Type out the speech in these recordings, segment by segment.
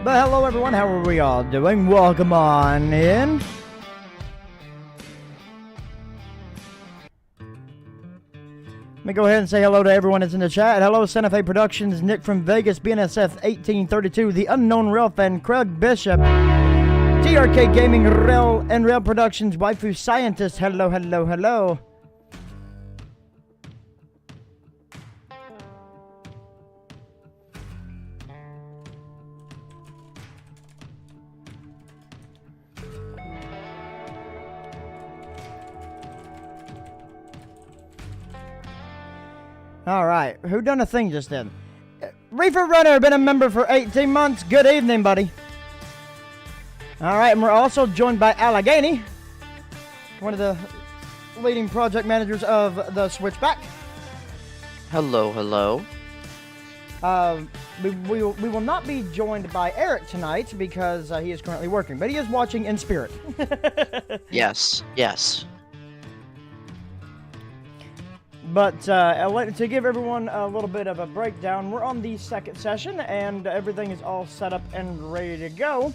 But hello everyone, how are we all doing? Welcome on in. Let me go ahead and say hello to everyone that's in the chat. Hello, Santa Fe Productions, Nick from Vegas, BNSF 1832, The Unknown Rail Fan, Craig Bishop, TRK Gaming, Rail and Rail Productions, Waifu Scientist. Hello, hello, hello. All right, who done a thing just then? Reefer Runner, been a member for 18 months. Good evening, buddy. All right, and we're also joined by Allegheny, one of the leading project managers of the Switchback. Hello, hello. We will not be joined by Eric tonight because he is currently working, but he is watching in spirit. Yes, yes. But to give everyone a little bit of a breakdown, we're on the second session, and everything is all set up and ready to go.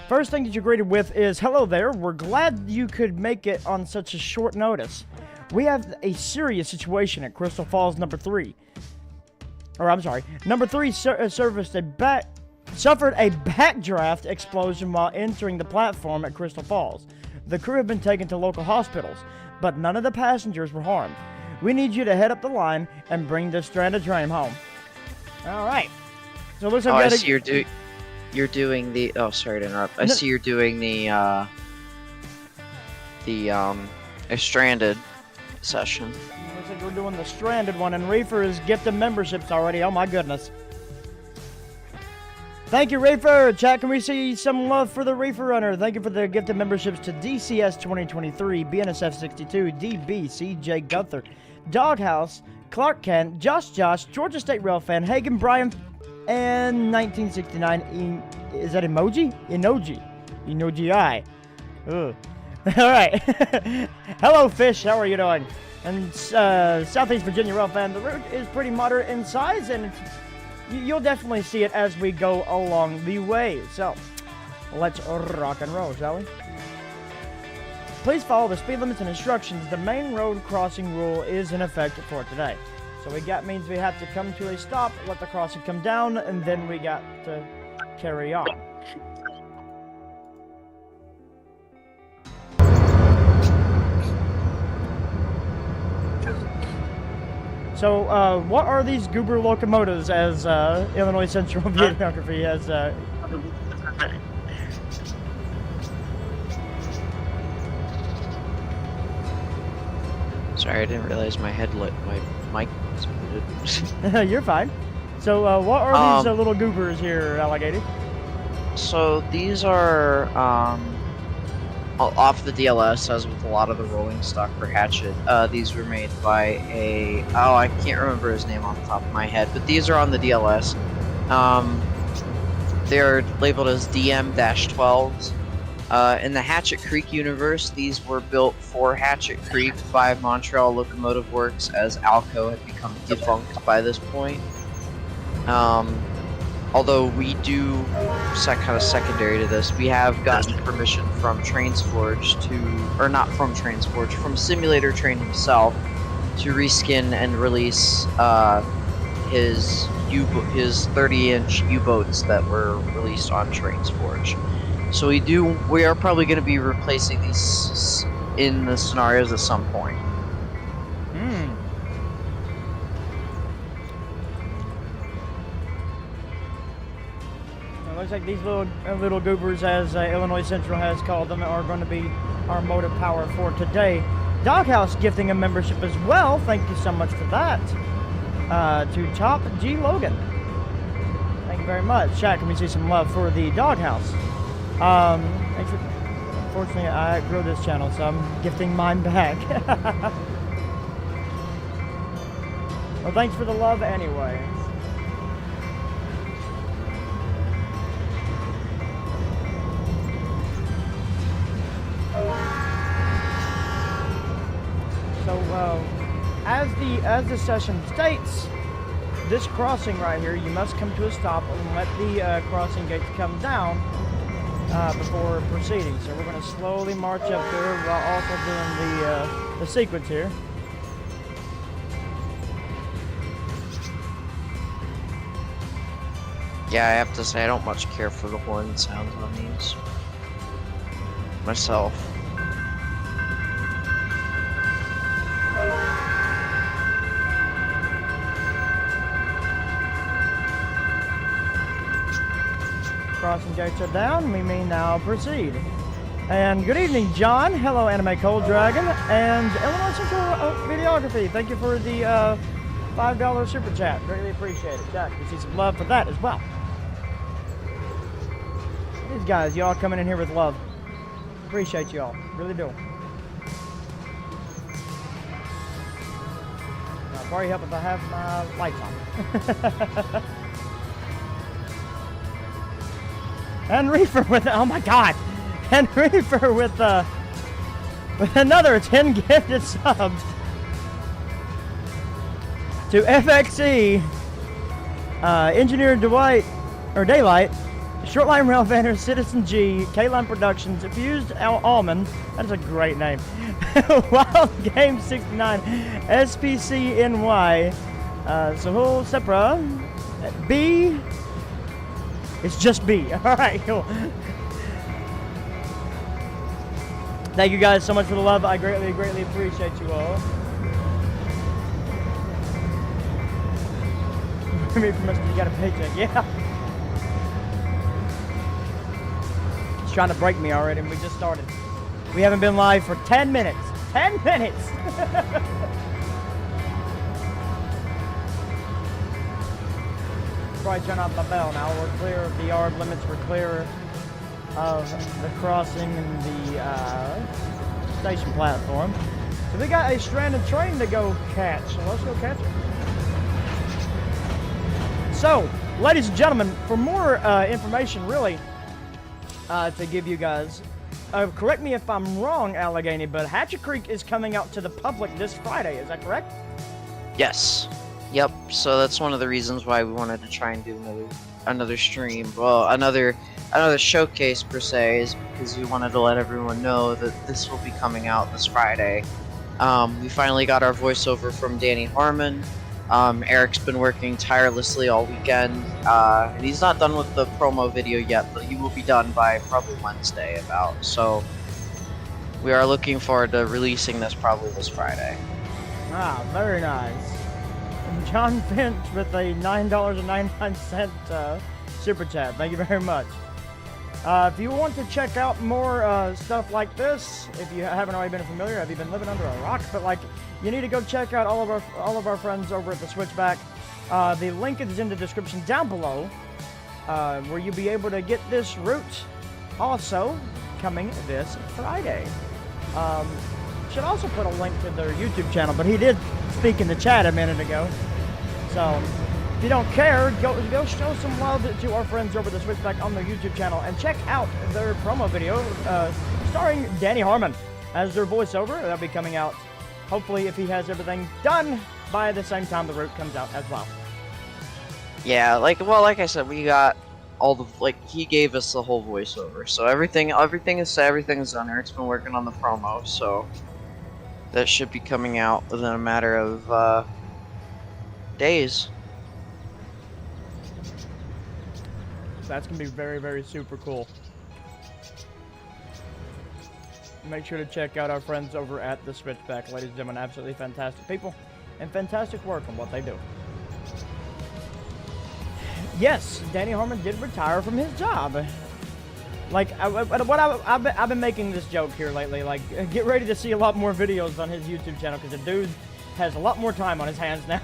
First thing that you're greeted with is, hello there, we're glad you could make it on such a short notice. We have a serious situation at Crystal Falls number 3. Or, I'm sorry, number 3 suffered a backdraft explosion while entering the platform at Crystal Falls. The crew have been taken to local hospitals, but none of the passengers were harmed. We need you to head up the line and bring the stranded train home. All right. So looks like I see you're doing the. Oh, sorry to interrupt. I see you're doing the a stranded session. Looks like we're doing the stranded one, and Reefer is gifting memberships already. Oh my goodness. Thank you, Reefer. Chat, can we see some love for the Reefer Runner? Thank you for the gifted memberships to DCS 2023, BNSF 62, DB, CJ Gunther, Doghouse, Clark Kent, Josh, Georgia State Rail Fan, Hagen Bryan, and 1969. Is that emoji? Enoji I. Ugh. All right. Hello, Fish. How are you doing? And Southeast Virginia Rail Fan, the route is pretty moderate in size, and you'll definitely see it as we go along the way. So, let's rock and roll, shall we? Please follow the speed limits and instructions. The main road crossing rule is in effect for today. So means we have to come to a stop, let the crossing come down, and then we got to carry on. So, what are these goober locomotives, as Illinois Central Videography has... Sorry, I didn't realize my mic was muted. You're fine. So, what are these little goobers here, Alligator? So, these are, off the DLS, as with a lot of the rolling stock for Hatchet. These were made by I can't remember his name off the top of my head, but these are on the DLS. They're labeled as DM-12s. In the Hatchet Creek universe, these were built for Hatchet Creek by Montreal Locomotive Works, as Alco had become defunct by this point. Although we do, kind of secondary to this, we have gotten permission from Trainz from Simulator Train himself to reskin and release his 30-inch U-boats that were released on Trainz Forge. So we are probably going to be replacing these in the scenarios at some point. Looks like these little goobers, as Illinois Central has called them, are going to be our motive power for today. Doghouse gifting a membership as well. Thank you so much for that. To Top G Logan. Thank you very much. Chat, can we see some love for the Doghouse? Unfortunately, I outgrew this channel, so I'm gifting mine back. Well, thanks for the love anyway. So, as the session states, this crossing right here, you must come to a stop and let the crossing gates come down before proceeding. So we're going to slowly march up there while also doing the sequence here. Yeah, I have to say I don't much care for the horn sounds on these myself. Crossing gates are down. We may now proceed. And good evening, John. Hello, Anime Cold Dragon. And Illinois Central Videography. Thank you for the $5 super chat. Greatly appreciate it. Jack, we see some love for that as well. These guys, y'all coming in here with love. Appreciate y'all. Really do. I'll probably help if I have my lights on. And Reefer with, oh my god! And Reefer with another 10 gifted subs to FXE, Engineer Dwight, or Daylight, Shortline Rail Vanner, Citizen G, K-Line Productions, Fused Almond, that is a great name, Wild Game 69, SPCNY, Sahul Sepra, B, it's just B. Alright, cool. Thank you guys so much for the love. I greatly, greatly appreciate you all. Me from Mr. You got a paycheck, yeah. It's trying to break me already, and we just started. We haven't been live for 10 minutes. 10 minutes! Probably turn off my bell now. We're clear of the yard limits. We're clear of the crossing and the station platform. So we got a stranded train to go catch. So let's go catch it. So, ladies and gentlemen, for more information, really, to give you guys, correct me if I'm wrong, Allegheny, but Hatchet Creek is coming out to the public this Friday. Is that correct? Yes. Yep, so that's one of the reasons why we wanted to try and do another stream. Well, another showcase per se, is because we wanted to let everyone know that this will be coming out this Friday. We finally got our voiceover from Danny Harmon. Eric's been working tirelessly all weekend, and he's not done with the promo video yet, but he will be done by probably Wednesday about. So we are looking forward to releasing this probably this Friday. Ah, very nice. And John Finch with a $9.99 super chat. Thank you very much. If you want to check out more stuff like this, if you haven't already been familiar, have you been living under a rock? But like, you need to go check out all of our friends over at the Switchback. The link is in the description down below, where you'll be able to get this route. Also, coming this Friday. Should also put a link to their YouTube channel, but he did speak in the chat a minute ago. So, if you don't care, go show some love to our friends over the Switchback on their YouTube channel and check out their promo video starring Danny Harmon as their voiceover. That'll be coming out, hopefully, if he has everything done by the same time the route comes out as well. Yeah, like I said, we got all the, he gave us the whole voiceover, so everything is set, everything's done. Eric's been working on the promo, so that should be coming out within a matter of days. That's going to be very, very super cool. Make sure to check out our friends over at the Switchback. Ladies and gentlemen, absolutely fantastic people and fantastic work on what they do. Yes, Danny Harmon did retire from his job. Like, I've been making this joke here lately. Like, get ready to see a lot more videos on his YouTube channel because the dude has a lot more time on his hands now.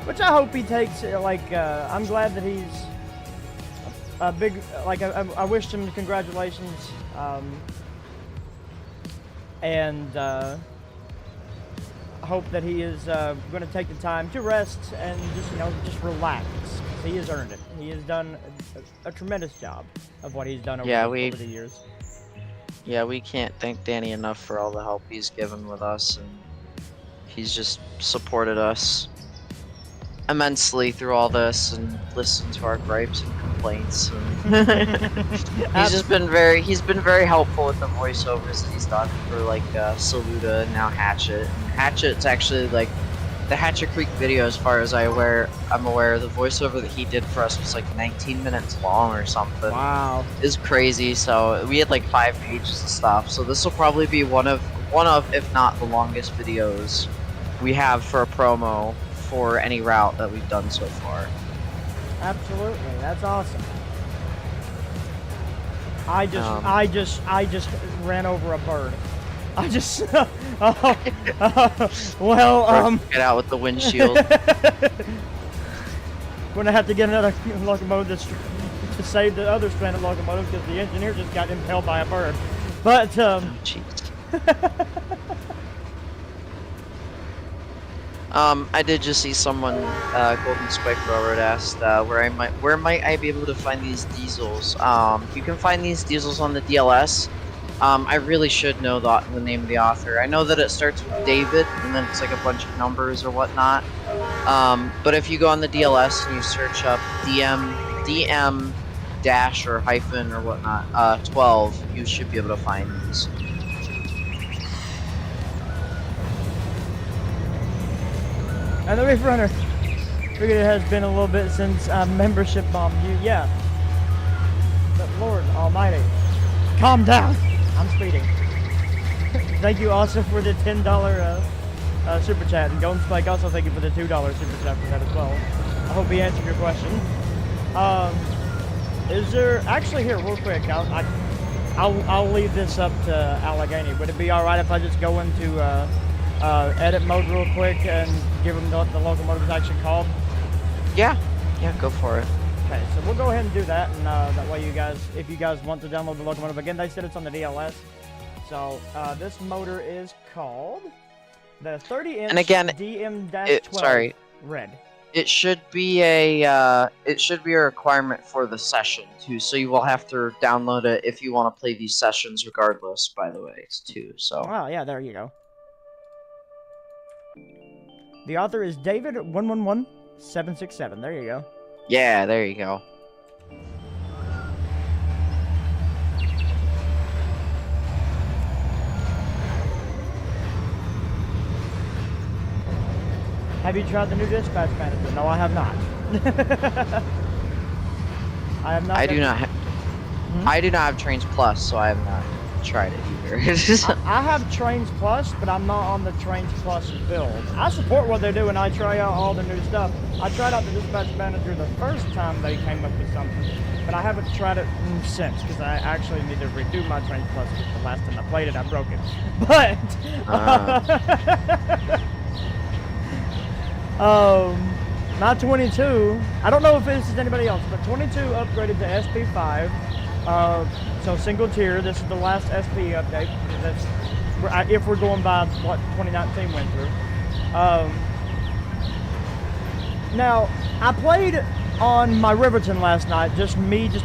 Which I hope he takes. I'm glad that he's a big. I wished him congratulations. And hope that he is going to take the time to rest and just relax. He has earned it. He has done a tremendous job of what he's done over the years. Yeah, we can't thank Danny enough for all the help he's given with us, and he's just supported us immensely through all this and listened to our gripes and complaints. And he's been very helpful with the voiceovers that he's done for like Saluda and now Hatchet. And Hatchet's actually like the Hatchet Creek video, as far as I'm aware, the voiceover that he did for us was like 19 minutes long or something. Wow. It's crazy. So we had like 5 pages of stuff. So this will probably be one of, if not the longest videos we have for a promo for any route that we've done so far. Absolutely, that's awesome. I just ran over a bird. I just well Get out with the windshield. Gonna have to get another locomotive to save the other stranded locomotive because the engineer just got impaled by a bird. But Jeez. I did just see someone, Golden Spike Railroad asked, where might I be able to find these diesels? You can find these diesels on the DLS. I really should know the name of the author. I know that it starts with David, and then it's like a bunch of numbers or whatnot. But if you go on the DLS and you search up DM dash or hyphen or whatnot, 12, you should be able to find these. And the Reef Runner, figured it has been a little bit since membership bombed you. Yeah. But Lord Almighty, calm down. I'm speeding. Thank you also for the $10 super chat, and Golden Spike also thank you for the $2 super chat for that as well. I hope he answered your question. Is there actually here real quick? I'll leave this up to Allegheny. Would it be all right if I just go into edit mode real quick and give them the locomotive's action called? Yeah, go for it. Okay, so we'll go ahead and do that, and that way you guys, if you guys want to download the locomotive, again, they said it's on the DLS. So this motor is called the 30-inch and again, DM-12 red. It should be a requirement for the session too, so you will have to download it if you want to play these sessions regardless, by the way, too. So. Oh yeah, there you go. The author is David 111767. There you go. Yeah, there you go. Have you tried the new dispatch manager? No, I have not. I have not. I do not have Trainz Plus, so I have not tried it either. I have Trainz Plus, but I'm not on the Trainz Plus build. I support what they do, and I try out all the new stuff. I tried out the dispatch manager the first time they came up with something, but I haven't tried it since because I actually need to redo my Trainz Plus because the last time I played it, I broke it. But my 22, I don't know if this is anybody else, but 22 upgraded to SP5. So single tier, this is the last SP update. That's if we're going by what 2019 went through. Now, I played on my Riverton last night, just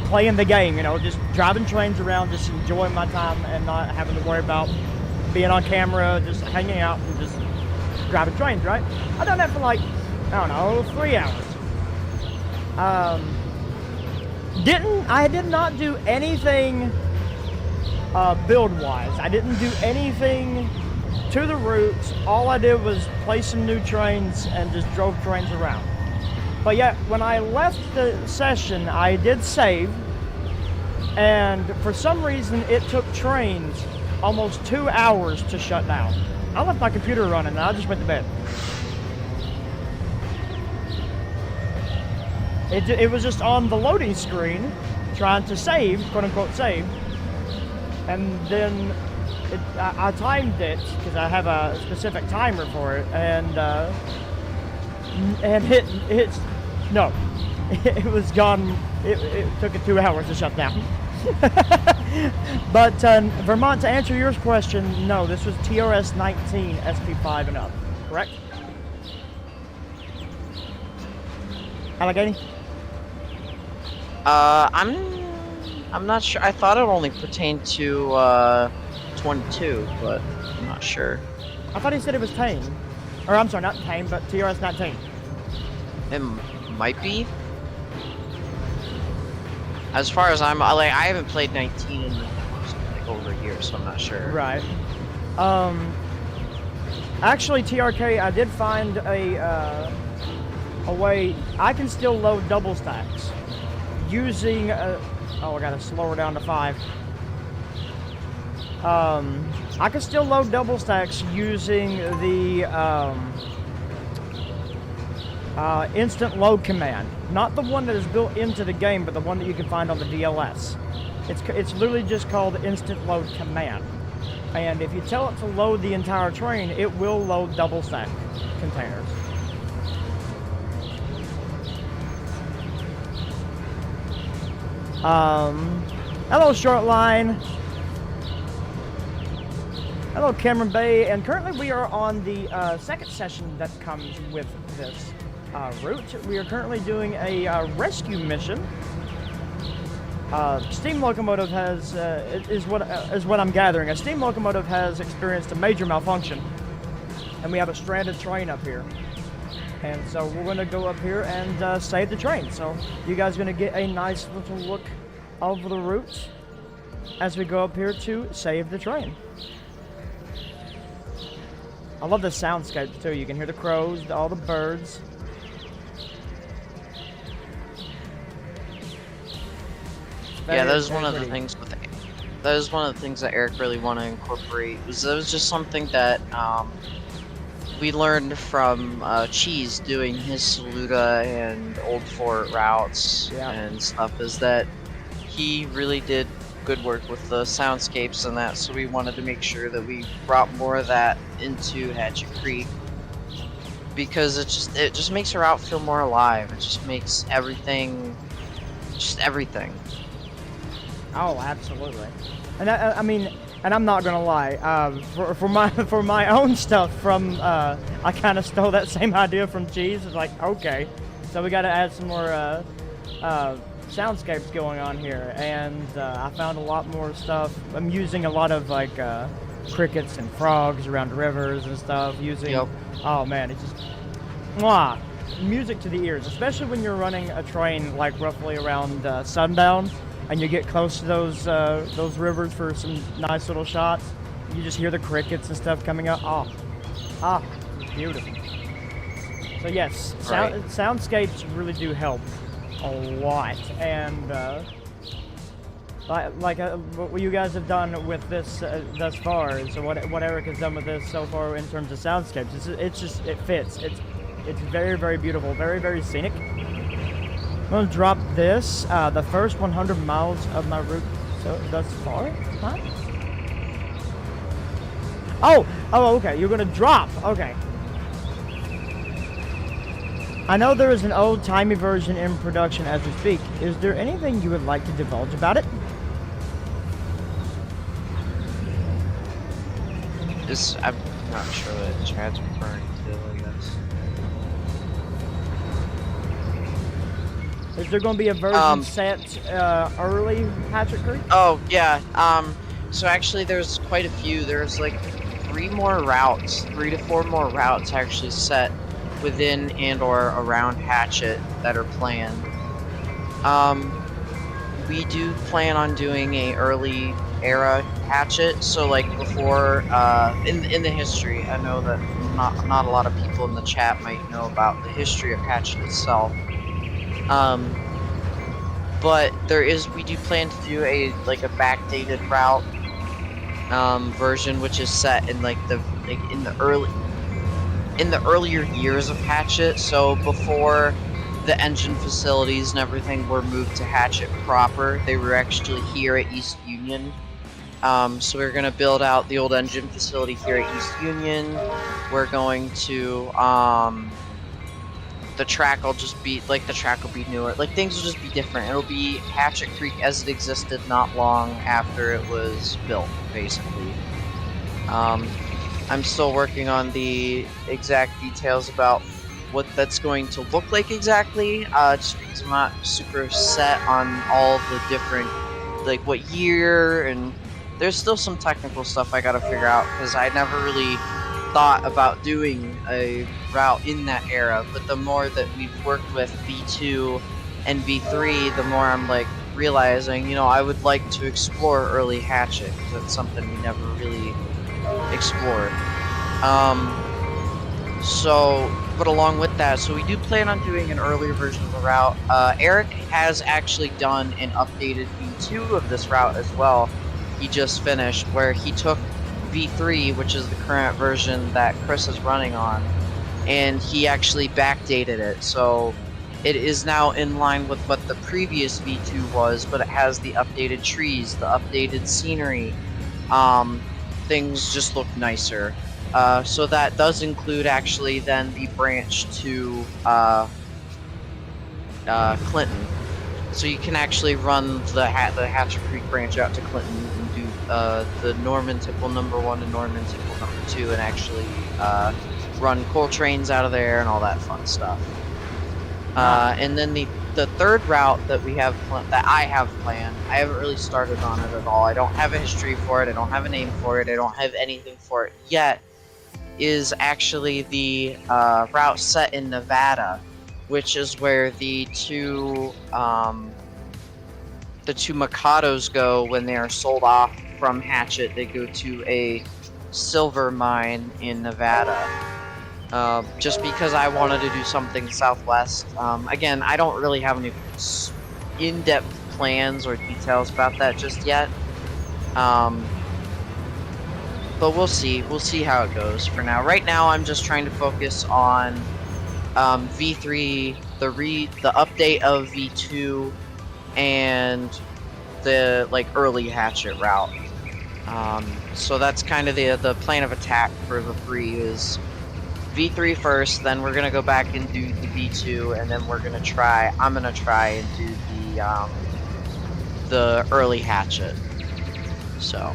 playing the game, you know, just driving trains around, just enjoying my time and not having to worry about being on camera, just hanging out and just driving trains, right? I done that for like, I don't know, 3 hours. I did not do anything build-wise. I didn't do anything to the routes. All I did was play some new trains and just drove trains around. But yet, when I left the session, I did save, and for some reason, it took Trainz almost 2 hours to shut down. I left my computer running, and I just went to bed. It was just on the loading screen, trying to save, quote-unquote save, and then I timed it, because I have a specific timer for it, and it was gone. It took it 2 hours to shut down. But Vermont, to answer your question, no, this was TRS 19 SP5 and up, correct? Allegheny? I'm not sure. I thought it only pertained to 22, but I'm not sure. I thought he said it was tame. Or I'm sorry, not tame, but TRS 19. It might be. As far as I'm like, I haven't played 19 in like over a year, so I'm not sure. Right. Actually, TRK, I did find a way. I can still load double stacks using. Oh, I gotta slow her down to 5. I can still load double stacks using the instant load command. Not the one that is built into the game, but the one that you can find on the DLS. It's literally just called instant load command. And if you tell it to load the entire train, it will load double stack containers. Hello, short line. Hello, Cameron Bay. And currently we are on the second session that comes with this route. We are currently doing a rescue mission. Steam locomotive has is what I'm gathering. A steam locomotive has experienced a major malfunction, and we have a stranded train up here. And so we're going to go up here and save the train. So you guys are going to get a nice little look of the route as we go up here to save the train. I love the soundscapes too. You can hear the crows, all the birds. Yeah, that was one of the things with that was one of the things that Eric really wanted to incorporate. That was just something that we learned from Cheese doing his Saluda and Old Fort routes and stuff. Is that he really did good work with the soundscapes and that, so we wanted to make sure that we brought more of that into Hatchet Creek, because it just makes the route feel more alive. It just makes everything, just everything. Oh, absolutely. And I mean, and I'm not gonna lie, for my own stuff from I kind of stole that same idea from Cheese. It's like, okay, so we got to add some more soundscapes going on here, and I found a lot more stuff. I'm using a lot of like crickets and frogs around rivers and stuff. Using, oh man, it's just mwah, music to the ears, especially when you're running a train like roughly around sundown. And you get close to those rivers for some nice little shots. You just hear the crickets and stuff coming up. It's beautiful. So yes, soundscapes really do help a lot. And like what you guys have done with this thus far, so what Eric has done with this so far in terms of soundscapes, it fits. It's very, very beautiful, very, very scenic. I'm going to drop this, the first 100 miles of my route thus far. Huh? Oh, okay. You're going to drop. Okay. I know there is an old-timey version in production as we speak. Is there anything you would like to divulge about it? I'm not sure what Chad's referring to, I guess. Is there going to be a version set early Hatchet Creek? Oh, yeah. So actually there's quite a few. There's like 3 to 4 more routes actually set within and or around Hatchet that are planned. We do plan on doing a early era Hatchet, so like before, in the history. I know that not a lot of people in the chat might know about the history of Hatchet itself. But we do plan to do a backdated route version, which is set in in the earlier years of Hatchet. So before the engine facilities and everything were moved to Hatchet proper, they were actually here at East Union. So we're gonna build out the old engine facility here at East Union. We're going to the track will be newer. Like, things will just be different. It'll be Hatchet Creek as it existed not long after it was built, basically. I'm still working on the exact details about what that's going to look like exactly, just because I'm not super set on all the different, like, what year, and there's still some technical stuff I gotta figure out, because I never really thought about doing a route in that era, but the more that we've worked with V2 and V3, the more I'm like realizing, you know, I would like to explore early Hatchet, because that's something we never really explored. But along with that, so we do plan on doing an earlier version of the route. Eric has actually done an updated V2 of this route as well. He just finished, where he took V3, which is the current version that Chris is running on, and he actually backdated it. So it is now in line with what the previous V2 was, but it has the updated trees, the updated scenery. Things just look nicer. So that does include actually then the branch to Clinton. So you can actually run the Hatchet Creek branch out to Clinton and do the Norman Tipple #1 and Norman Tipple #2, and actually run coal trains out of there and all that fun stuff. And then the third route that we have that I have planned, I haven't really started on it at all. I don't have a history for it. I don't have a name for it. I don't have anything for it yet. Is actually the route set in Nevada, which is where the two Mikados go when they are sold off from Hatchet. They go to a silver mine in Nevada. Just because I wanted to do something southwest. Again, I don't really have any in-depth plans or details about that just yet. But we'll see. We'll see how it goes for now. Right now, I'm just trying to focus on V3, the update of V2, and the early Hatchet route. So that's kind of the plan of attack for the 3 is V3 first, then we're gonna go back and do the V2, and then I'm gonna try and do the early Hatchet. So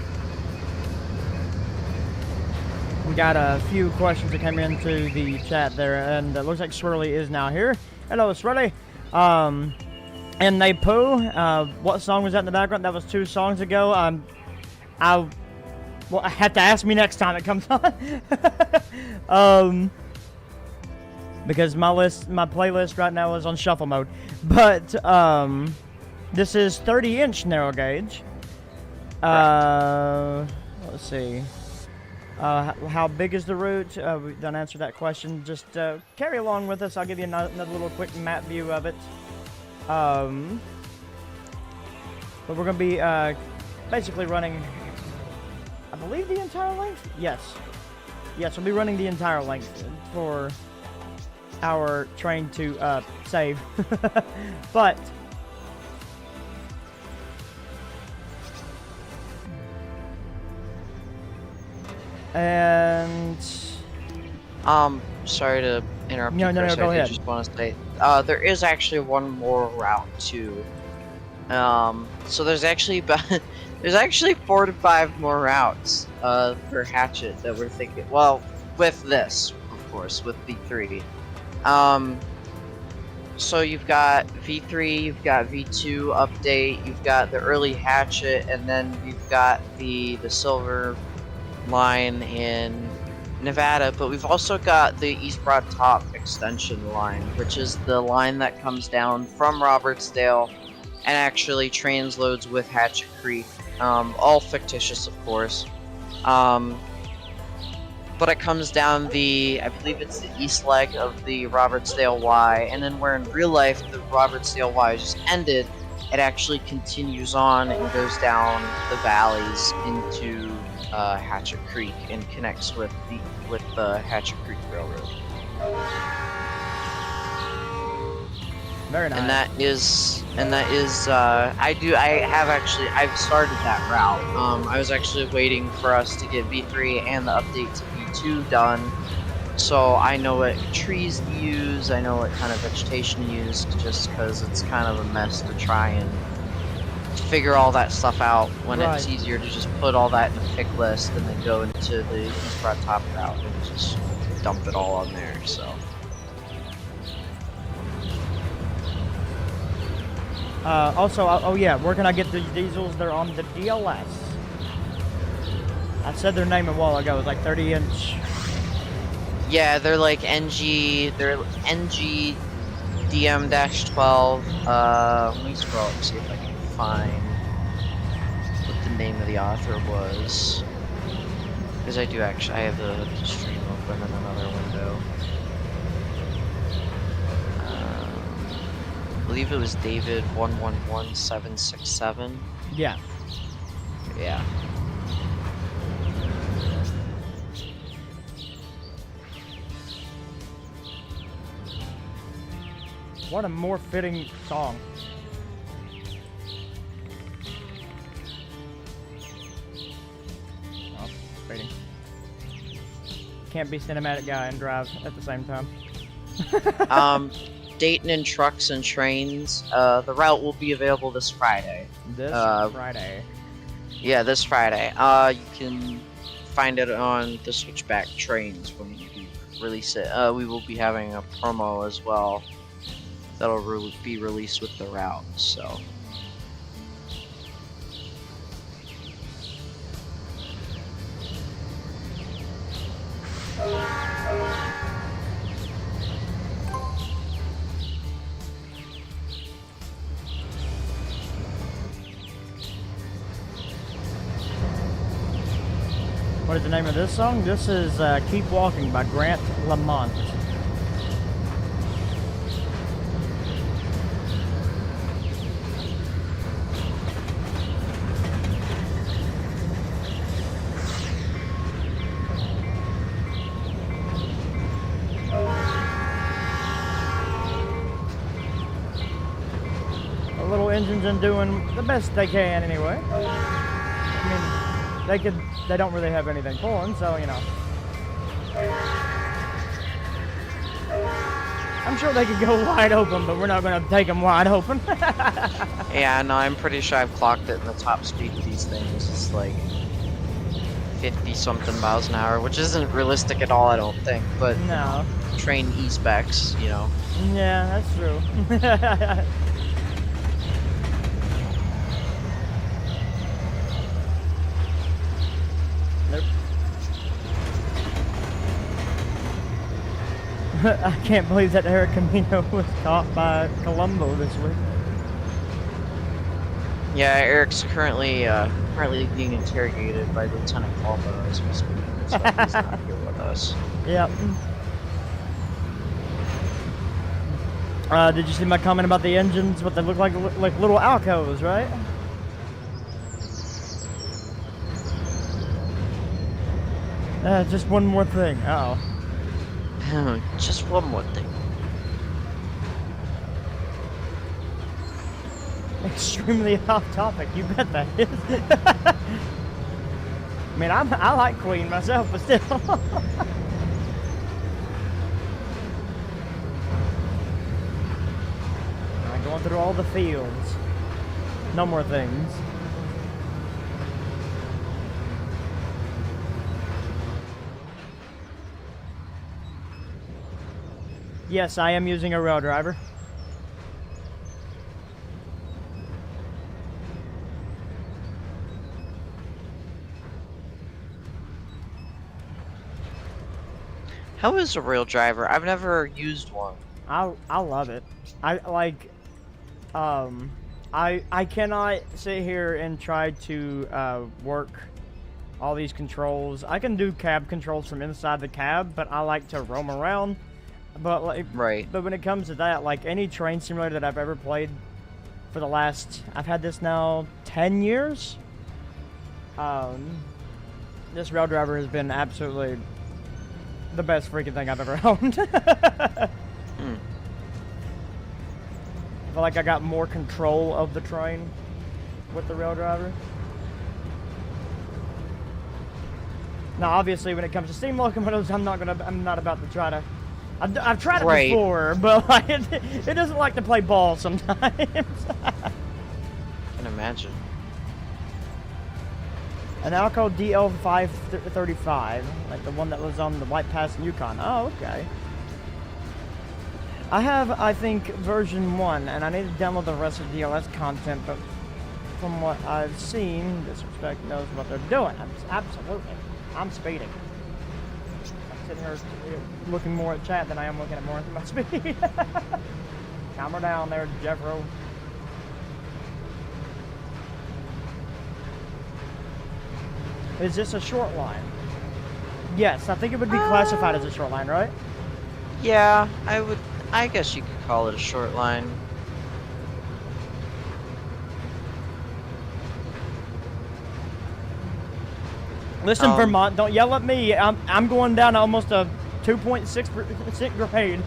we got a few questions that came into the chat there, and it looks like Swirly is now here. Hello, Swirly. And Napo, what song was that in the background? That was 2 songs ago. Well, I have to ask me next time it comes on. Because my playlist right now is on shuffle mode. But this is 30-inch narrow gauge. Let's see. How big is the route? We don't answer that question. Just carry along with us. I'll give you another little quick map view of it. But we're going to be basically running, I believe, the entire length? Yes. Yes, we'll be running the entire length for our train to save. But and sorry to interrupt you, no, Chris. go I ahead. just want to say there is actually one more route too. So there's actually 4 to 5 more routes for Hatchet that we're thinking. Well, with this, of course, with V3. So you've got V3, you've got V2 update, you've got the early Hatchet, and then you've got the silver line in Nevada, but we've also got the East Broad Top extension line, which is the line that comes down from Robertsdale and actually transloads with Hatchet Creek. All fictitious, of course. But it comes down I believe it's the east leg of the Robertsdale Y, and then where in real life the Robertsdale Y just ended, it actually continues on and goes down the valleys into Hatchet Creek and connects with the Hatchet Creek Railroad. very nice. And that is I've started that route. I was actually waiting for us to get V3 and the update to V2 done, so I know what trees to use, I know what kind of vegetation to use, just because it's kind of a mess to try and figure all that stuff out when it's easier to just put all that in a pick list and then go into the East Broad Top route and just dump it all on there. So also, oh yeah, where can I get these diesels? They're on the DLS. I said their name a while ago. It was like 30-inch Yeah, they're like they're NG DM-12. Let me scroll up and see if I can find what the name of the author was. Because I have the stream open in another window. I believe it was David 111767. Yeah. Yeah. What a more fitting song. Oh, waiting. Can't be cinematic guy and drive at the same time. Dayton and Trucks and Trains. The route will be available this Friday. This Friday. Yeah, this Friday. You can find it on the Switchback Trainz when we release it. We will be having a promo as well that'll be released with the route, so. What is the name of this song? This is Keep Walking by Grant Lamont. The little engines are doing the best they can anyway. I mean, they don't really have anything pulling, so, you know. I'm sure they could go wide open, but we're not going to take them wide open. Yeah, no, I'm pretty sure I've clocked it, and the top speed of these things is like 50-something miles an hour, which isn't realistic at all, I don't think, but No. train E-specs, you know. Yeah, that's true. Nope. I can't believe that Eric Camino was caught by Columbo this week. Yeah, Eric's currently being interrogated by Lieutenant Columbo as we speak, so he's not here with us. Yep. Did you see my comment about the engines? What they look like little alcoves, right? Just one more thing. Uh-oh. Just one more thing. Extremely off topic. You bet that is. I mean, I like Queen myself, but still. I'm going through all the fields. No more things. Yes, I am using a rail driver. How is a rail driver? I've never used one. I love it. I cannot sit here and try to work all these controls. I can do cab controls from inside the cab, but I like to roam around. But like, Right. But when it comes to that, like any train simulator that I've ever played for the last, I've had this now 10 years. This rail driver has been absolutely the best freaking thing I've ever owned. I feel like I got more control of the train with the rail driver. Now, obviously, when it comes to steam locomotives, I'm not about to try to. I've tried it Right. before, but like, it doesn't like to play ball sometimes. I can imagine. An Alco DL535, like the one that was on the White Pass in Yukon. Oh, okay. I have, I think, version 1, and I need to download the rest of the DLS content, but from what I've seen, Disrespect knows what they're doing. Absolutely. I'm speeding. sitting here looking more at chat than I am looking at more at my speed. Calm her down there, Jeffro. Is this a short line? Yes, I think it would be classified as a short line, right? Yeah, I guess you could call it a short line. Listen, Vermont, don't yell at me. I'm going down to almost a 2.6% grade.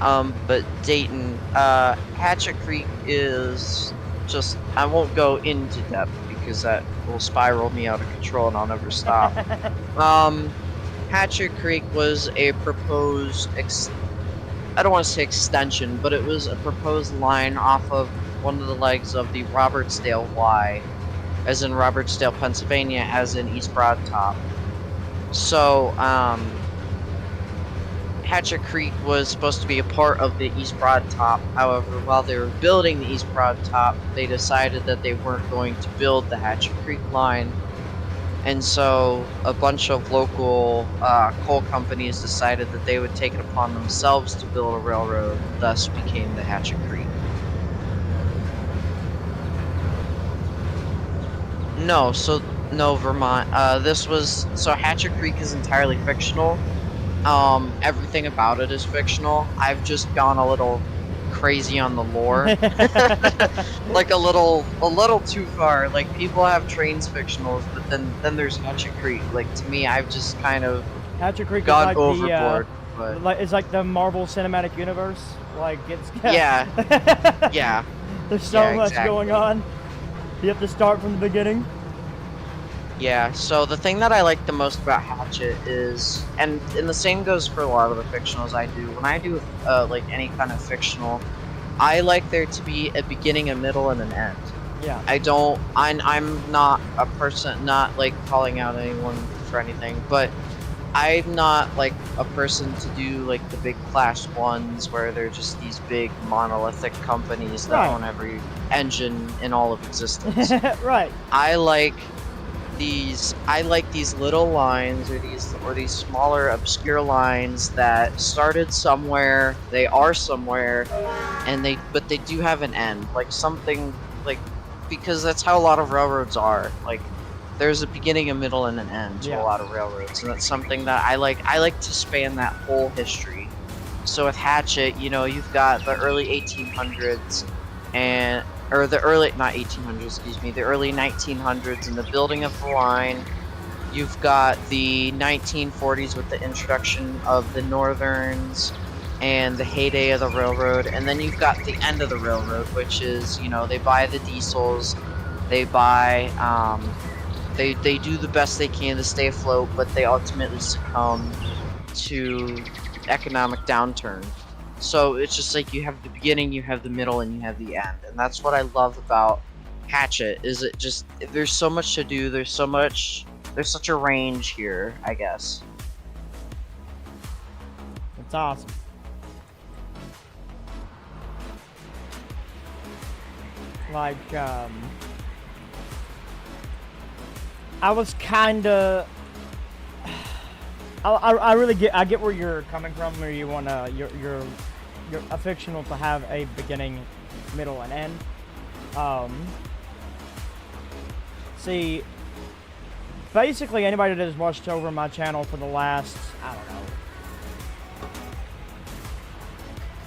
But Dayton, Hatchet Creek is just, I won't go into depth because that will spiral me out of control and I'll never stop. Hatchet Creek was a proposed, I don't want to say extension, but it was a proposed line off of one of the legs of the Robertsdale Y, as in Robertsdale, Pennsylvania, as in East Broad Top. So, Hatchet Creek was supposed to be a part of the East Broad Top. However, while they were building the East Broad Top, they decided that they weren't going to build the Hatchet Creek line. And so a bunch of local coal companies decided that they would take it upon themselves to build a railroad, thus became the Hatchet Creek. No, Vermont. So Hatchet Creek is entirely fictional. Everything about it is fictional. I've just gone a little crazy on the lore. Like a little too far. Like, people have Trainz fictionals, but then there's Hatchet Creek. Like, to me, I've just kind of Hatchet Creek gone is like overboard. it's like the Marvel Cinematic Universe. Like, it's yeah. Yeah. There's so much going on. You have to start from the beginning. Yeah, so the thing that I like the most about Hatchet is, and the same goes for a lot of the fictionals I do, when I do like any kind of fictional, I like there to be a beginning, a middle, and an end. Yeah. I'm not a person, not like calling out anyone for anything, but I'm not like a person to do like the big Class 1s where they're just these big monolithic companies that own every engine in all of existence. Right. I like these little lines, or these smaller obscure lines that started somewhere, they are somewhere, and but they do have an end, like something, like, because that's how a lot of railroads are. Like, there's a beginning, a middle, and an end to a lot of railroads, and that's something that I like. I like to span that whole history. So with Hatchet, you know, you've got the early 1800s or the early, not 1800s, excuse me, the early 1900s and the building of the line. You've got the 1940s with the introduction of the Northerns and the heyday of the railroad, and then you've got the end of the railroad, which is, you know, they buy the diesels, they buy, they do the best they can to stay afloat, but they ultimately succumb to economic downturn. So it's just like you have the beginning, you have the middle, and you have the end. And that's what I love about Hatchet, is it just, there's so much to do, there's such a range here, I guess. It's awesome. Like, I was kinda, I really get where you're coming from, where you want you're a fictional to have a beginning, middle, and end. See, basically anybody that has watched over my channel for the last, I don't know,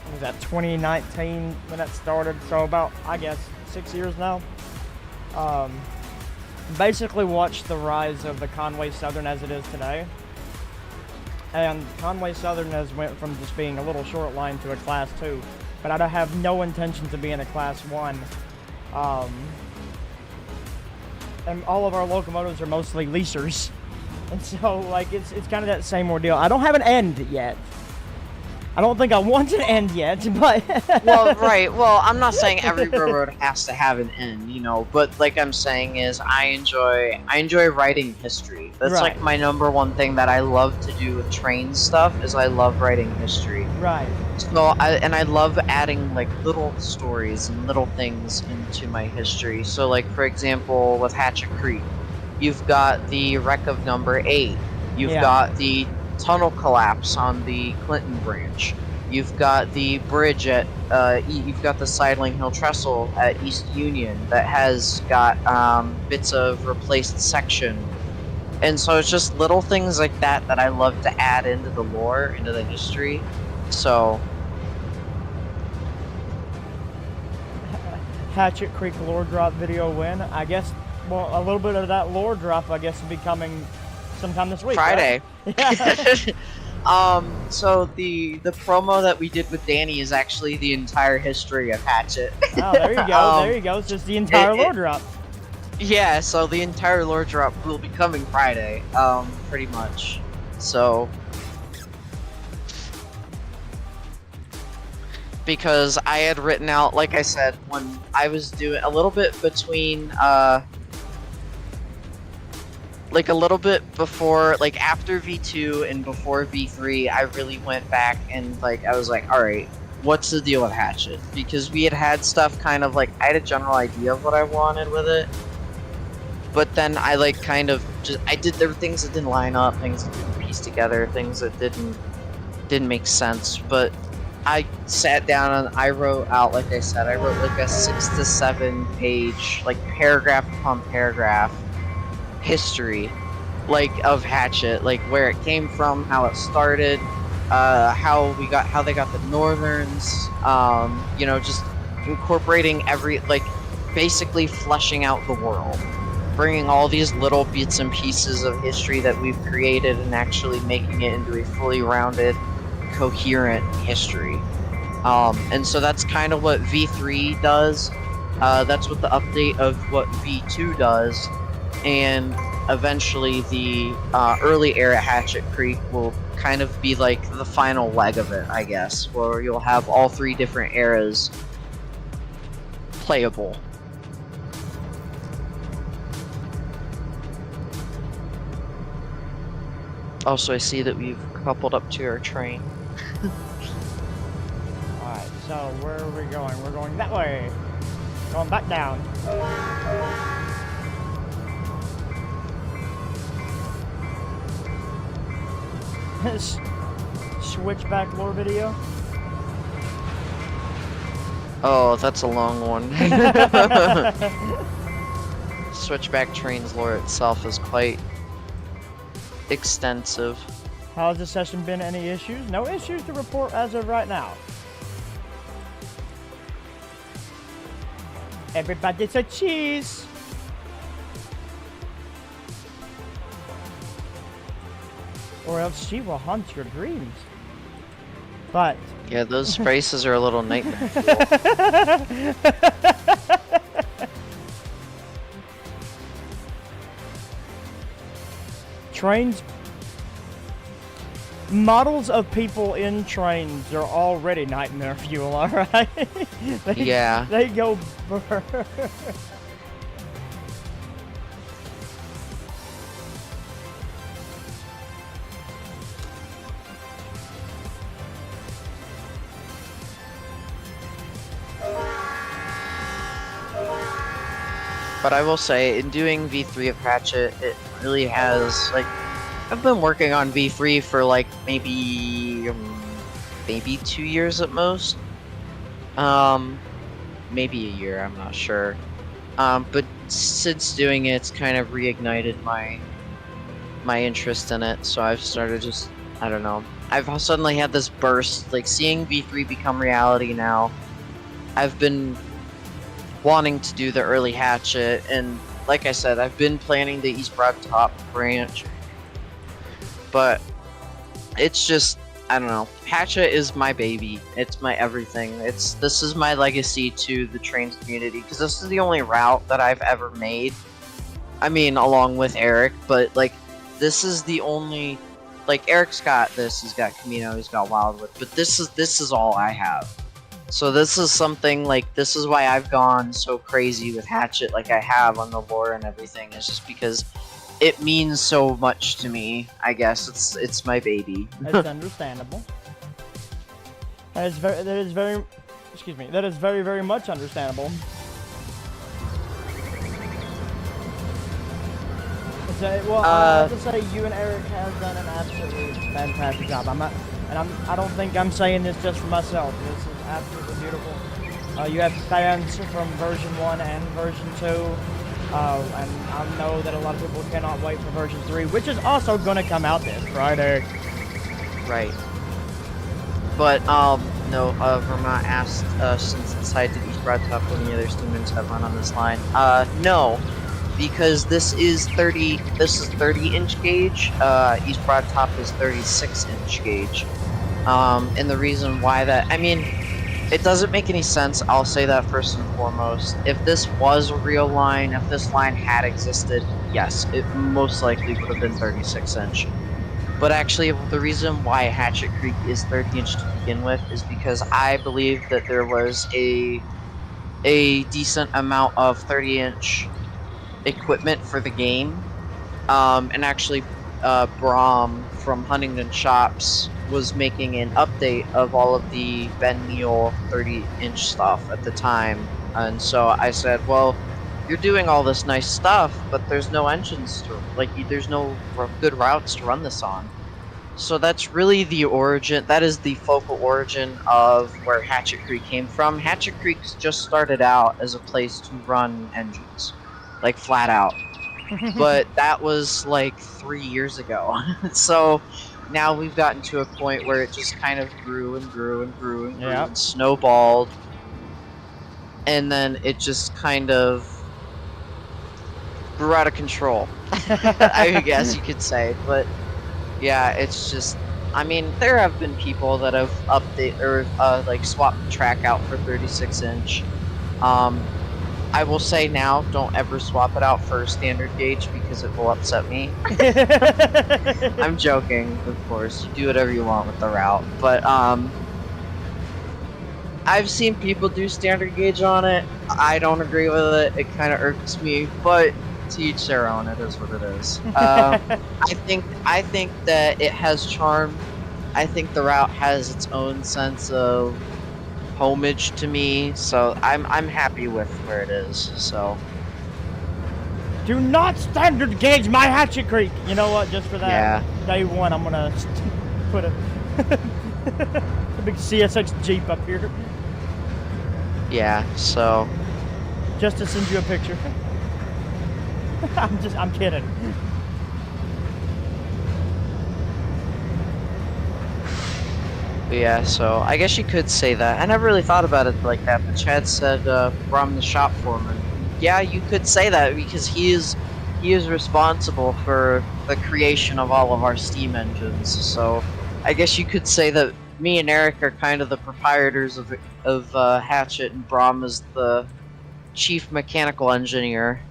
what was that, 2019 when that started, so about, I guess, 6 years now. Basically watched the rise of the Conway Southern as it is today. And Conway Southern has went from just being a little short line to a Class 2. But I have no intention to be in a Class 1. And all of our locomotives are mostly leasers. And so, like, it's kind of that same ordeal. I don't have an end yet. I don't think I want an end yet, but... Well, right. Well, I'm not saying every railroad has to have an end, you know, but like I'm saying is I enjoy writing history. That's like my number one thing that I love to do with Trainz stuff, is I love writing history. Right. So I love adding like little stories and little things into my history. So like, for example, with Hatchet Creek, You've got the wreck of number 8. You've Yeah. got the tunnel collapse on the Clinton branch. You've got the bridge at, you've got the Sidling Hill Trestle at East Union that has got bits of replaced section. And so it's just little things like that that I love to add into the lore, into the history. So Hatchet Creek lore drop video win. I guess, well, a little bit of that lore drop, I guess, will be coming sometime this week. Friday. Right? Yeah. So the promo that we did with Danny is actually the entire history of Hatchet. Oh, there you go. There you go. It's just the entire lore drop. Yeah, so the entire lore drop will be coming Friday, pretty much. So, because I had written out, like I said, when I was doing a little bit between, like a little bit before, like after V2 and before V3, I really went back and like, I was like, alright, what's the deal with Hatchet? Because we had stuff kind of like, I had a general idea of what I wanted with it. But then I like kind of just, there were things that didn't line up, things that didn't piece together, things that didn't make sense. But I sat down and I wrote out, like I said, I wrote like a 6 to 7 page, like paragraph upon paragraph history, like of Hatchet, like where it came from, how it started, how they got the Northerns, you know, just incorporating like basically fleshing out the world. Bringing all these little bits and pieces of history that we've created and actually making it into a fully rounded, coherent history. And so that's kind of what V3 does. That's what the update of what V2 does. And eventually the early era Hatchet Creek will kind of be like the final leg of it, I guess, where you'll have all 3 different eras playable. Also, I see that we've coupled up to our train. Alright, so where are we going? We're going that way. Going back down. Switchback lore video. Oh, that's a long one. Switchback Trainz lore itself is quite extensive. How has the session been? Any issues? No issues to report as of right now. Everybody's a cheese. Or else she will haunt your dreams. But Yeah, those faces are a little nightmare. Trainz, models of people in Trainz are already nightmare fuel, alright? Yeah. They go burr. But I will say, in doing V3 of Hatchet, it really has, like, I've been working on V3 for, like, maybe 2 years at most. Maybe a year, I'm not sure. But since doing it, it's kind of reignited my interest in it, so I've started just, I don't know. I've suddenly had this burst, like, seeing V3 become reality now. I've been wanting to do the early Hatchet, and like I said, I've been planning the East Broad Top branch, but it's just, I don't know, Hatchet is my baby, it's my everything, this is my legacy to the Trainz community, because this is the only route that I've ever made, I mean, along with Eric, but like, this is the only, like, Eric's got this, he's got Camino, he's got Wildwood, but this is all I have. So this is something, like, this is why I've gone so crazy with Hatchet like I have on the lore and everything. It's just because it means so much to me, I guess. It's my baby. It's understandable. That is very much understandable. Well, I have to say you and Eric have done an absolutely fantastic job. I don't think I'm saying this just for myself. This is absolutely beautiful. You have fans from version 1 and version 2. And I know that a lot of people cannot wait for version 3, which is also going to come out this Friday. Right. But, no, Vermont asked, since the side to East Broad Top when the other students have run on this line. No, because this is 30-inch gauge, East Broad Top is 36-inch gauge. And the reason why that, I mean, it doesn't make any sense, I'll say that first and foremost. If this was a real line, if this line had existed, yes, it most likely would have been 36-inch. But actually, the reason why Hatchet Creek is 30-inch to begin with is because I believe that there was a decent amount of 30-inch equipment for the game. And actually, Brom from Huntington Shops was making an update of all of the Ben Neal 30-inch stuff at the time. And so I said, well, you're doing all this nice stuff, but there's no engines to, like, there's no good routes to run this on. So that's really the origin, that is the focal origin of where Hatchet Creek came from. Hatchet Creek just started out as a place to run engines, like flat out. But that was like 3 years ago. So now we've gotten to a point where it just kind of grew and grew and grew and grew and snowballed. And then it just kind of grew out of control, I guess you could say. But yeah, it's just, I mean, there have been people that have like swapped the track out for 36-inch. I will say now, don't ever swap it out for standard gauge because it will upset me. I'm joking, of course. You do whatever you want with the route, but I've seen people do standard gauge on it. I don't agree with it. It kind of irks me, but to each their own. It is what it is. I think that it has charm. I think the route has its own sense of homage to me, so I'm happy with where it is. So do not standard gauge my Hatchet Creek. You know what? Just for that, day one, I'm gonna put a big CSX Jeep up here. Yeah. So just to send you a picture. I'm kidding. Yeah, so I guess you could say that. I never really thought about it like that, but Chad said from the shop foreman. Yeah, you could say that because he is responsible for the creation of all of our steam engines. So I guess you could say that me and Eric are kind of the proprietors of Hatchet, and Brom is the chief mechanical engineer.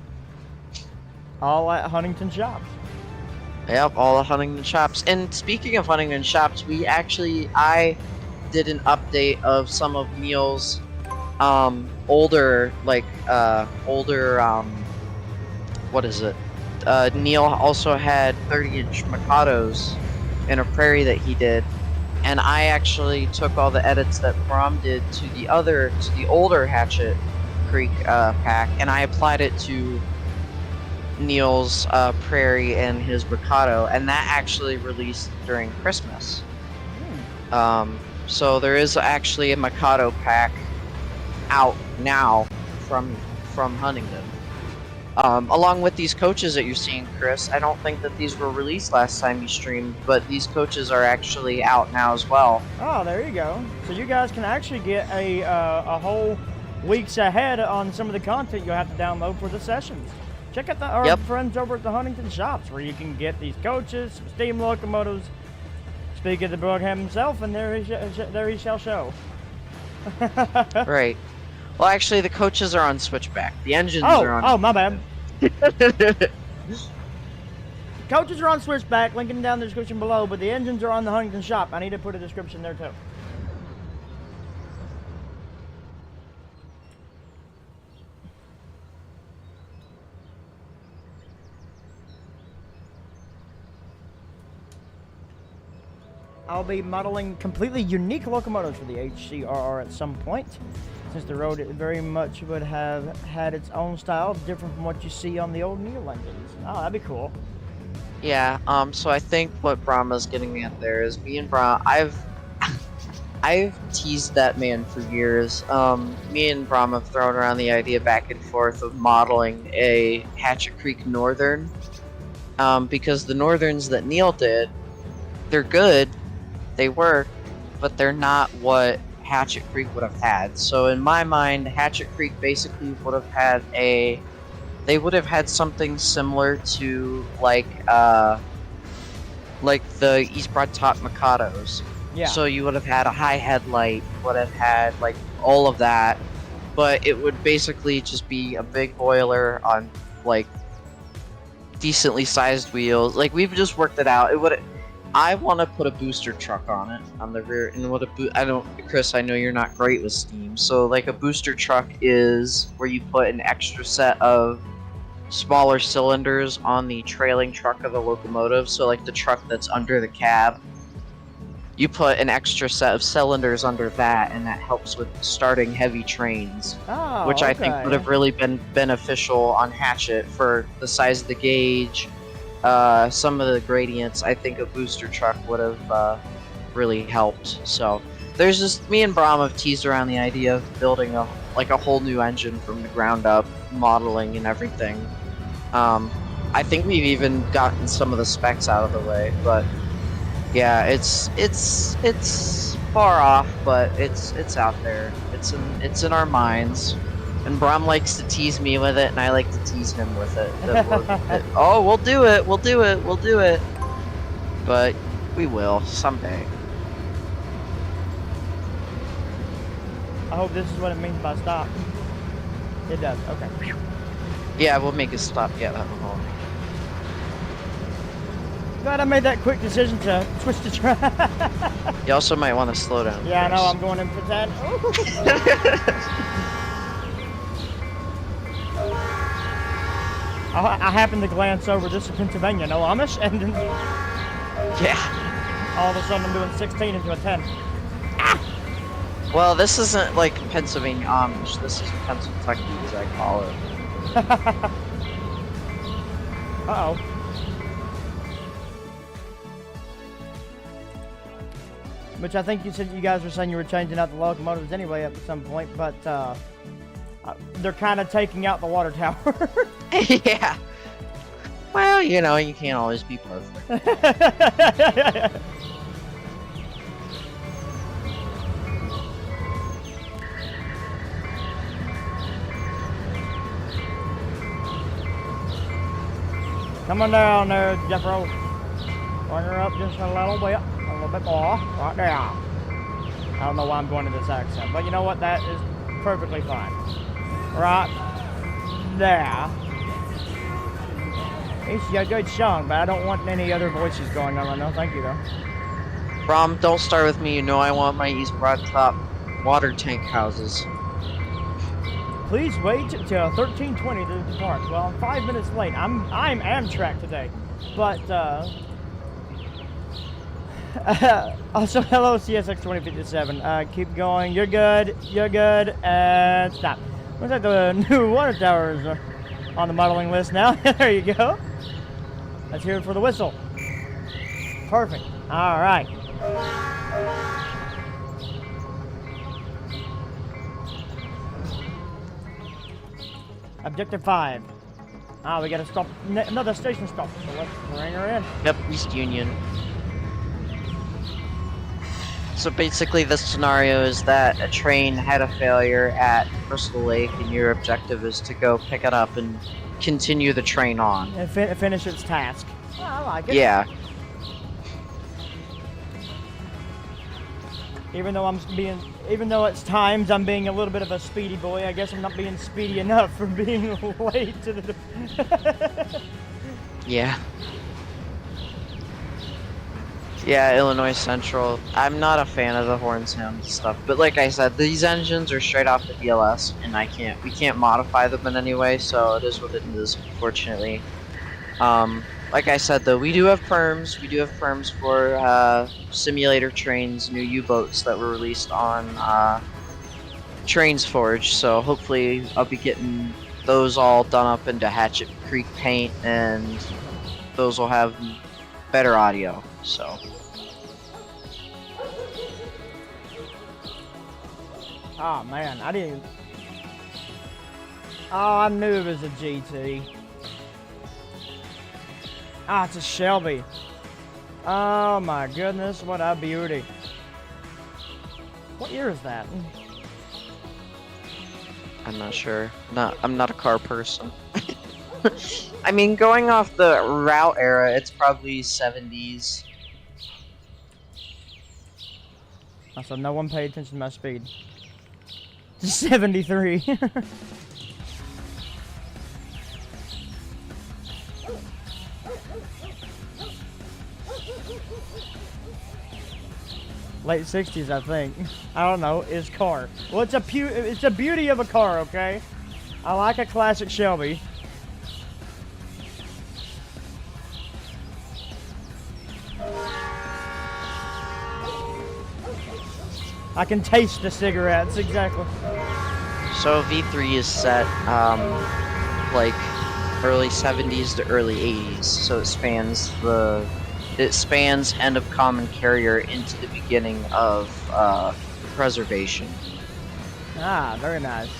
All at Huntington Shops. Yep, all the Huntington Shops. And speaking of Huntington Shops, I did an update of some of Neil's older, what is it? Neil also had 30-inch Mikados in a prairie that he did, and I actually took all the edits that Brom did to the older Hatchet Creek pack, and I applied it to Neil's prairie and his Mikado, and that actually released during Christmas. So there is actually a Mikado pack out now from Huntington. Along with these coaches that you're seeing, Chris. I don't think that these were released last time you streamed, but these coaches are actually out now as well. Oh, there you go. So you guys can actually get a whole weeks ahead on some of the content you'll have to download for the sessions. Check out our friends over at the Huntington Shops, where you can get these coaches, some steam locomotives. Speak of the Brogham himself, and there he shall show. Right. Well, actually, the coaches are on switchback. The engines are on. Oh, my bad. Coaches are on switchback. Linking down the description below, but the engines are on the Huntington Shop. I need to put a description there too. I'll be modeling completely unique locomotives for the HCRR at some point, since the road very much would have had its own style, different from what you see on the old Neil engines. Oh, that'd be cool. Yeah, so I think what Brahma's getting at there is me and Brahma, I've teased that man for years. Me and Brahma have thrown around the idea back and forth of modeling a Hatchet Creek Northern, because the Northerns that Neil did, they're good, they work, but they're not what Hatchet Creek would have had. So in my mind, Hatchet Creek basically would have had they would have had something similar to like the East Broad Top Mikados. Yeah. So you would have had a high headlight, would have had like all of that, but it would basically just be a big boiler on like decently sized wheels. Like we've just worked it out. It would. I want to put a booster truck on it on the rear, and what I don't, Chris. I know you're not great with steam, so like a booster truck is where you put an extra set of smaller cylinders on the trailing truck of the locomotive. So like the truck that's under the cab, you put an extra set of cylinders under that, and that helps with starting heavy trains, which I think would have really been beneficial on Hatchet for the size of the gauge. Some of the gradients, I think a booster truck would have really helped. So there's just me and Brahm have teased around the idea of building a whole new engine from the ground up, modeling and everything. I think we've even gotten some of the specs out of the way, but yeah, it's far off, but it's out there. It's in our minds. And Brahm likes to tease me with it, and I like to tease him with it. Oh, we'll do it, we'll do it, we'll do it. But we will, someday. I hope this is what it means by stop. It does, okay. Yeah, we'll make a stop, yeah, that one. Glad I made that quick decision to switch to track. You also might want to slow down. Yeah, I know, I'm going in for 10. I happened to glance over, this is Pennsylvania, no Amish, and then yeah, all of a sudden I'm doing 16 into a 10. Ah! Well, this isn't like Pennsylvania Amish, this is Pennsylvania, as I call it. Uh-oh. Which I think you said you guys were saying you were changing out the locomotives anyway at some point, but they're kind of taking out the water tower. Yeah. Well, you know, you can't always be perfect. Come on down there, Jeffro. Bring her up just a little bit more. Right there. I don't know why I'm going to this accent, but you know what? That is perfectly fine. Right there. It's a good song, but I don't want any other voices going on. No, thank you, though. Brom, don't start with me. You know I want my East Broad Top water tank houses. Please wait till 13:20 to depart. Well, I'm 5 minutes late. I'm Amtrak today, but also hello CSX 2057. Keep going. You're good. You're good. And stop. Looks like the new water tower is on the modeling list now. There you go. Let's hear it for the whistle. Perfect. All right. Objective 5. We got to stop another station stop. So let's bring her in. Yep, East Union. So basically the scenario is that a train had a failure at Crystal Lake and your objective is to go pick it up and continue the train on. And finish its task. Oh, I like it. Yeah. Even though it's times I'm being a little bit of a speedy boy, I guess I'm not being speedy enough for being late to the... Yeah. Yeah, Illinois Central. I'm not a fan of the horn sound stuff, but like I said, these engines are straight off the DLS, and we can't modify them in any way, so it is what it is, unfortunately. Like I said, though, we do have perms. We do have perms for simulator trains, new U-boats that were released on Trainz Forge, so hopefully I'll be getting those all done up into Hatchet Creek paint and those will have better audio. So. Oh man, I didn't. Oh, I knew it was a GT. Ah, it's a Shelby. Oh my goodness, what a beauty. What year is that? I'm not sure. I'm not a car person. I mean, going off the route era, it's probably 70s. So no one paid attention to my speed. 73. Late 60s, I think. I don't know. Is car. Well, it's a beauty of a car, okay? I like a classic Shelby. I can taste the cigarettes, exactly. So V3 is set like early 70s to early 80s, so it spans end of common carrier into the beginning of preservation. Ah, very nice.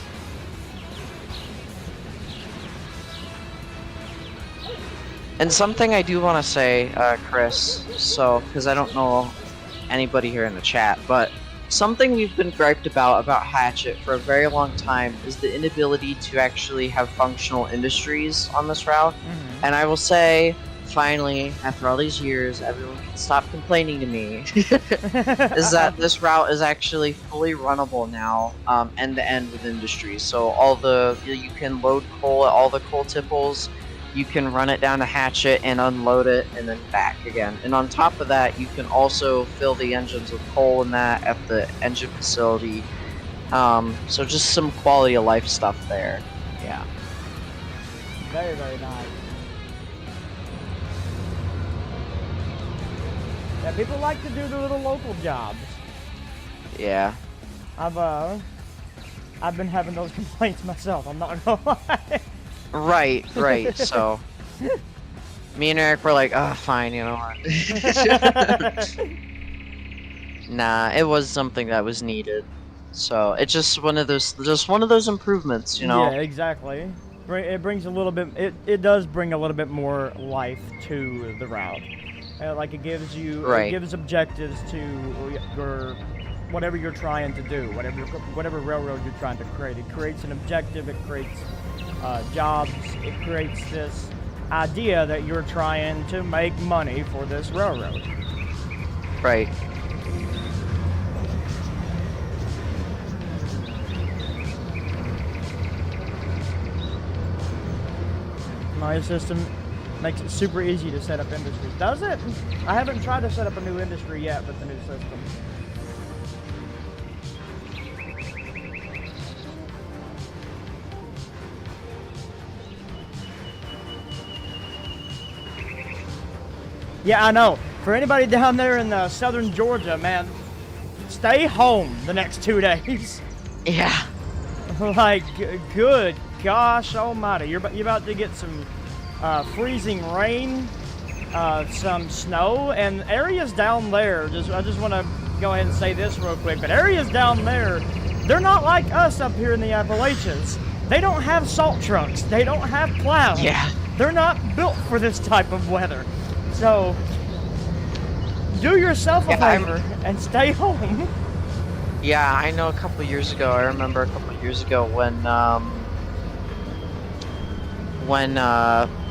And something I do want to say, Chris, so because I don't know anybody here in the chat, but something we've been griped about Hatchet for a very long time is the inability to actually have functional industries on this route. Mm-hmm. And I will say, finally, after all these years, everyone can stop complaining to me, is that this route is actually fully runnable now, end to end with industries. So you can load coal at all the coal tipples, you can run it down to Hatchet and unload it and then back again. And on top of that, you can also fill the engines with coal and that at the engine facility. So just some quality of life stuff there. Yeah. Very, very nice. Yeah, people like to do the little local jobs. Yeah. I've been having those complaints myself, I'm not gonna lie. Right. So, me and Eric were like, "Oh, fine, you know what?" Nah, it was something that was needed. So it's just one of those improvements, you know. Yeah, exactly. It brings a little bit. It does bring a little bit more life to the route. Like it gives you, Right. It gives objectives to your whatever you're trying to do, whatever railroad you're trying to create. It creates an objective. It creates jobs. It creates this idea that you're trying to make money for this railroad. Right. My system makes it super easy to set up industries. Does it? I haven't tried to set up a new industry yet with the new system. Yeah, I know. For anybody down there in southern Georgia, man, stay home the next 2 days. Yeah. Like, good gosh almighty. You're about to get some freezing rain, some snow, and areas down there, I just want to go ahead and say this real quick, but areas down there, they're not like us up here in the Appalachians. They don't have salt trucks. They don't have plows. Yeah. They're not built for this type of weather. So, do yourself a favor and stay home. Yeah, I know I remember a couple years ago when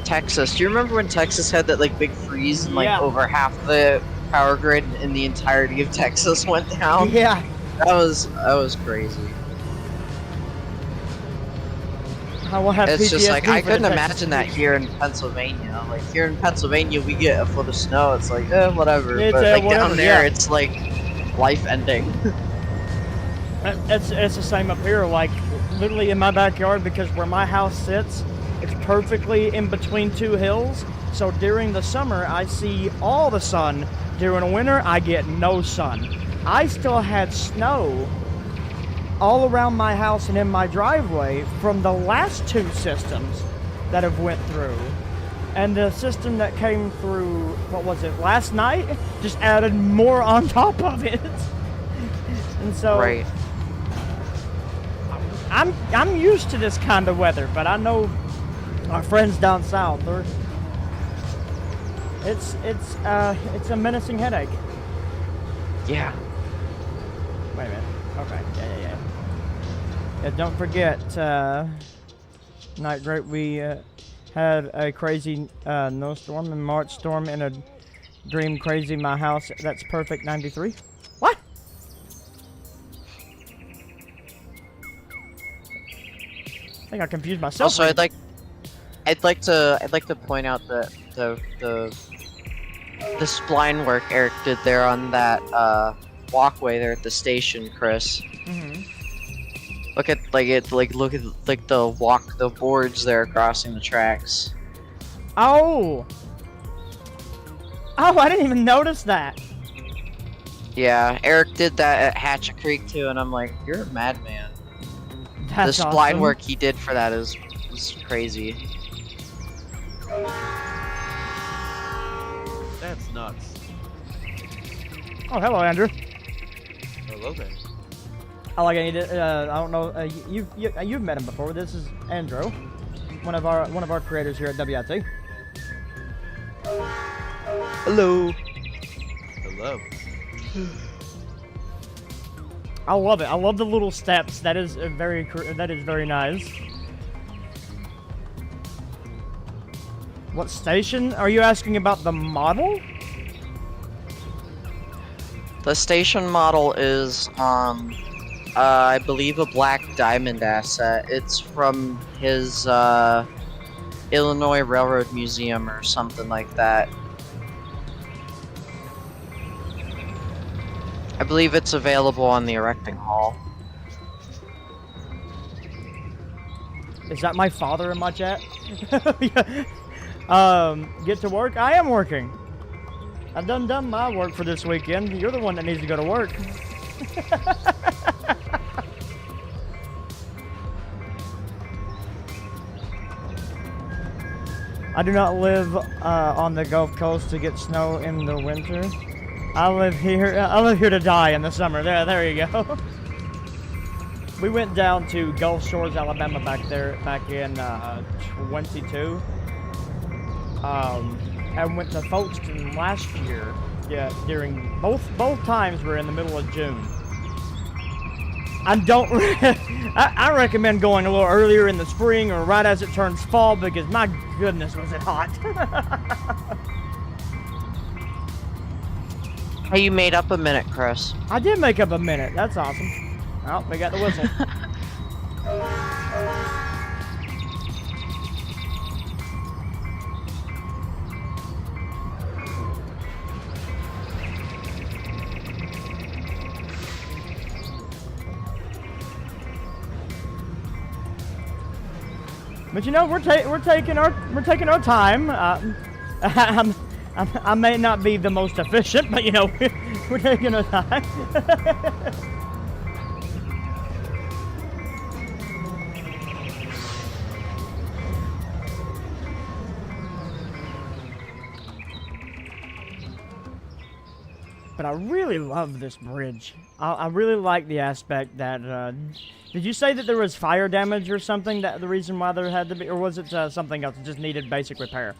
Texas, do you remember when Texas had that like big freeze and like over half the power grid in the entirety of Texas went down? Yeah. That was crazy. I will have It's just like, PTSD I for the couldn't Texas imagine that freeze. here in Pennsylvania. Like, here in Pennsylvania, we get a foot of snow, it's like, whatever. It's, but like whatever, down there, yeah. it's like life ending. It's the same up here, like literally in my backyard, because where my house sits, it's perfectly in between two hills. So during the summer, I see all the sun. During the winter, I get no sun. I still had snow all around my house and in my driveway from the last two systems that have went through. And the system that came through, what was it, last night, just added more on top of it. And so Right. I'm used to this kind of weather, but I know our friends down south, it's a menacing headache. Yeah. Wait a minute. Okay. Yeah. Yeah, don't forget, Night Great, we had a crazy no storm and March storm in a dream crazy my house. That's perfect 93. What? I think I confused myself. Also, I'd like to point out that the spline work Eric did there on that walkway there at the station, Chris. Mm-hmm. Look at the boards there crossing the tracks. Oh, I didn't even notice that. Yeah, Eric did that at Hatchet Creek too, and I'm like, you're a madman. That's The spline awesome. work he did for that is crazy. That's nuts. Oh, hello, Andrew. Hello there. I like it. I don't know. You've met him before. This is Andrew, one of our creators here at WIT. Hello. Hello. I love it. I love the little steps. That is very nice. What station? Are you asking about the model? The station model is, I believe a Black Diamond asset. It's from his, Illinois Railroad Museum or something like that. I believe it's available on the erecting hall. Is that my father in my chat? Get to work? I am working. I've done my work for this weekend. You're the one that needs to go to work. I do not live on the Gulf Coast to get snow in the winter. I live here to die in the summer. There you go. We went down to Gulf Shores, Alabama back in 22. And went to Folkestone last year. Yeah, during both times we're in the middle of June. I don't. I recommend going a little earlier in the spring or right as it turns fall because my goodness was it hot. Hey, you made up a minute, Chris. I did make up a minute. That's awesome. Oh, we got the whistle. But you know, we're taking our time. I may not be the most efficient, but you know, we're taking our time. But I really love this bridge. I really like the aspect that. Did you say that there was fire damage or something? That the reason why there had to be, or was it something else? It just needed basic repair.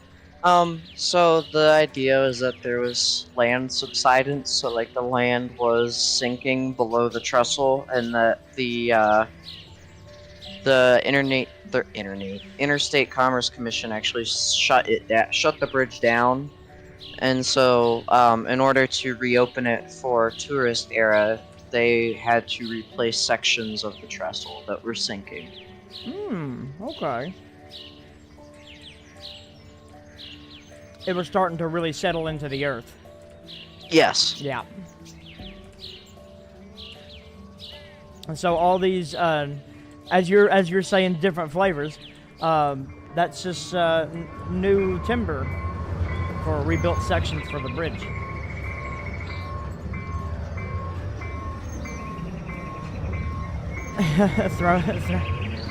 So the idea is that there was land subsidence, so like the land was sinking below the trestle, and that the Interstate Commerce Commission actually shut the bridge down, and so in order to reopen it for tourist era, they had to replace sections of the trestle that were sinking. Okay. It was starting to really settle into the earth. Yes. Yeah. And so all these, as you're saying, different flavors, that's just new timber for rebuilt sections for the bridge.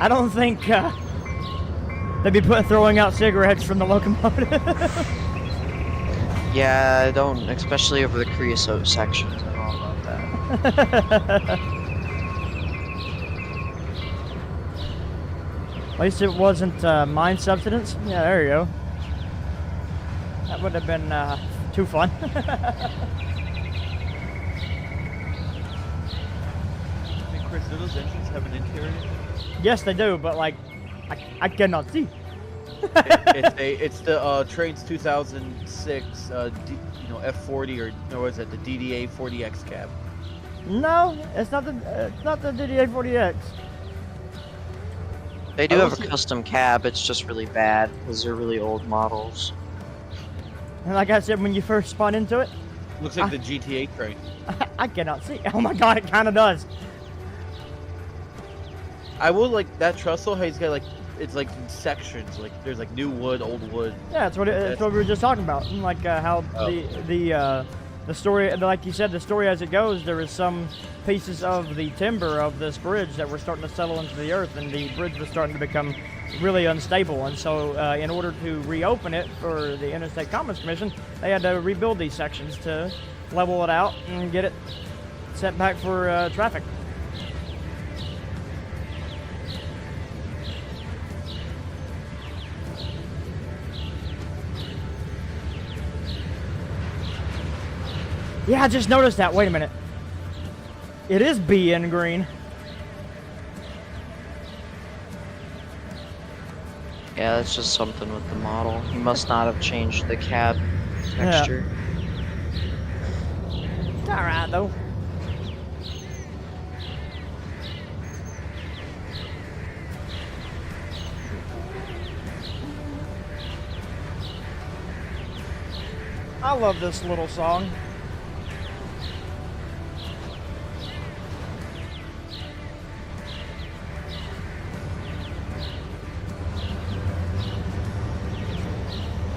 I don't think They'd be throwing out cigarettes from the locomotive. Yeah, I don't, especially over the creosote sections. I don't know about that. At least it wasn't mine subsidence. Yeah, there you go. That would have been too fun. I mean, Chris, do those engines have an interior? Yes, they do, but like, I cannot see. It's the Trainz 2006 F40 or was it the DDA 40X cab? No, it's not the DDA 40X. They do have a custom cab, it's just really bad because they're really old models. And like I said, when you first spawn into it, Looks like the GTA train. I cannot see. Oh my god, it kind of does. I will like that trestle. How he's got like it's like in sections. Like there's like new wood, old wood. Yeah, that's what we were just talking about. And like how the story, like you said, the story as it goes, there is some pieces of the timber of this bridge that were starting to settle into the earth, and the bridge was starting to become really unstable. And so, in order to reopen it for the Interstate Commerce Commission, they had to rebuild these sections to level it out and get it set back for traffic. Yeah, I just noticed that. Wait a minute. It is B in green. Yeah, that's just something with the model. You must not have changed the cab texture. It's alright though. I love this little song.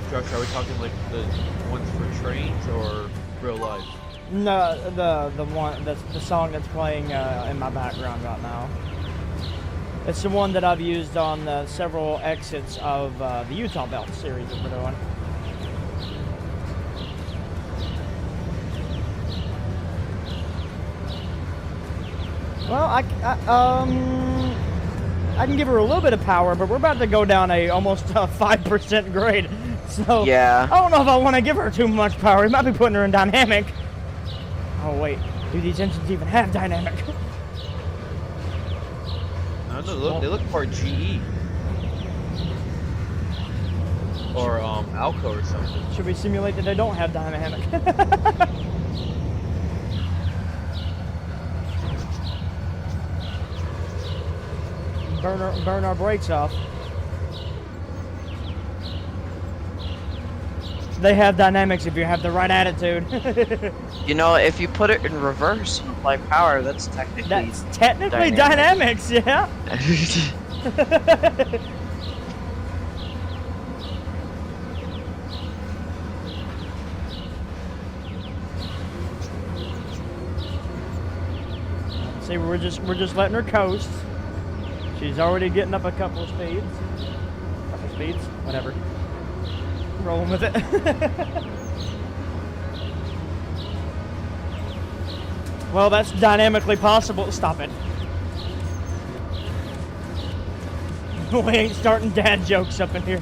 Josh, are we talking like the ones for trains or real life? No, the one that's the song that's playing in my background right now. It's the one that I've used on several exits of the Utah Belt series that we're doing. Well, I can give her a little bit of power, but we're about to go down a almost 5% grade. So Yeah. I don't know if I want to give her too much power. We might be putting her in dynamic. Oh wait, do these engines even have dynamic? I don't know, they look part GE. Or Alco or something. Should we simulate that they don't have dynamic? Burn our brakes off. They have dynamics if you have the right attitude. You know, if you put it in reverse, like power, that's technically dynamics, yeah. See, we're just letting her coast. She's already getting up a couple of speeds. Whatever. Rolling with it. Well, that's dynamically possible. Stop it. We ain't starting dad jokes up in here.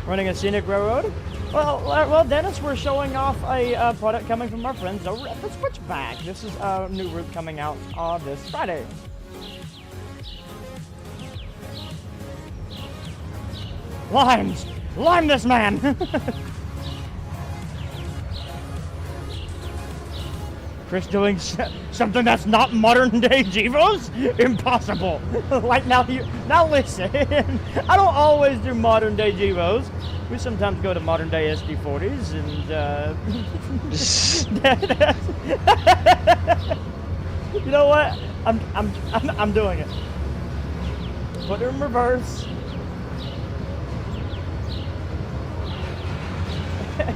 Running a scenic railroad? Well, Dennis, we're showing off a product coming from our friends over at the Switchback. This is a new route coming out this Friday. Limes! Lime this man! Chris doing something that's not modern day Gevos? Impossible! Like now listen, I don't always do modern day Gevos. We sometimes go to modern day SD40s and you know what? I'm doing it. Put her in reverse.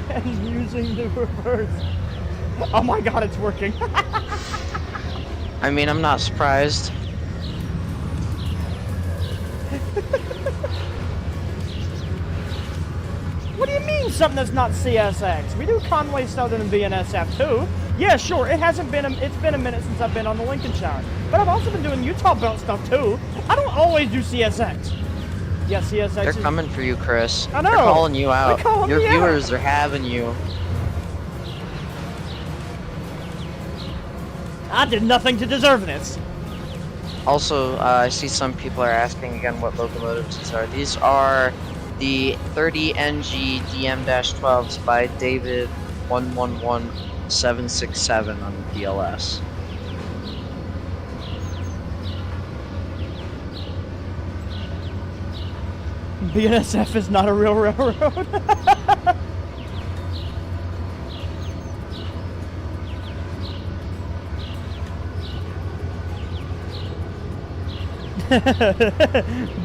And using the reverse. Oh my god, it's working. I mean, I'm not surprised. What do you mean something that's not CSX? We do Conway Southern and BNSF too. Yeah, sure. It's been a minute since I've been on the Lincolnshire, but I've also been doing Utah Belt stuff too. I don't always do CSX. Yeah, CSX. They're coming for you, Chris. I know. They're calling you out. They're calling Your me viewers out. are having you. I did nothing to deserve this. Also, I see some people are asking again what locomotives these are. These are the 30NG DM-12s by David 111767 on the DLS. BNSF is not a real railroad.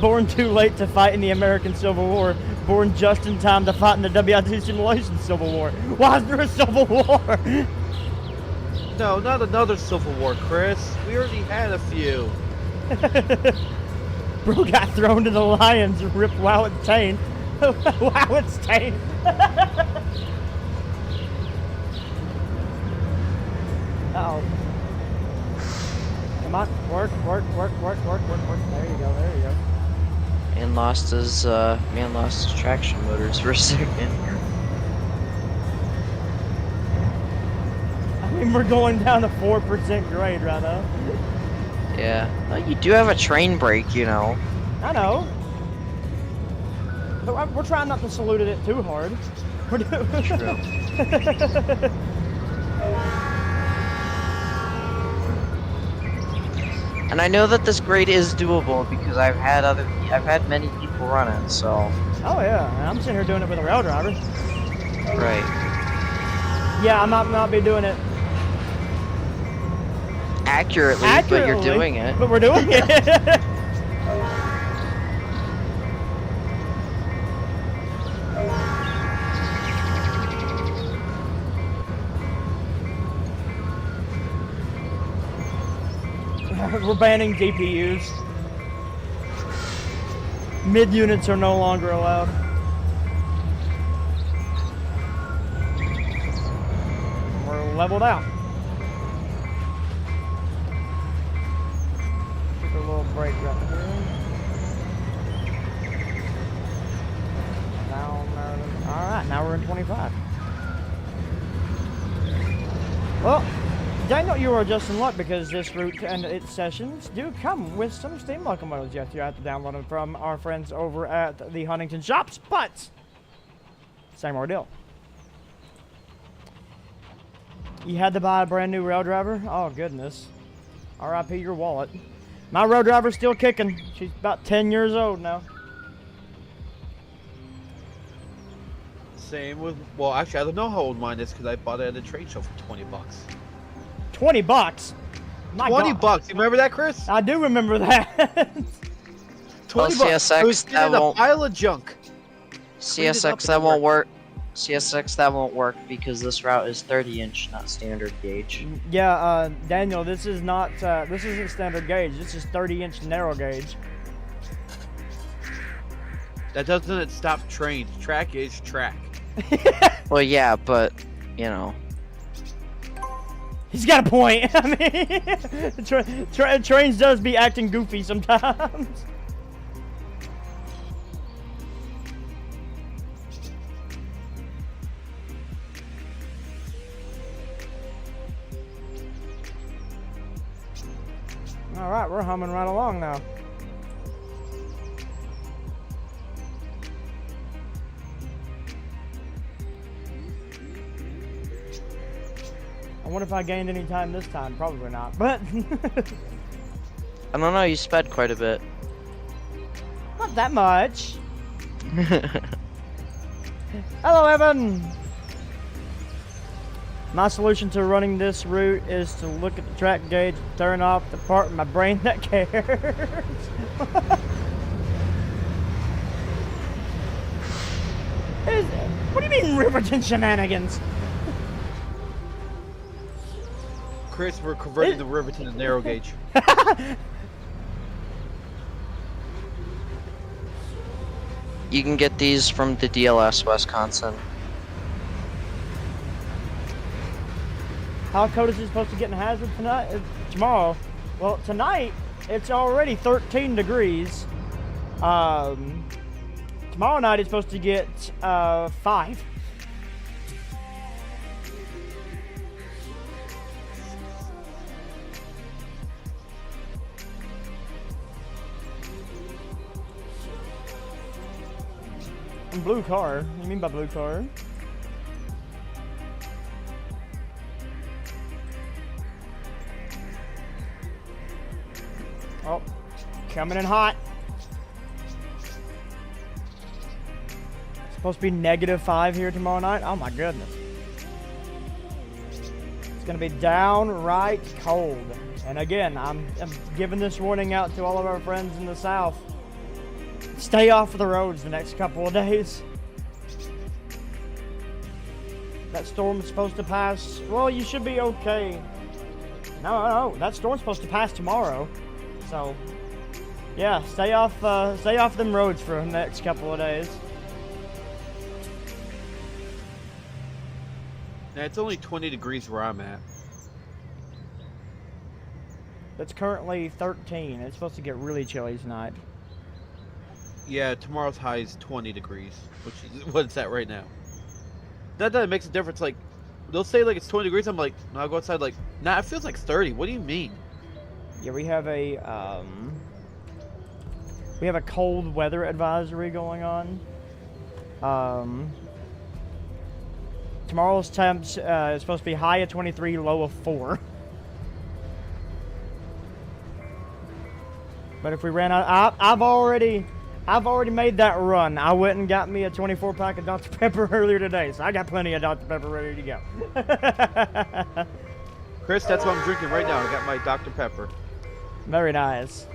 Born too late to fight in the American Civil War. Born just in time to fight in the WIT Simulation Civil War. Why is there a Civil War? No, not another Civil War, Chris. We already had a few. Bro got thrown to the lions and ripped Wowit's chain. Wowit's chain. Uh-oh. Come on, work. There you go. Man lost his traction motors for a second. I mean, we're going down to 4% grade right now. Yeah. Well, you do have a train brake, you know. I know. But we're trying not to salute it too hard. We're doing True. And I know that this grade is doable because I've had many people run it, so. Oh yeah, and I'm sitting here doing it with a rail driver. Right. Yeah, I might not be doing it Accurately, but you're doing it. But we're doing it. We're banning DPUs. Mid units are no longer allowed. We're leveled out. Take a little break right here. Alright, now we're in 25. Well, Daniel, you are just in luck because this route and its sessions do come with some steam locomotives. Yes, you have to download them from our friends over at the Huntington shops, but same ordeal. You had to buy a brand new rail driver? Oh, goodness. RIP your wallet. My rail driver's still kicking. She's about 10 years old now. Same with, well, actually, I don't know how old mine is because I bought it at a trade show for 20 bucks. 20 bucks? My 20 God. bucks. You remember that, Chris? I do remember that. 20 Well, bucks. CSX, It was that in a won't- pile of junk. CSX, that won't work. CSX, that won't work because this route is 30-inch, not standard gauge. Yeah, Daniel, this is not, this isn't standard gauge. This is 30-inch narrow gauge. That doesn't stop trains. Track is track. Well, yeah, but, you know. He's got a point. I mean, Trainz does be acting goofy sometimes. All right, we're humming right along now. I wonder if I gained any time this time. Probably not, but I don't know, you sped quite a bit. not that much. Hello, Evan. My solution to running this route is to look at the track gauge, turn off the part of my brain that cares. What do you mean Riverton shenanigans? Chris, we're converting the river to the narrow gauge. You can get these from the DLS Wisconsin. How cold is it supposed to get in Hazard tonight? Tomorrow? Well, tonight it's already 13 degrees. Tomorrow night it's supposed to get 5. Blue car? What do you mean by blue car? Oh, coming in hot. It's supposed to be -5 here tomorrow night. Oh my goodness. It's gonna be downright cold. And again, I'm giving this warning out to all of our friends in the South. Stay off of the roads the next couple of days. That storm's supposed to pass. Well, you should be okay. No, that storm's supposed to pass tomorrow. So, yeah, stay off them roads for the next couple of days. Now, it's only 20 degrees where I'm at. It's currently 13. It's supposed to get really chilly tonight. Yeah, tomorrow's high is 20 degrees, which is what it's at right now. Not that it makes a difference. Like, they'll say like it's 20 degrees. I'm like, no, I'll go outside. Like, nah, it feels like 30. What do you mean? Yeah, we have a cold weather advisory going on. Tomorrow's temps is supposed to be high of 23, low of 4. But if we ran out, I've already made that run. I went and got me a 24-pack of Dr. Pepper earlier today, so I got plenty of Dr. Pepper ready to go. Chris, that's what I'm drinking right now. I got my Dr. Pepper. Very nice.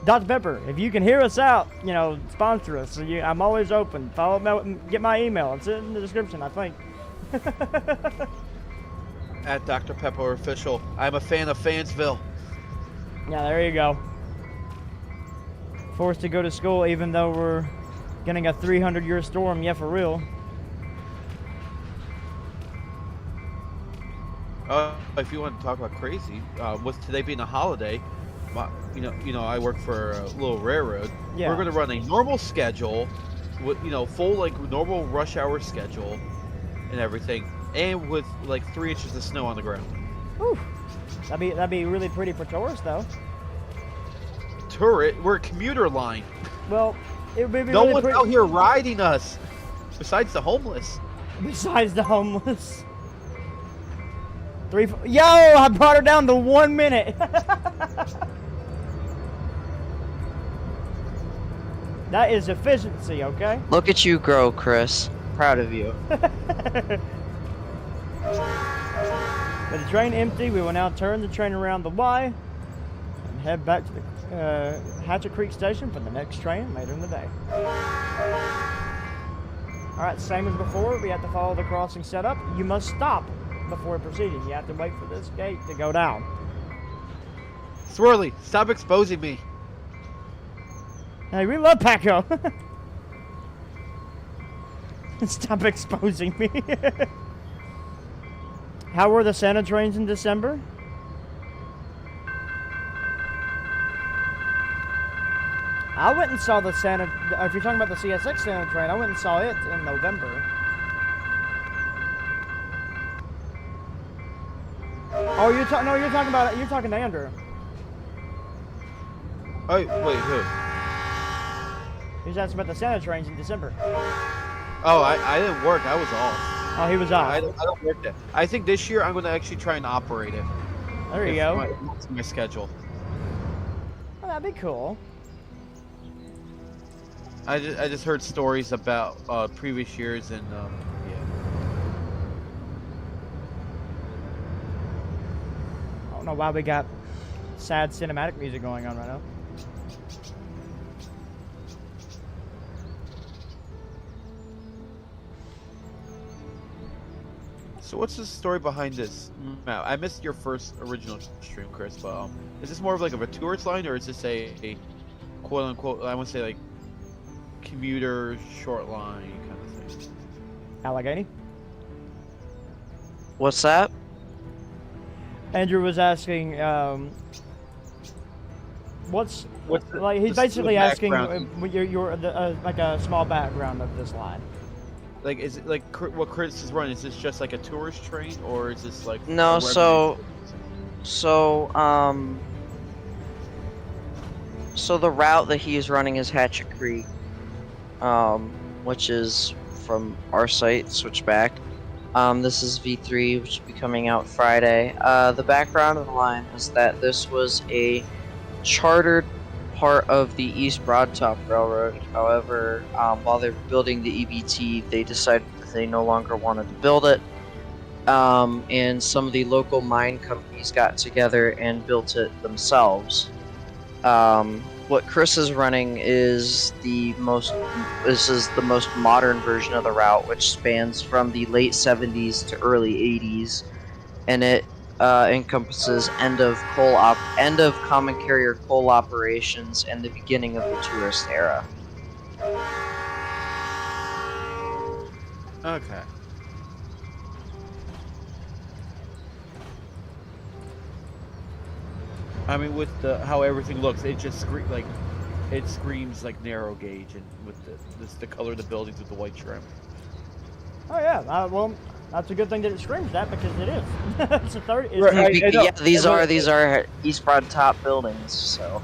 Dr. Pepper, if you can hear us out, you know, sponsor us. So I'm always open. Follow me, get my email. It's in the description, I think. At Dr. Pepper Official. I'm a fan of Fansville. Yeah, there you go. Forced to go to school even though we're getting a 300-year storm. Yeah, for real. If you want to talk about crazy, with today being a holiday, you know, I work for a little railroad. Yeah. We're going to run a normal schedule, with full like normal rush hour schedule, and everything, and with like 3 inches of snow on the ground. Whew. That'd be really pretty for tourists, though. We're a commuter line. Well, it would be No really one's pretty. out here riding us, besides the homeless. Besides the homeless. Yo, I brought her down to 1 minute. That is efficiency, okay? Look at you grow, Chris. Proud of you. With the train empty, we will now turn the train around the Y and head back to the Hatchet Creek station for the next train later in the day. Alright, same as before, we have to follow the crossing setup. You must stop before proceeding. You have to wait for this gate to go down. Swirly, stop exposing me. Hey, we love Paco. Stop exposing me. How were the Santa trains in December? I went and saw the Santa. If you're talking about the CSX Santa train, I went and saw it in November. Oh, you're talking about. You're talking to Andrew. Oh, wait, who? He's asking about the Santa trains in December. Oh, I didn't work. I was off. Oh, he was off. I don't work that. I think this year I'm going to actually try and operate it. There you go. My schedule. Oh, that'd be cool. I just heard stories about previous years and yeah. I don't know why we got sad cinematic music going on right now. So what's the story behind this map? I missed your first original stream, Chris, but is this more of like a tourist line, or is this a quote unquote, I want to say like commuter short line kind of thing? Allegheny? What's that? Andrew was asking, what's like? He's the basically asking background? your like a small background of this line. Like, is it like what Chris is running? Is this just like a tourist train, or is this like No, a so revenue- so the route that he is running is Hatchet Creek, which is from our site, switch back. This is V3, which will be coming out Friday. The background of the line is that this was a chartered part of the East Broadtop Railroad. However, while they were building the EBT, they decided that they no longer wanted to build it. And some of the local mine companies got together and built it themselves. What Chris is running is the most modern version of the route, which spans from the late 70s to early 80s, and it encompasses end of common carrier coal operations and the beginning of the tourist era. Okay. I mean, with how everything looks, it just screams like narrow gauge, and with the color of the buildings with the white trim. Oh yeah, well, that's a good thing that it screams that because it is. It's a 30. It's Right, Yeah, these are East Broadtop buildings. So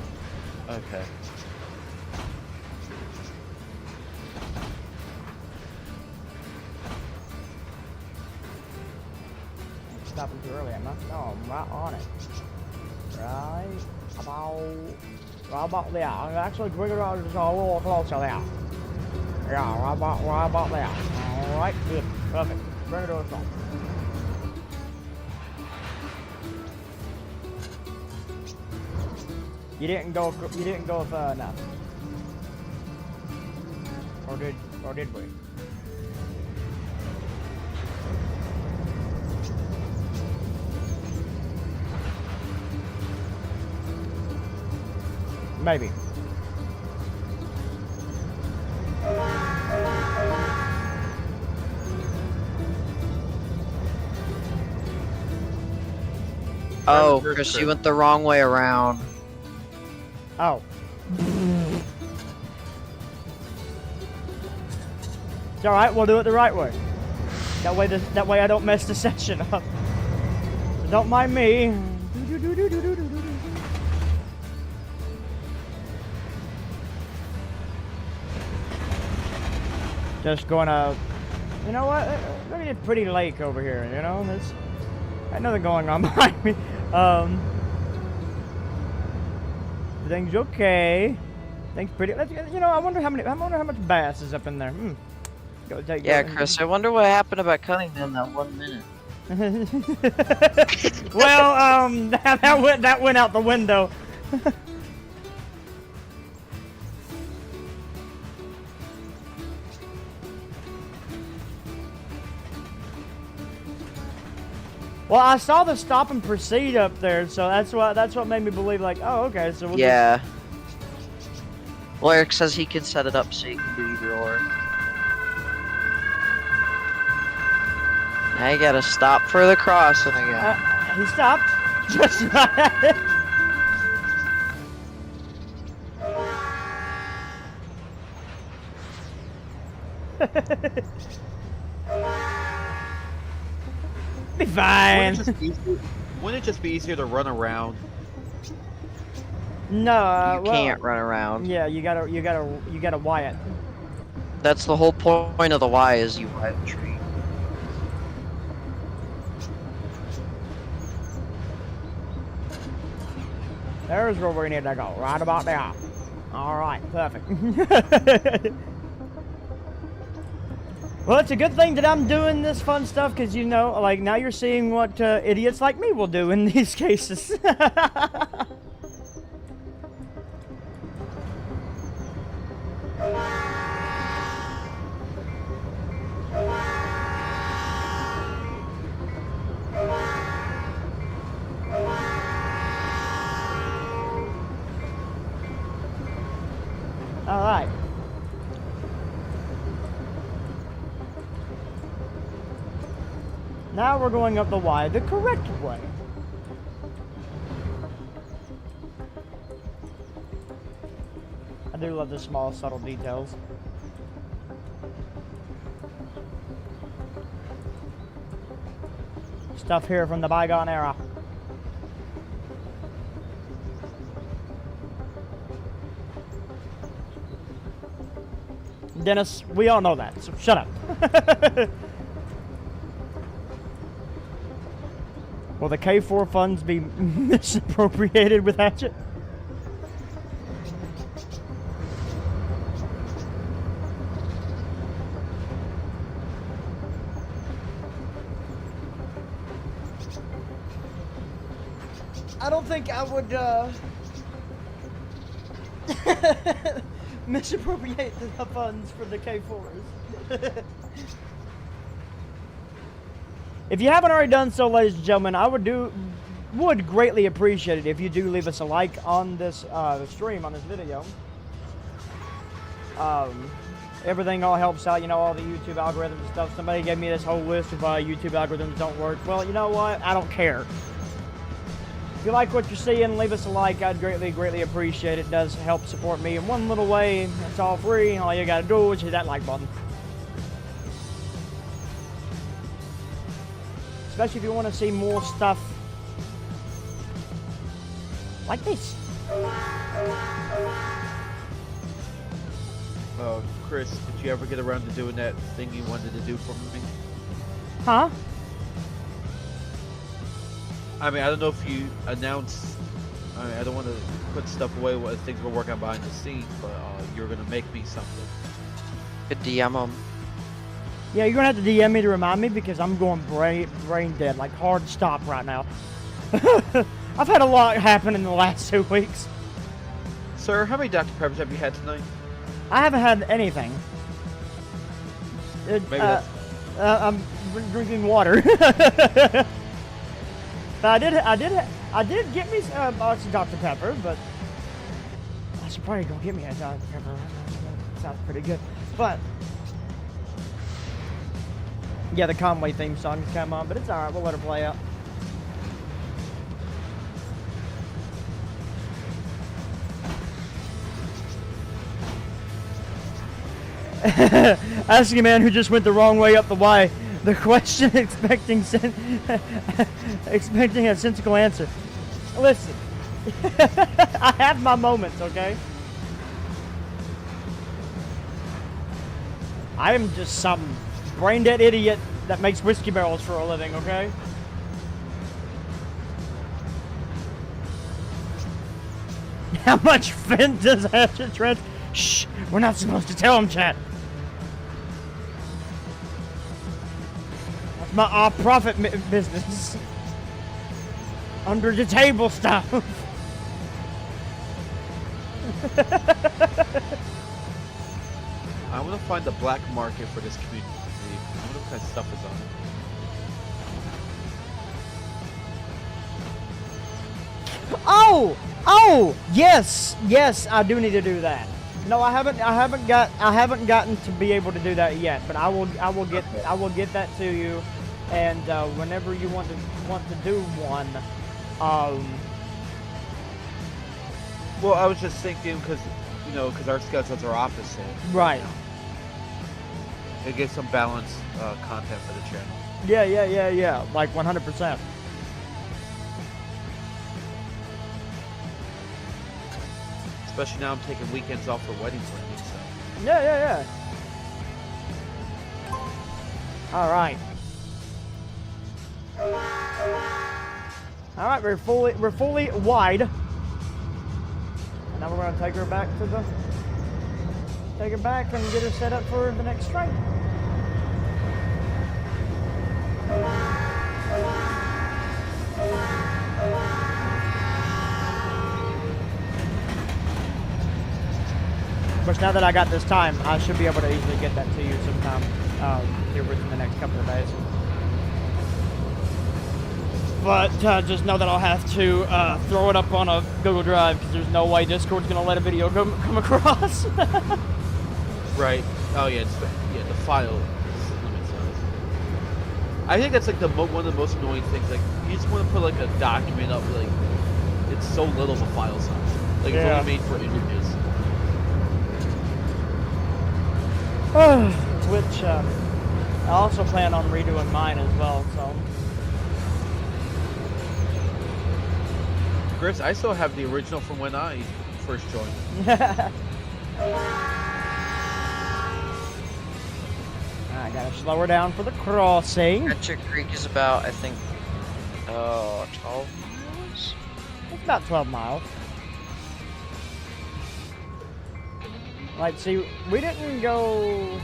Okay. Stopping too early, am I? No, I'm right on it. Right about there. I'm actually bringing it on just a little closer there. Yeah, right about there. Alright, good. Perfect. Bring it over. You didn't go far enough. Or did we? Maybe. oh, Chris, you went the wrong way around. Oh. It's alright, we'll do it the right way. That way I don't mess the session up. So don't mind me. Just gonna, you know what? Look at this pretty lake over here. You know, there's nothing going on behind me. Everything's okay. Things pretty. You know, I wonder how much bass is up in there. Go take. Yeah, Chris, I wonder what happened about cutting them that 1 minute. Well, that went out the window. Well, I saw the stop and proceed up there, so that's what made me believe, like, oh, okay, so we'll Yeah. Well, Eric says he can set it up so you can do either or. Now you gotta stop for the crossing again. he stopped. Just right. Be fine. Wouldn't it just be easier to run around? No, You can't run around. Yeah, you gotta wire it. That's the whole point of the Y is you ride the tree. There's where we need to go, right about there. All right, perfect. Well, it's a good thing that I'm doing this fun stuff because, you know, like, now you're seeing what idiots like me will do in these cases. Now we're going up the Y the correct way. I do love the small, subtle details. Stuff here from the bygone era. Dennis, we all know that, so shut up. Will the K4 funds be misappropriated with Hatchet? I don't think I would misappropriate the funds for the K4s. If you haven't already done so, ladies and gentlemen, I would greatly appreciate it if you do leave us a like on this stream, on this video. Everything all helps out, you know, all the YouTube algorithms and stuff. Somebody gave me this whole list of YouTube algorithms don't work. Well, you know what? I don't care. If you like what you're seeing, leave us a like. I'd greatly appreciate it. It does help support me in one little way. It's all free. All you gotta do is hit that like button. Especially if you want to see more stuff like this. Chris, did you ever get around to doing that thing you wanted to do for me? Huh? I mean, I don't know if you announced. I mean, I don't want to put stuff away what things we're working on behind the scenes, but you're gonna make me something. Good DM them. Yeah, you're gonna have to DM me to remind me because I'm going brain dead, like hard stop right now. I've had a lot happen in the last 2 weeks. Sir, how many Dr. Peppers have you had tonight? I haven't had anything. Maybe that's... I'm drinking water. But I did get me some Dr. Pepper, but I should probably go get me a Dr. Pepper. Sounds pretty good. But yeah, the Conway theme song has come on, but it's alright, we'll let her play out. Asking a man who just went the wrong way up the Y. The question expecting a sensical answer. Listen, I have my moments, okay? I am just some brain dead idiot that makes whiskey barrels for a living, okay? How much Finn does Hatchet Trainz? Shh, we're not supposed to tell him, chat. That's my off-profit business. Under the table stuff. I want to find the black market for this community. I wonder what kind of stuff is on it. Oh, yes, I do need to do that. No, I haven't gotten to be able to do that yet, but I will get that to you, and whenever you want to do one, Well, I was just thinking because our schedules are opposite. right. It gives some balanced content for the channel. Yeah, like 100%. Especially now I'm taking weekends off for wedding planning, so. Yeah. All right. All right, we're fully wide. And now we're gonna take her back and get her set up for the next train. Which now that I got this time, I should be able to easily get that to you sometime here within the next couple of days. But just know that I'll have to throw it up on a Google Drive because there's no way Discord's gonna let a video come across. Right. Oh yeah, the file is limit size. I think that's like one of the most annoying things. Like you just want to put like a document up, like it's so little of a file size. Like it's Yeah. only made for images. Which I also plan on redoing mine as well. So Chris, I still have the original from when I first joined. I gotta slow her down for the crossing. Hatchet Creek is about, I think, 12 miles? It's about 12 miles. Like, see, we didn't go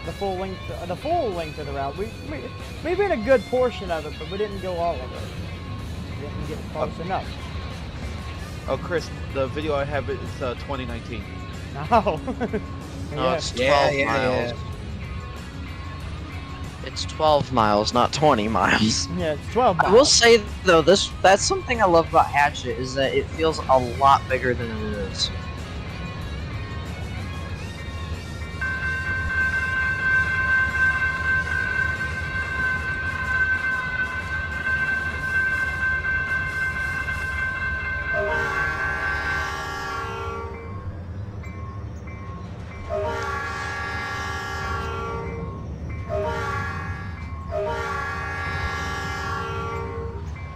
the full length of the route. We made a good portion of it, but we didn't go all of it. We didn't get close enough. Oh, Chris, the video I have is 2019. No. No, it's 12 miles. It's 12 miles, not 20 miles. Yeah, it's 12 miles. I will say though, that's something I love about Hatchet is that it feels a lot bigger than it is.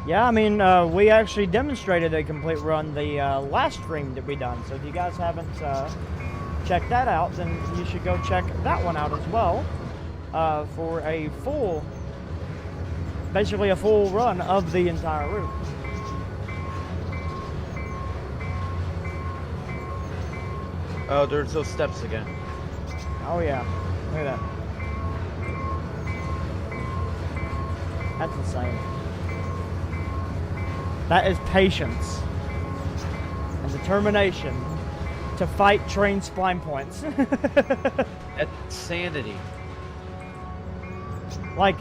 Yeah, I mean, we actually demonstrated a complete run the last stream that we done. So if you guys haven't checked that out, then you should go check that one out as well for a basically a full run of the entire route. Oh, there's those steps again. Oh yeah, look at that. That's insane. That is patience and determination to fight train spline points. That's sanity. Like,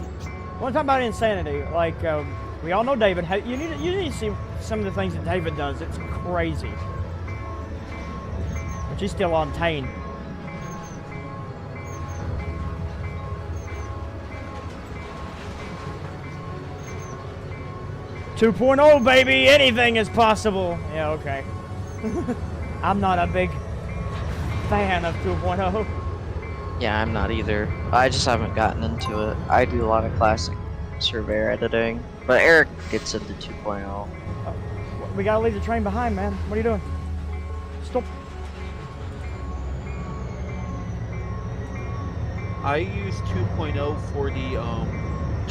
when I talk about insanity, like we all know David. You need to see some of the things that David does. It's crazy. But she's still on Tane. .2.0, baby, anything is possible. Yeah, okay. I'm not a big fan of 2.0. Yeah, I'm not either. I just haven't gotten into it. I do a lot of classic surveyor editing, but Eric gets into 2.0. We gotta leave the train behind, man. What are you doing? Stop. I use 2.0 for the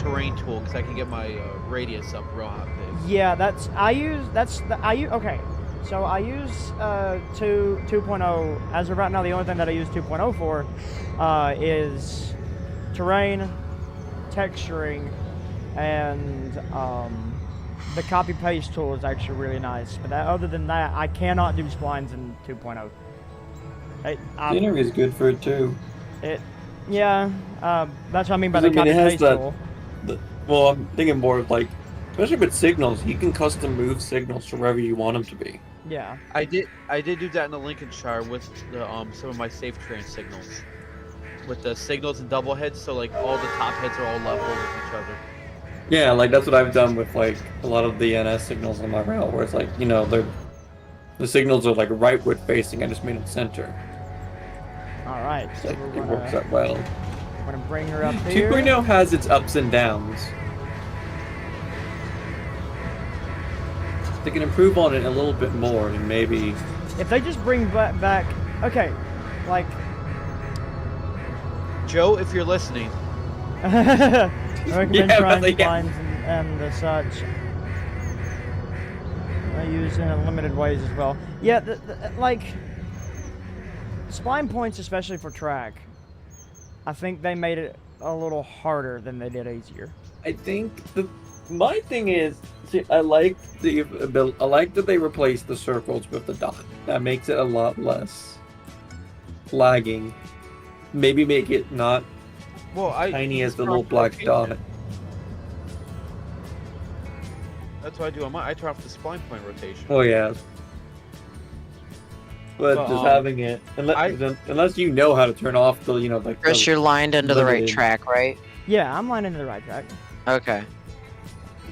terrain tool because I can get my radius up real hot big. Yeah, okay. So I use 2.0 as of right now. The only thing that I use 2.0 for is terrain, texturing, and the copy paste tool is actually really nice. But other than that, I cannot do splines in 2.0. Scenery is good for it too. Yeah, that's what I mean by the I mean, copy it has paste that- tool. Well, I'm thinking more of like, especially with signals, you can custom move signals to wherever you want them to be. Yeah. I did do that in the Lincolnshire with the some of my safe train signals, with the signals and double heads. So like all the top heads are all level with each other. Yeah, like that's what I've done with like a lot of the NS signals on my route, where it's like, you know, the signals are like rightward facing. I just made them center. All right. It's So like, we're it works out well. gonna bring her up here. 2.0 has its ups and downs. They can improve on it a little bit more, and maybe. If they just bring back, okay, like. Joe, if you're listening, I recommend Yeah, trying but yeah. lines and the such. I use in limited ways as well. Yeah, like spline points, especially for track. I think they made it a little harder than they did easier. I think my thing is, see, I like that they replaced the circles with the dot. That makes it a lot less lagging. Maybe make it not well, tiny as the little black dot. That's what I do on my. I turn off the spline point rotation. Oh yeah. But just having it, unless you know how to turn off the, like. Chris, you're lined into the right limited. track, right? Yeah, I'm lined into the right track. Okay.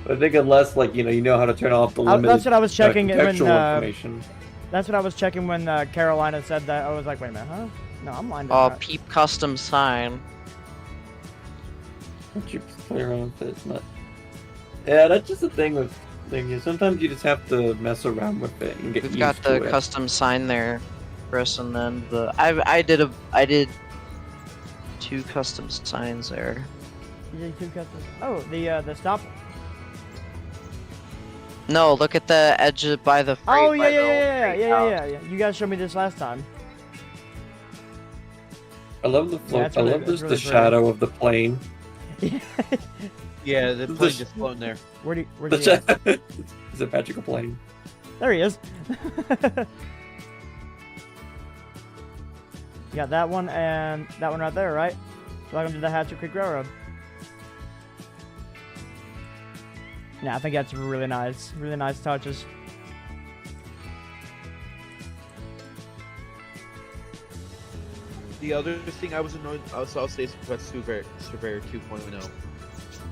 I think unless, like, you know how to turn off the limited That's what I was checking when. contextual information. That's what I was checking when Carolina said that. I was like, wait a minute, huh? No, I'm lying to Oh, that. peep custom sign. Once you play around with it, it's not... Yeah, that's just the thing with things. Sometimes you just have to mess around with it and get We've used got to the it. custom sign there, Chris, and then I did 2 custom signs there. You did 2 customs. Oh, the stop. No, look at the edge by the. Oh by the old yeah. freight house. You guys showed me this last time. I love the Yeah, float. it's I really- love it's this really the pretty. shadow of the plane. Yeah, the plane just floating there. Where'd he The go? It's a magical plane. There he is. You got that one and that one right there, right? Welcome to the Hatchet Creek Railroad. Yeah, I think that's really nice touches. The other thing I was annoyed, I'll say about Surveyor 2.0,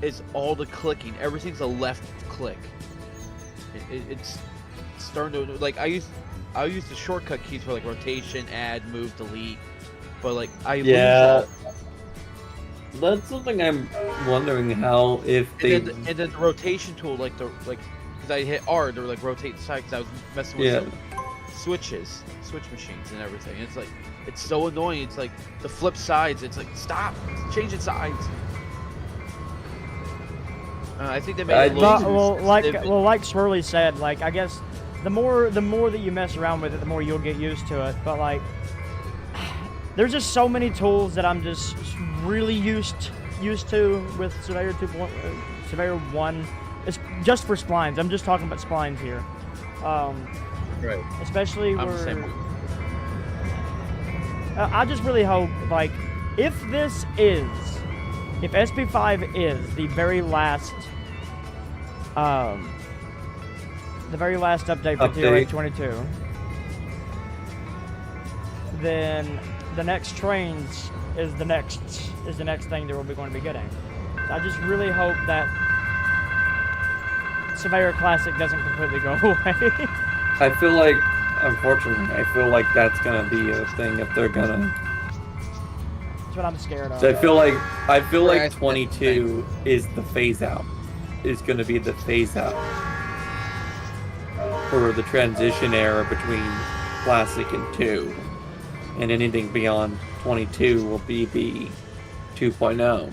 is all the clicking. Everything's a left click. It's starting to, like, I use the shortcut keys for like rotation, add, move, delete, but like I lose Yeah. all. That's something I'm wondering how if they. And then the rotation tool, because I hit R to like rotate the side because I was messing with Yeah. some switch machines and everything. It's like, it's so annoying. It's like the flip sides. It's like, stop, changing sides. I think they made it a little too specific. like Swirly said, like I guess the more that you mess around with it, the more you'll get used to it. But like, there's just so many tools that I'm just really used to with Surveyor 2. Surveyor 1. It's just for splines. I'm just talking about splines here. Right. Especially I'm the where same way. I just really hope, like, if SP5 is the very last update for Update. TRX22, then the next Trainz is the next thing that we're going to be getting. So I just really hope that Surveyor Classic doesn't completely go away. I feel like, unfortunately, that's gonna be a thing if they're gonna. That's what I'm scared of. So I feel like Right. 22 is the phase out. Is gonna be the phase out for the transition era between Classic and 2, and anything beyond 22 will be the 2.0.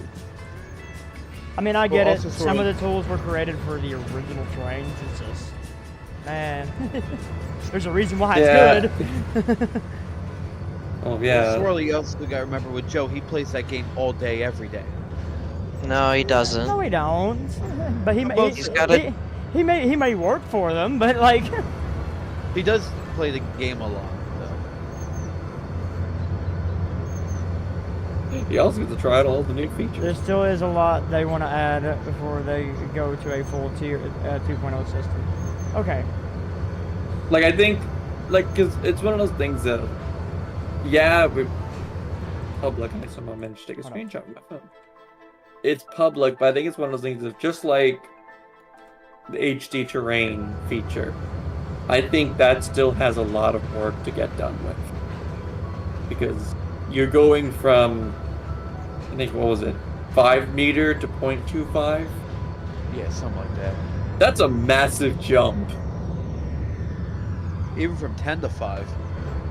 I mean, I get it. also sort Some of of- the tools were created for the original Trainz. It's just, man, there's a reason why Yeah. it's good. Oh yeah. Swirly, you also got to remember with Joe, he plays that game all day, every day. No, he doesn't. No, we don't. But Well, he's gotta- he may work for them, but like, He does play the game a lot, though. He also gets to try out all the new features. there still is a lot they want to add before they go to a full tier 2.0 system. Okay. Like, I think, like, because it's one of those things that, yeah, we're public. I somehow managed to take a Hold on. screenshot with my phone. It's public, but I think it's one of those things that just like the HD terrain feature, I think that still has a lot of work to get done with. Because you're going from, I think, what was it, 5 meter to 0.25? Yeah, something like that. That's a massive jump. Even from 10 to 5.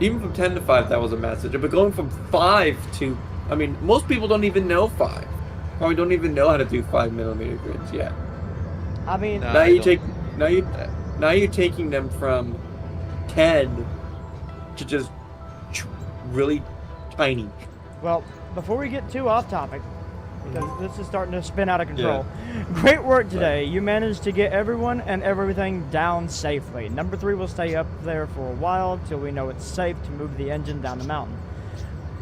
Even from 10 to 5, that was a massive jump. But going from 5 to, I mean, most people don't even know 5. Probably don't even know how to do 5mm grids yet. I mean, No. Now I you don't. take, now you're taking them from 10 to just really tiny. well, before we get too off topic, because this is starting to spin out of control. Great work today. You managed to get everyone and everything down safely. Number 3 will stay up there for a while till we know it's safe to move the engine down the mountain.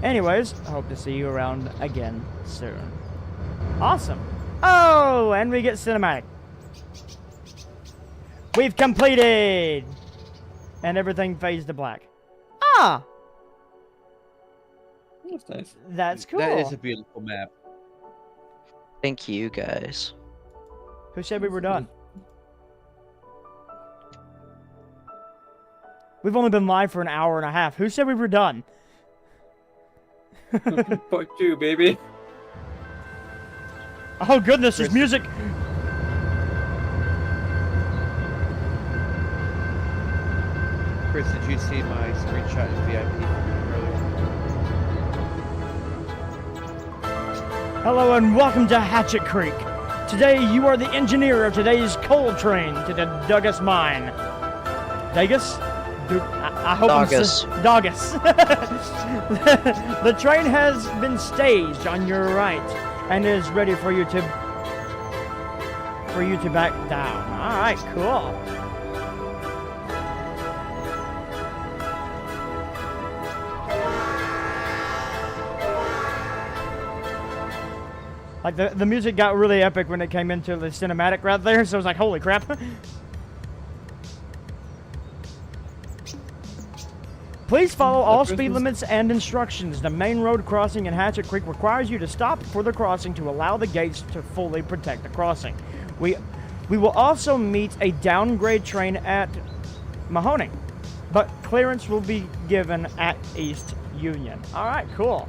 Anyways, I hope to see you around again soon. Awesome. Oh, and we get cinematic. We've completed! And everything fades to black. Ah! That's nice. That's cool. That is a beautiful map. Thank you, guys. Who said we were done? We've only been live for an hour and a half. Who said we were done? Part 2, baby. Oh goodness, there's music. Chris, did you see my screenshot in VIP from earlier? Hello and welcome to Hatchet Creek. Today you are the engineer of today's coal train to the Douglas mine. Dagus? I hope Douglas. Douglas. The train has been staged on your right and is ready for you to back down. All right, cool. Like the music got really epic when it came into the cinematic right there, so I was like, holy crap. Please follow all speed limits and instructions. The main road crossing in Hatchet Creek requires you to stop for the crossing to allow the gates to fully protect the crossing. We will also meet a downgrade train at Mahoning, but clearance will be given at East Union. All right, cool.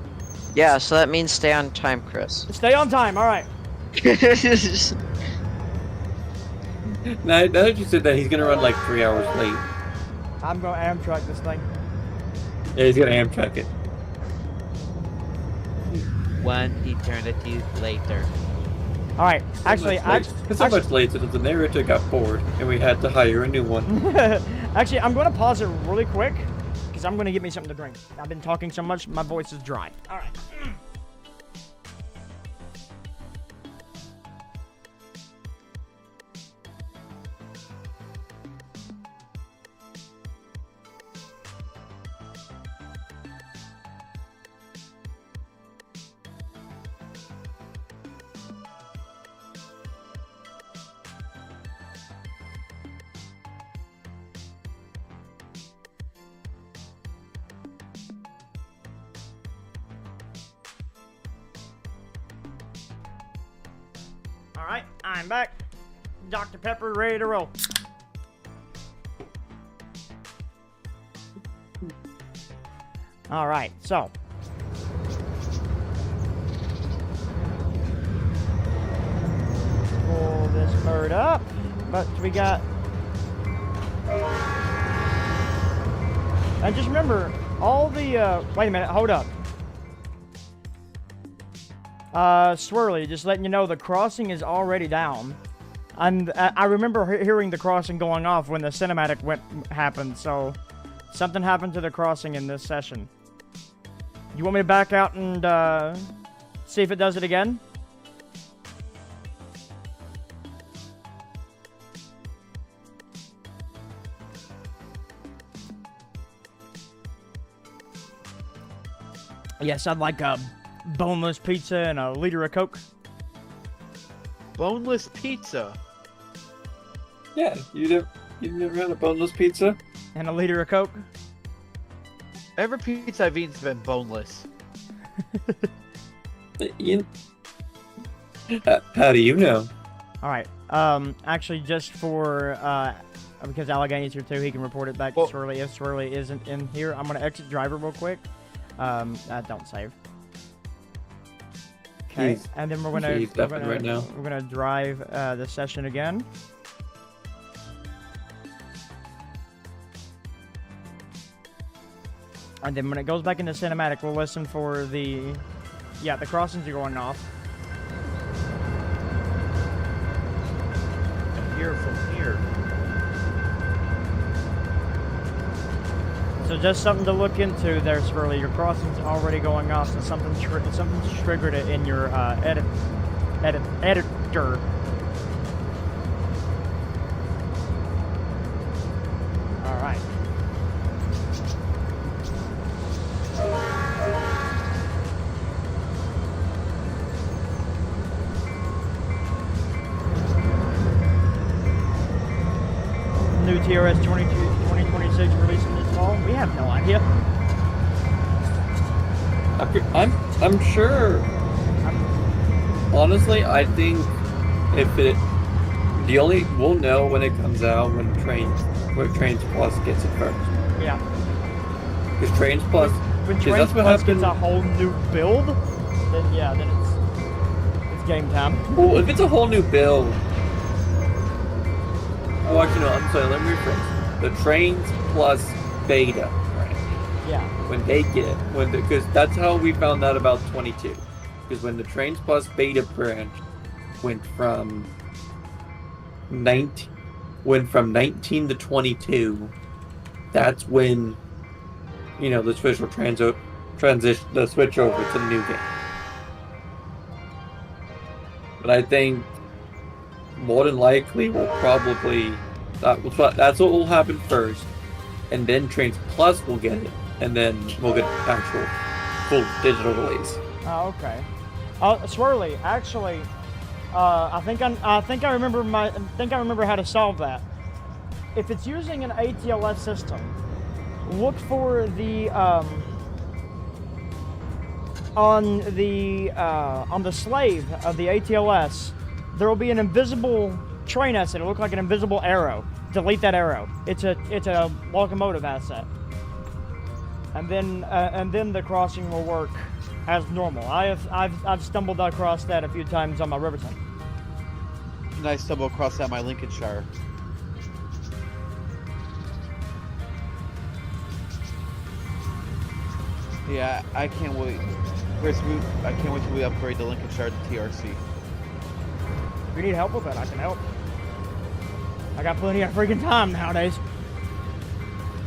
Yeah, so that means stay on time, Chris. Stay on time, all right. Now that you said that, he's gonna run like 3 hours late. I'm going to Amtrak this thing. Yeah, he's gonna Amtrak it. One eternity later. All right, actually, It's so much later that the narrator got bored and we had to hire a new one. actually, I'm going to pause it really quick because I'm going to get me something to drink. I've been talking so much, my voice is dry. All right. All right, I'm back. Dr. Pepper ready to roll. All right, so. Pull this bird up, but we got. And just remember, all the, wait a minute, hold up. Swirly, just letting you know the crossing is already down. And I remember hearing the crossing going off when the cinematic happened, so something happened to the crossing in this session. You want me to back out and see if it does it again? Yes, I'd like a boneless pizza and a liter of Coke. Boneless pizza. Yeah, you never had a boneless pizza? And a liter of Coke. Every pizza I've eaten's been boneless. How do you know? Alright, actually just for, because Allegany's here too, he can report it back to Swirly. If Swirly isn't in here, I'm going to exit driver real quick. Don't save. Okay, and then we're gonna drive the session again. And then when it goes back into cinematic, we'll listen for the crossings are going off. Here from here. So just something to look into there, Swirly. Your crossing's already going off, so something's triggered it in your editor. All right. New TRS 2026 releasing this fall? We have no idea. I'm sure. Honestly, I think if it We'll know when it comes out when Trainz Plus gets it first. Yeah. Because Trainz Plus, When 'cause Trainz that's what Plus gets happened. a whole new build, then yeah, then it's game time. Well, if it's a whole new build. Oh, actually, no, I'm sorry, let me rephrase. The Trainz Plus beta, right? Yeah. When they get it, because that's how we found out about 22. Because when the Trainz Plus beta branch went from 19 to 22, that's when the official transition, the switch over to the new game. But I think more than likely we'll probably that's what will happen first, and then Trainz Plus will get it, and then we'll get actual full digital release. Oh, okay. Swirly, actually, I think I remember how to solve that. If it's using an ATLS system, look for the on the slave of the ATLS. There will be an invisible train asset. It'll look like an invisible arrow. Delete that arrow. It's a locomotive asset. And then the crossing will work as normal. I've stumbled across that a few times on my Riverton. And I stumbled across that in my Lincolnshire. Yeah, I can't wait. I can't wait till we upgrade the Lincolnshire to TRC. If you need help with it, I can help. I got plenty of freaking time nowadays.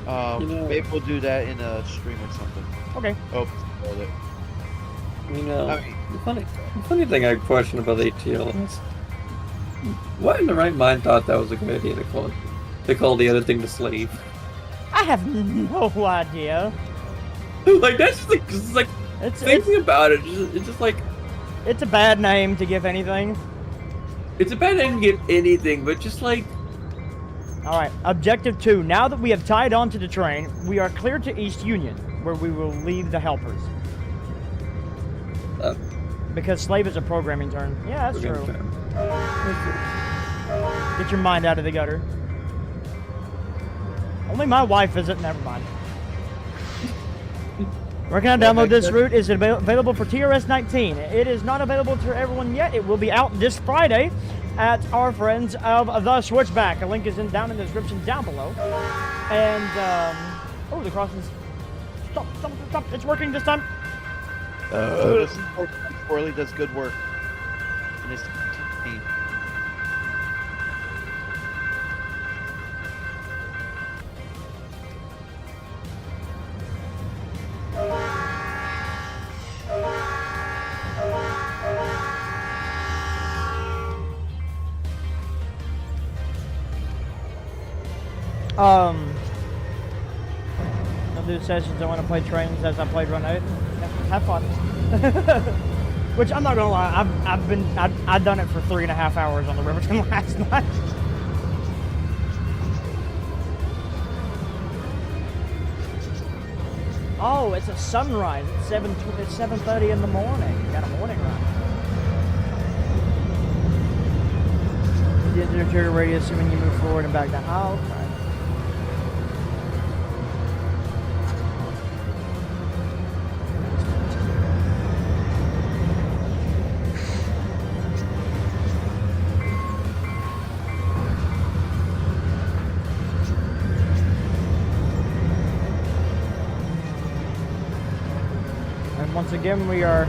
Maybe we'll do that in a stream or something. Okay. Oh, spoiled it. The funny thing I question about ATLS. What in the right mind thought that was a good idea to call the other thing the slave? I have no idea. Like that's just like thinking about it. It's just like it's a bad name to give anything. It's a bad name to give anything, but just like. All right, Objective 2. Now that we have tied onto the train, we are clear to East Union, where we will leave the helpers. Because slave is a programming term. Yeah, that's true. Get your mind out of the gutter. Only my wife isn't. Never mind. Where can I download this route? Is it available for TRS 19? It is not available to everyone yet. It will be out this Friday at our friends of the Switchback. A link is down in the description down below. And oh, the crossings. Stop! It's working this time. So this Corley does good work in his team. I'll do sessions. I want to play Trainz as I played Run 8. Have fun. Which I'm not gonna lie, I've done it for 3.5 hours on the Riverton last night. Oh, it's a sunrise. It's 7:30 in the morning. Got a morning run. The interior radius when you move forward and back down. Oh, okay. Once again, we are.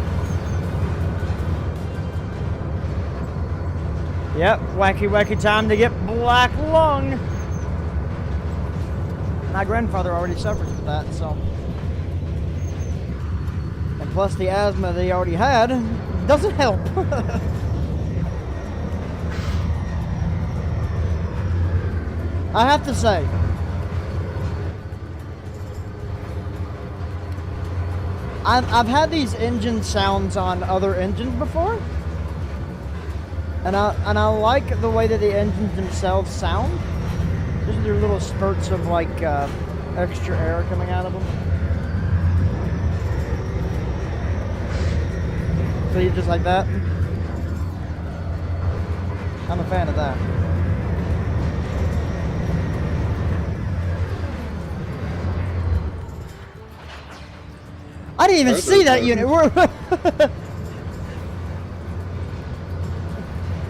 Yep, wacky time to get black lung. My grandfather already suffers with that, so. And plus the asthma that he already had doesn't help. I have to say. I've had these engine sounds on other engines before, and I like the way that the engines themselves sound. Just their little spurts of like extra air coming out of them. So you just like that? I'm a fan of that. I didn't even Are see those that guys? unit. We're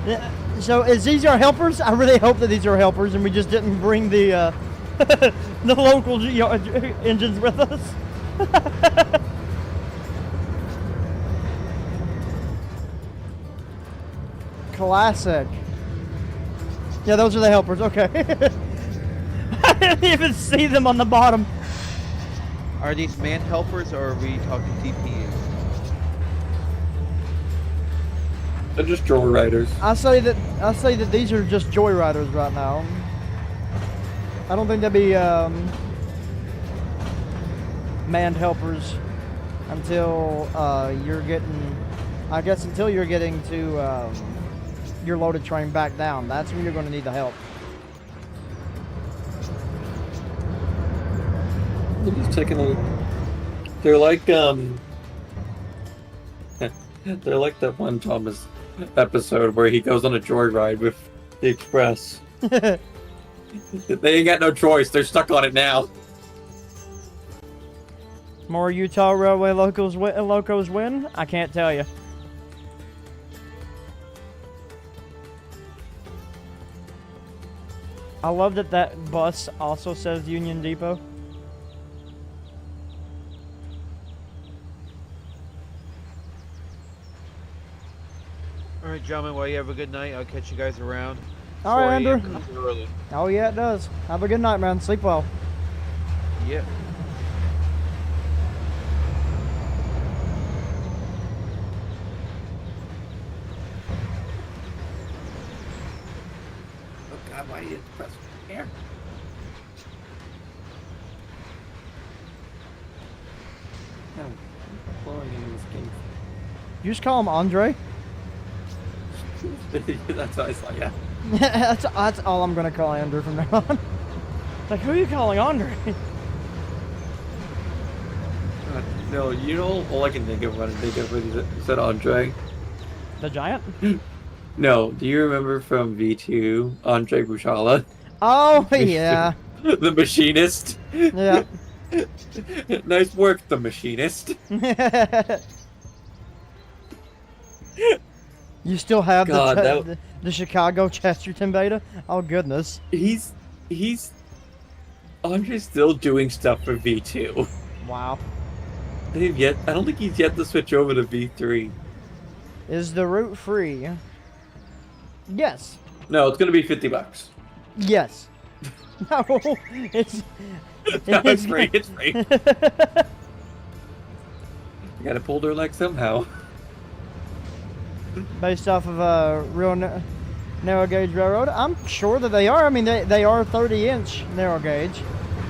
Yeah, so is these our helpers? I really hope that these are helpers and we just didn't bring the the local engines with us. Classic. Yeah, those are the helpers. Okay. I didn't even see them on the bottom. Are these man helpers or are we talking TPUs? They're just joyriders. I say that these are just joyriders right now. I don't think they'd be manned helpers until you're getting. I guess until you're getting to your loaded train back down. That's when you're going to need the help. I'm just taking a look. They're like they're like that one Thomas episode where he goes on a joyride with the Express. They ain't got no choice. They're stuck on it now. More Utah Railway locos win? I can't tell you. I love that that bus also says Union Depot. Alright, gentlemen, well, you have a good night. I'll catch you guys around. All right, 4 a.m. Andrew. comes early. Oh yeah, it does. Have a good night, man. Sleep well. Yeah. Oh God, why did you press here? No, I'm blowing into this game. You just call him Andre. That's what I saw. Yeah. that's all I'm gonna call Andrew from now on. Like, who are you calling Andre? No, you know all I can think of when I think of when you said Andre. The giant? No, do you remember from V2 Andre Bouchala? Oh yeah, The machinist. yeah. Nice work, the machinist. You still have God, the Chicago Chesterton beta? Oh goodness. He's Andre's still doing stuff for V2. Wow. I don't think he's yet to switch over to V3. Is the route free? Yes. No, it's gonna be $50. Yes. No, it's No, it's free. It's free. You gotta pull their leg somehow. based off of a real narrow gauge railroad. I'm sure that they are. I mean, they are 30-inch narrow gauge,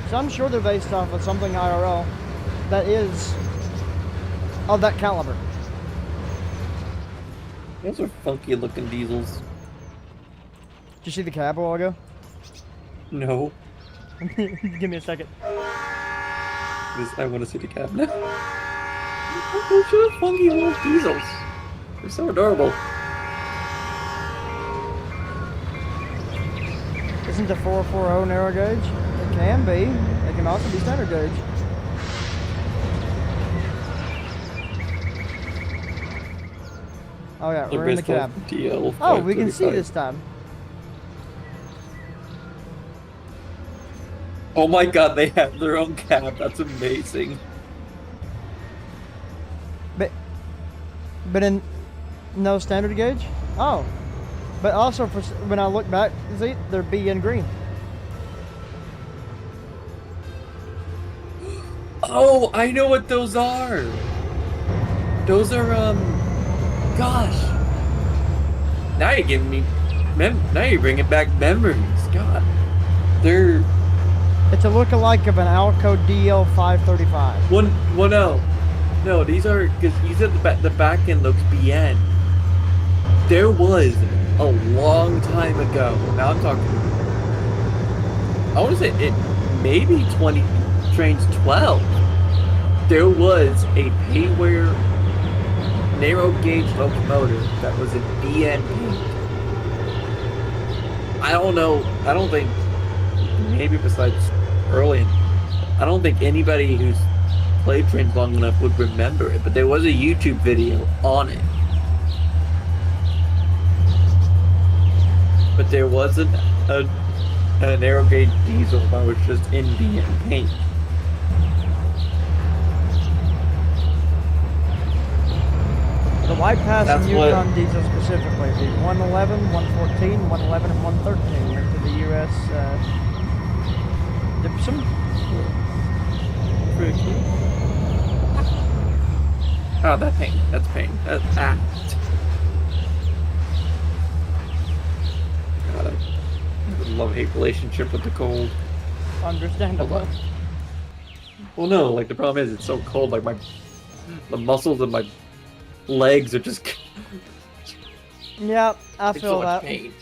so I'm sure they're based off of something IRL that is of that caliber. Those are funky looking diesels. Did you see the cab a while ago? No. Give me a second. I want to see the cab now. Those are funky little diesels. They're so adorable. Isn't the 440 narrow gauge? It can be. It can also be standard gauge. Oh yeah, we're in the cab. DL Oh, we can see this time. Oh my God, they have their own cab. That's amazing. But in no standard gauge? Oh. But also, for when I look back, see, they're B in green. Oh, I know what those are. Those are, gosh. Now you're giving me, now you're bringing back memories. God. They're, It's a look-alike of an Alco DL535. well, no, these are, because you said the back end looks BN. There was a long time ago. Now I'm talking, I want to say it maybe Trainz 12. There was a payware narrow gauge locomotive that was in BN paint. I don't know. I don't think, maybe besides early, I don't think anybody who's played Trainz long enough would remember it, but there was a YouTube video on it. But there wasn't an narrow gauge diesel that was just in BM paint. The white pass That's and what- Yukon diesel specifically, the 111, 114, 111, and 113 linked to the U.S. Some Pretty cool. Oh, that paint. That's paint. That's act. God, I have a love-hate relationship with the cold. understandable. Hold on. Well, no, like the problem is it's so cold. Like the muscles of my legs are just Yeah, I in feel so much that. pain.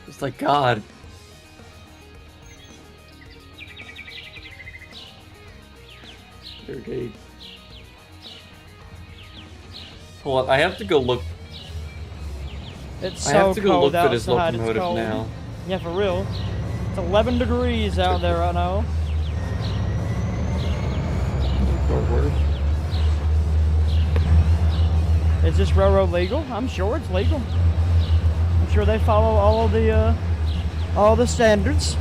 It's like God. Okay. Hold on, I have to go look. It's I so have to go cold look for this outside. It's locomotive cold. now. Yeah, for real. It's 11 degrees out there right now. Forward. Is this railroad legal? I'm sure it's legal. I'm sure they follow all the standards.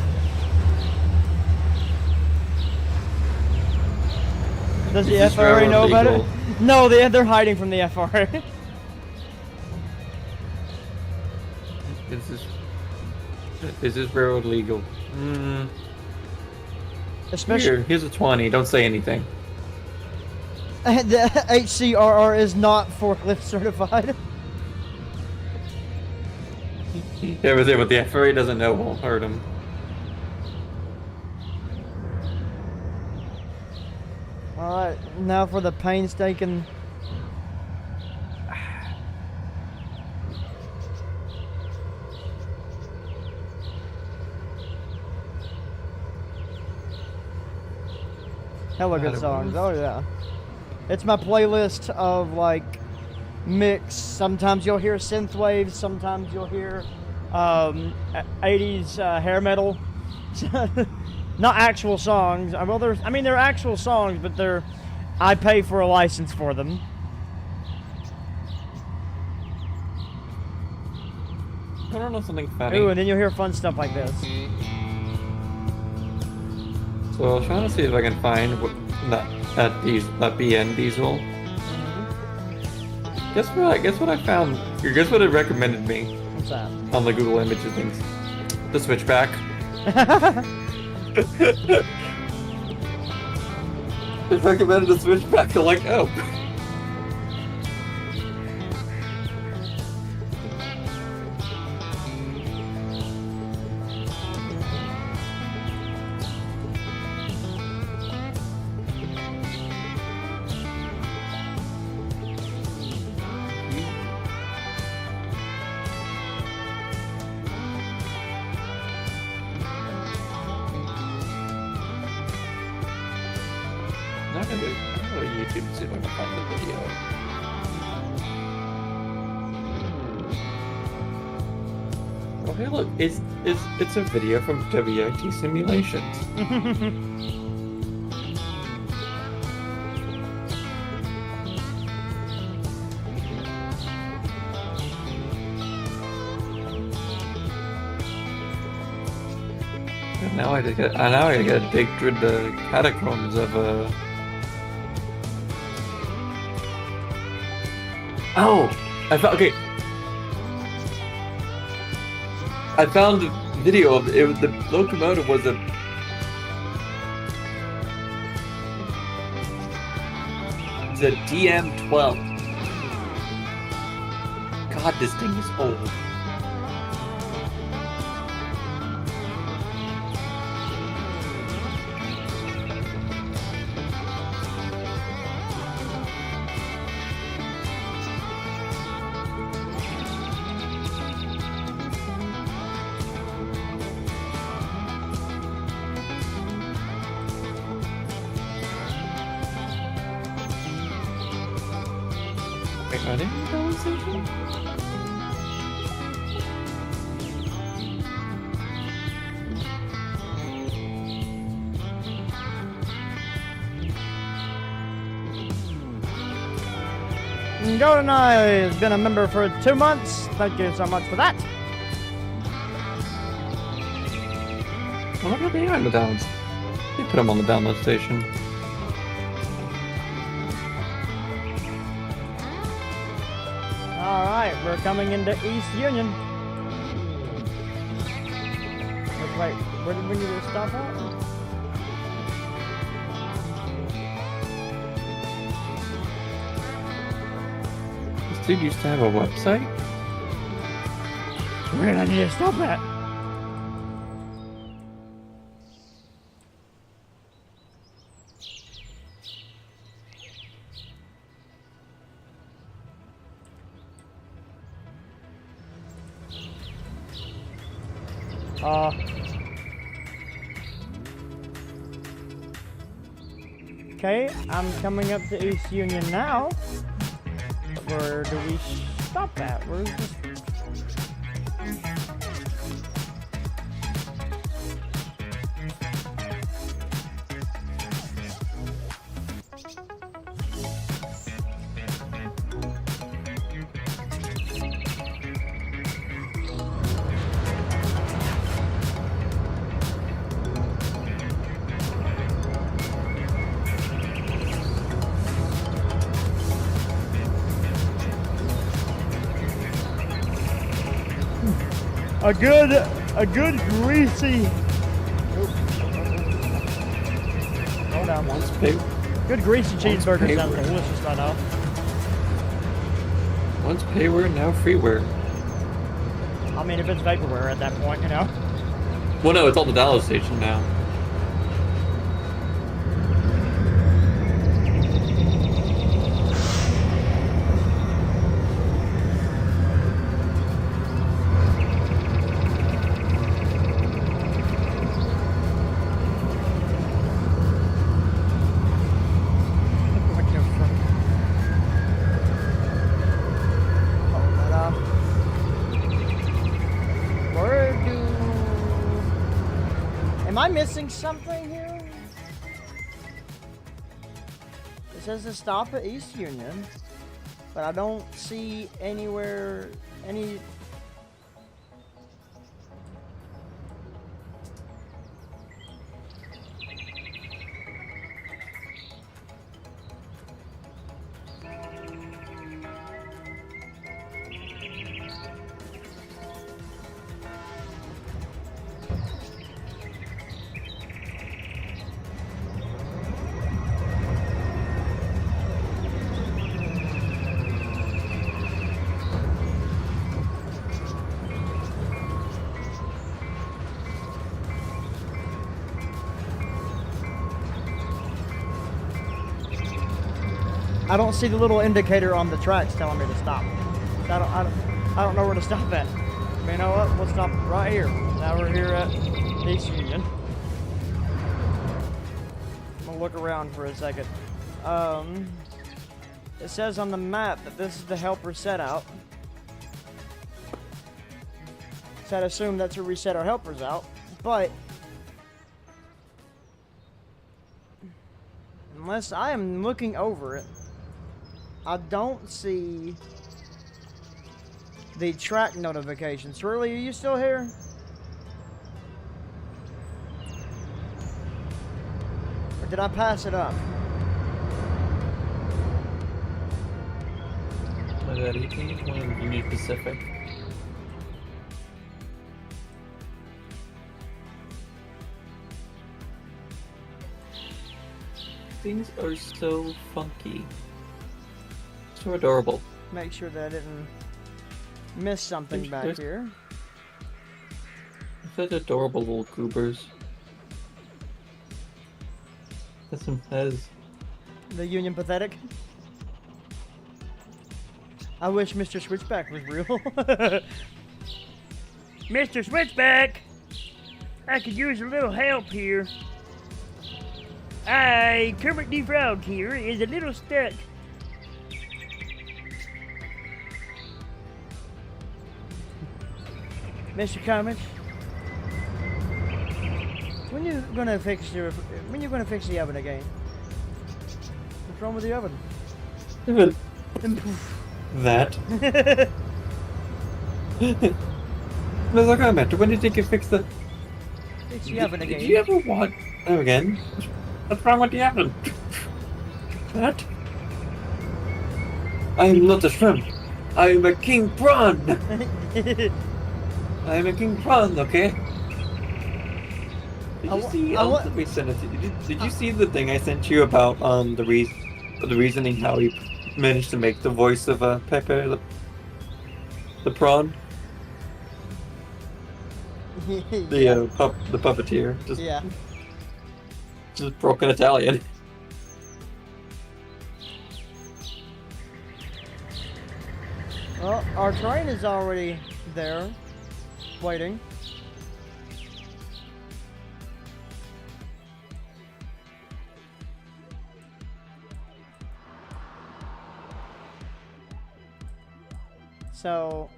Does the Is this FRA know railroad about it? legal? No, they're hiding from the FRA. Is this railroad legal? Especially Here's a 20. Don't say anything. the HCRR is not forklift certified. Yeah, but the FRA doesn't know won't hurt him. Alright, now for the painstaking. Hella good songs. Oh yeah. It's my playlist of like mix. Sometimes you'll hear synth waves, sometimes you'll hear 80s hair metal. Not actual songs. Well, they're actual songs, but I pay for a license for them. I don't know something funny. Ooh, and then you'll hear fun stuff like this. So I was trying to see if I can find that BN diesel. Guess what I found? Guess what it recommended me What's that? on the Google Images things? The switchback. It recommended a switchback. I'm like, oh. I'm gonna go to YouTube to see if I can find the video. Oh hey look, it's a video from WIT Simulations. And now I gotta dig through the catacombs of Oh, okay. I found a video of it. The locomotive was a. It's a DM-12. God, this thing is old. Wait, are they in the railway station? GoldenEye has been a member for 2 months. Thank you so much for that. I wonder if they are in the downs. They put them on the download station. Alright, we're coming into East Union. Wait, where did we need to stop at? This dude used to have a website? Where did I need to stop at? Okay, I'm coming up to East Union now. Where do we stop at? Where's this? A good greasy. Hold on. Good greasy cheeseburger sounds delicious right now. Once payware, now freeware. I mean, if it's vaporware at that point, you know. Well, no, it's on the download station now. Am I missing something here? It says to stop at East Union, but I don't see anywhere any. I don't see the little indicator on the tracks telling me to stop. I don't know where to stop at. But you know what? We'll stop right here. Now we're here at East Union. I'm gonna look around for a second. It says on the map that this is the helper set out. So I'd assume that's where we set our helpers out. But unless I am looking over it, I don't see the track notifications. Shirley, are you still here? Or did I pass it up? My bad, 1821 Union Pacific. Things are so funky. So adorable. Make sure that I didn't miss something back here. Such adorable little goobers. That's some Fez. The Union Pathetic. I wish Mr. Switchback was real. Mr. Switchback! I could use a little help here. Kermit the Frog here is a little stuck. Mr. Kermit, when you gonna fix the oven again? What's wrong with the oven? Even And poof. That. That's like I meant. When did you get fixed the... Did you have an Did you ever watch... Oh, again? What's wrong with the oven? That? I am not a shrimp. I am a king prawn. I am a king prawn, okay? Did you see? Let me send it to you. Did you see the thing I sent you about the reasoning how he managed to make the voice of Pepe the prawn? The puppeteer. Just broken Italian. Well, our train is already there, waiting. So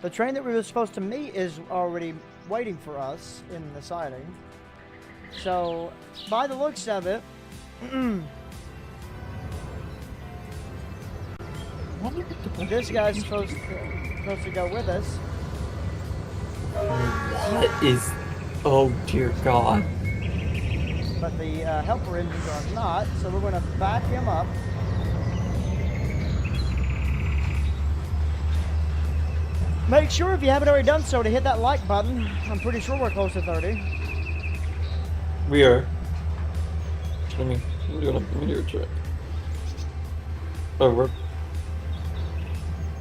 the train that we were supposed to meet is already waiting for us in the siding. So, by the looks of it, this guy's supposed to go with us. What is... Oh dear God. But the helper engines are not, so we're going to back him up. Make sure, if you haven't already done so, to hit that like button. I'm pretty sure we're close to 30. We are. Let me do a check. Oh,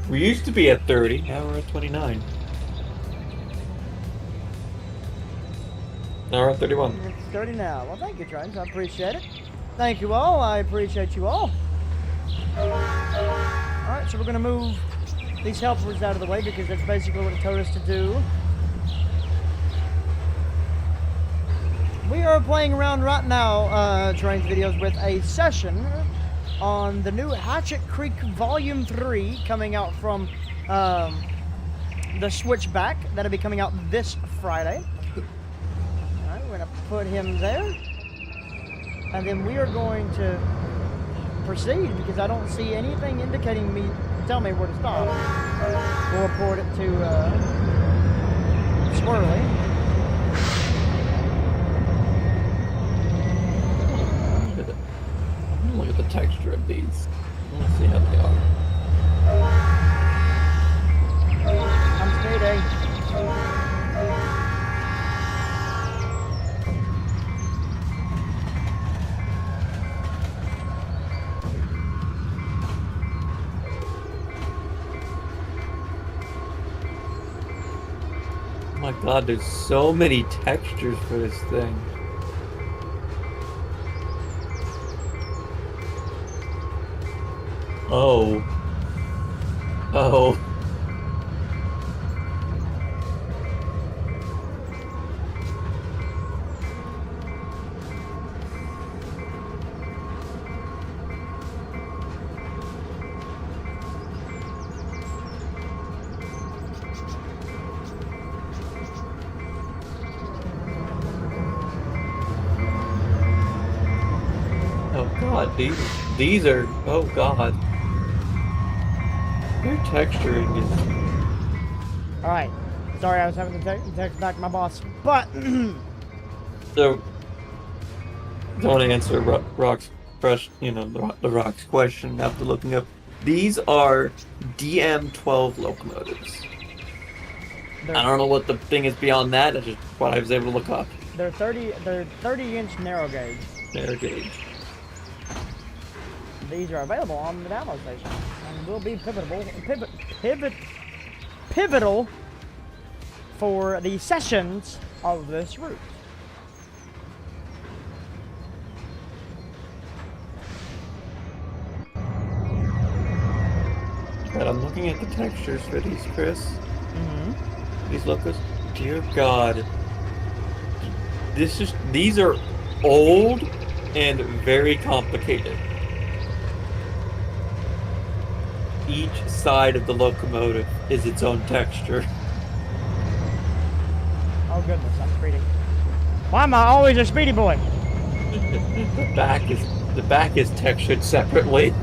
we used to be at 30, now we're at 29. Now we're at 31. It's 30 now. Well, thank you, Trainz. I appreciate it. Thank you all. I appreciate you all. Alright, so we're going to move these helpers out of the way because that's basically what it told us to do. We are playing around right now, Trainz videos, with a session on the new Hatchet Creek Volume 3 coming out from the Switchback. That'll be coming out this Friday. Alright, we're going to put him there. And then we are going to proceed because I don't see anything indicating me, tell me where to stop. We'll report it to Swirly. Look at the texture of these. Let's see how they are. I'm speeding. Oh my God, there's so many textures for this thing. Oh. Oh. Oh God, these are, oh God. Their texturing is... Alright. Sorry, I was having to text back to my boss. But... So... Don't answer Rock's question, the Rock's question after looking up. These are DM12 locomotives. I don't know what the thing is beyond that, that's just what I was able to look up. They're 30-inch narrow gauge. Narrow gauge. These are available on the download station and will be pivotal for the sessions of this route. But I'm looking at the textures for these, Chris. Mm-hmm. These locos. Dear God. These are old and very complicated. Each side of the locomotive is its own texture. Oh goodness, I'm reading. Why am I always a speedy boy? The back is textured separately.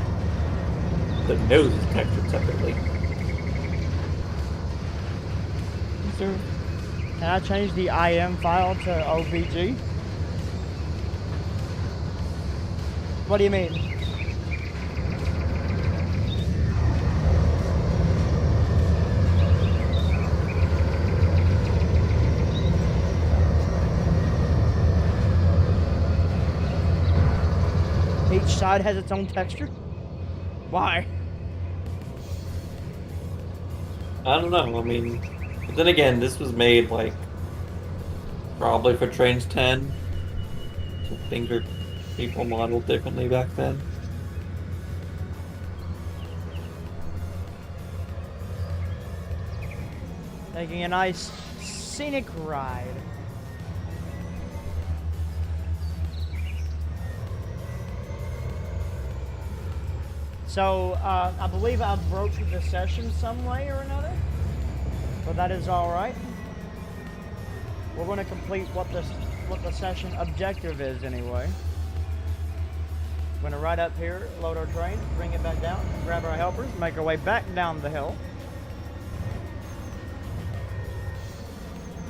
The nose is textured separately. Is there... Can I change the IM file to OBG? What do you mean? Each side has its own texture? Why? I don't know. I mean, but then again, this was made like probably for Trainz 10. So things were people modeled differently back then. Taking a nice scenic ride. So, I believe I broke the session some way or another, but that is all right. We're going to complete what the session objective is anyway. We're going to ride up here, load our train, bring it back down, grab our helpers, make our way back down the hill.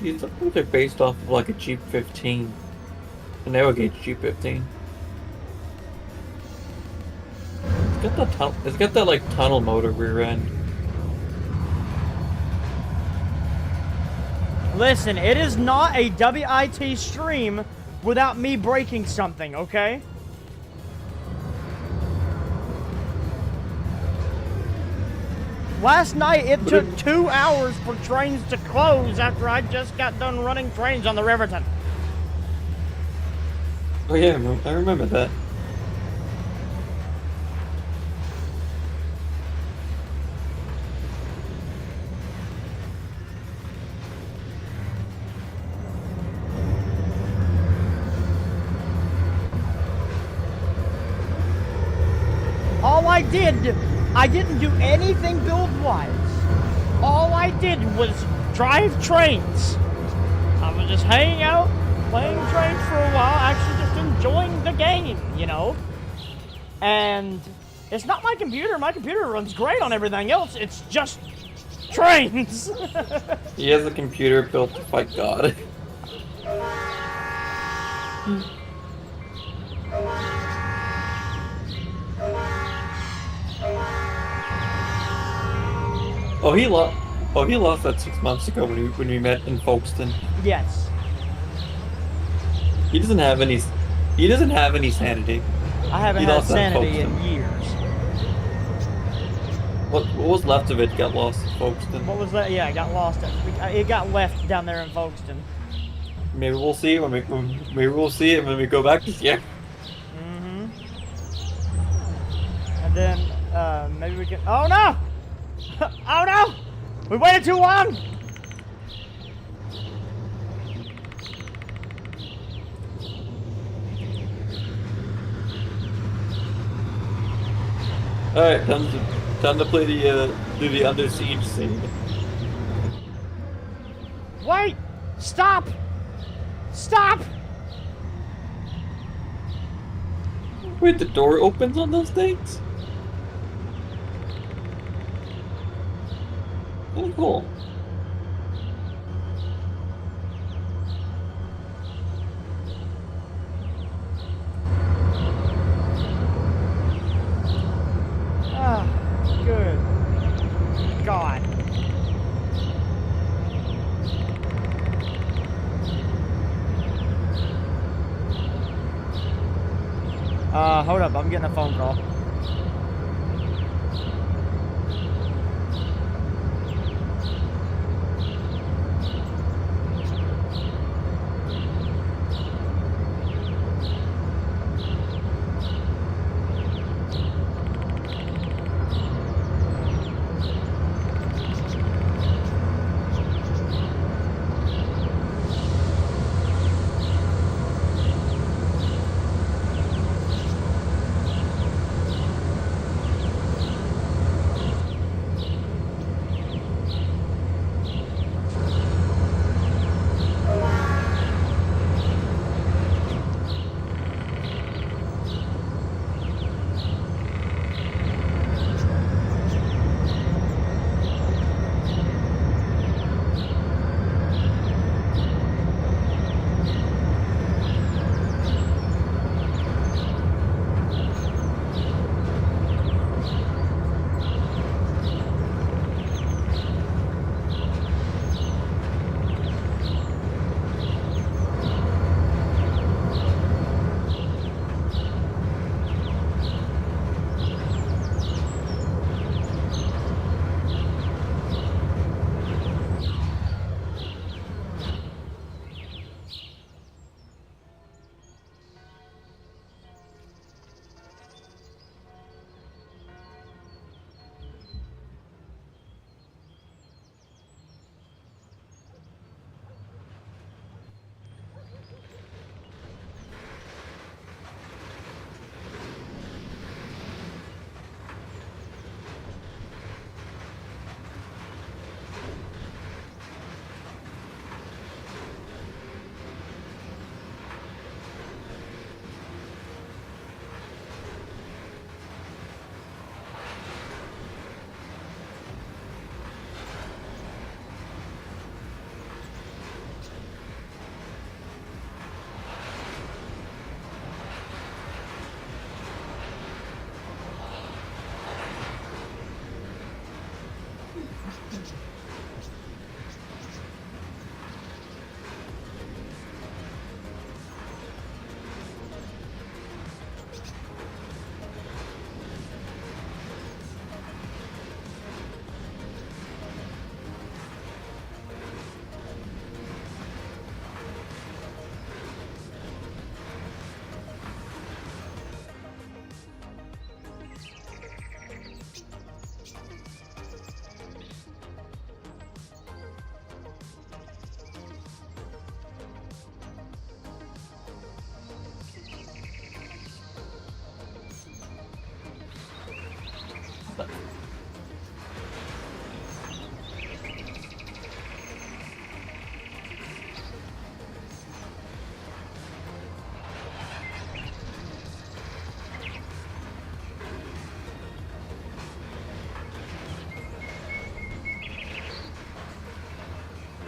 These look like they're based off of like a Jeep 15, a narrow gauge Jeep 15. It's got that like tunnel motor rear end. Listen, it is not a WIT stream without me breaking something, okay? Last night it took 2 hours for Trainz to close after I just got done running trains on the Riverton. Oh yeah, I remember that. I didn't do anything build-wise. All I did was drive trains. I was just hanging out, playing trains for a while, actually just enjoying the game, you know? And it's not my computer. My computer runs great on everything else. It's just trains. He has a computer built to fight God. Oh, he lost that 6 months ago when we met in Folkestone. Yes. He doesn't have any sanity. I haven't had sanity in years. What was left of it got lost in Folkestone. What was that? Yeah, it got lost. It got left down there in Folkestone. Maybe we'll see it when we go back this year. Mm-hmm. And then maybe we can. Oh no! Oh no! We waited too long! Alright, time to play the Under Siege scene. Wait! Stop! Stop! Wait, the door opens on those things? Oh, cool. Ah, good God. Hold up, I'm getting a phone call.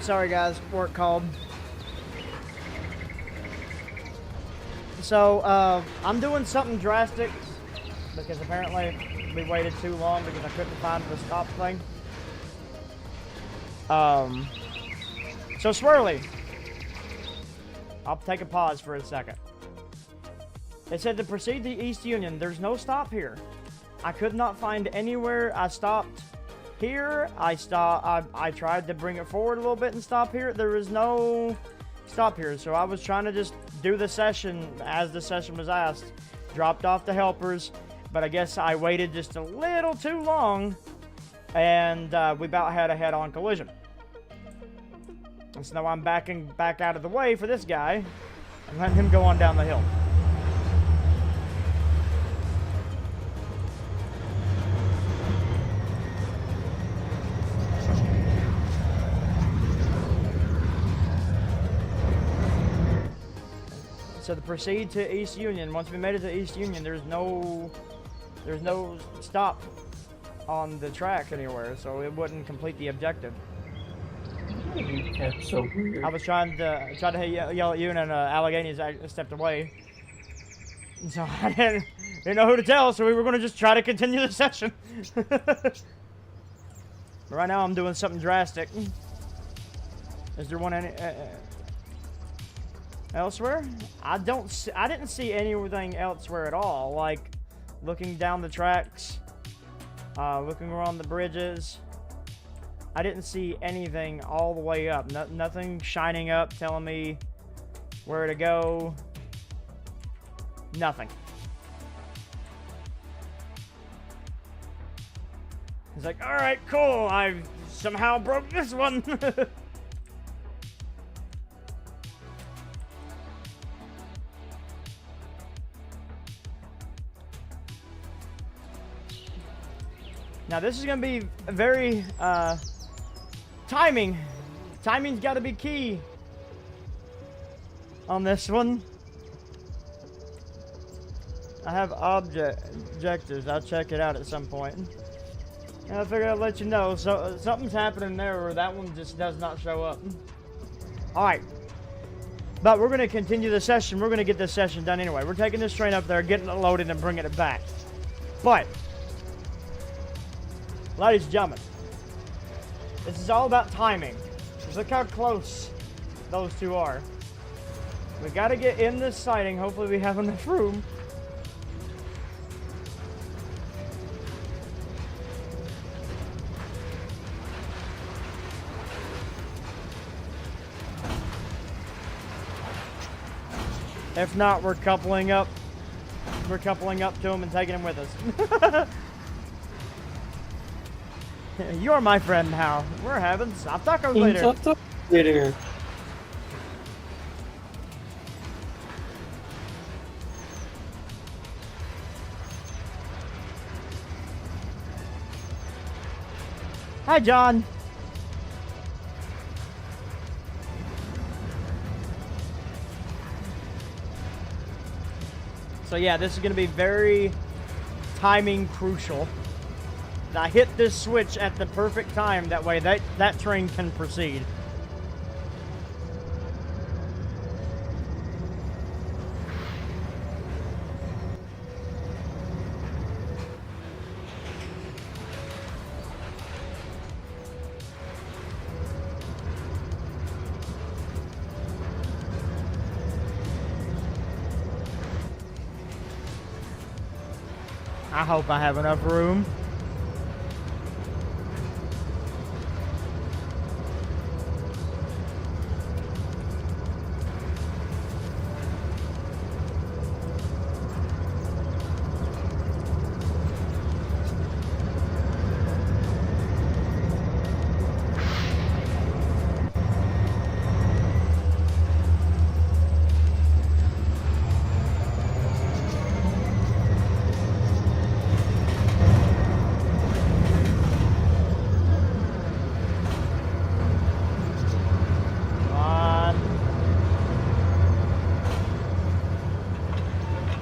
Sorry guys, work called. So, I'm doing something drastic because apparently we waited too long because I couldn't find the stop thing. So Swirly, I'll take a pause for a second. It said to proceed to East Union. There's no stop here. I could not find anywhere. I stopped here. I tried to bring it forward a little bit and stop here. There was no stop here. So I was trying to just do the session as the session was asked. Dropped off the helpers, but I guess I waited just a little too long, and we about had a head-on collision. And so now I'm backing back out of the way for this guy and letting him go on down the hill. So to proceed to East Union, once we made it to East Union, there's no stop on the track anywhere, so it wouldn't complete the objective. That's so weird. I was trying to yell at you, and then Allegheny stepped away. And so I didn't know who to tell, so we were going to just try to continue the session. But right now I'm doing something drastic. Is there one elsewhere? I didn't see anything elsewhere at all. Like looking down the tracks, looking around the bridges. I didn't see anything all the way up. Nothing shining up telling me where to go. Nothing. It's like, all right, cool. I somehow broke this one. Now this is gonna be very timing. Timing's got to be key on this one. I have objectives. I'll check it out at some point. And I figured I'd let you know. So something's happening there where that one just does not show up. All right. But we're going to continue the session. We're going to get this session done anyway. We're taking this train up there, getting it loaded, and bringing it back. But, ladies and gentlemen, this is all about timing. Just look how close those two are. We got to get in this siding. Hopefully we have enough room. If not, we're coupling up. We're coupling up to him and taking him with us. You're my friend now. We're having soft tacos later. Hi, John. So yeah, this is going to be very timing crucial. I hit this switch at the perfect time, that way that train can proceed. I hope I have enough room.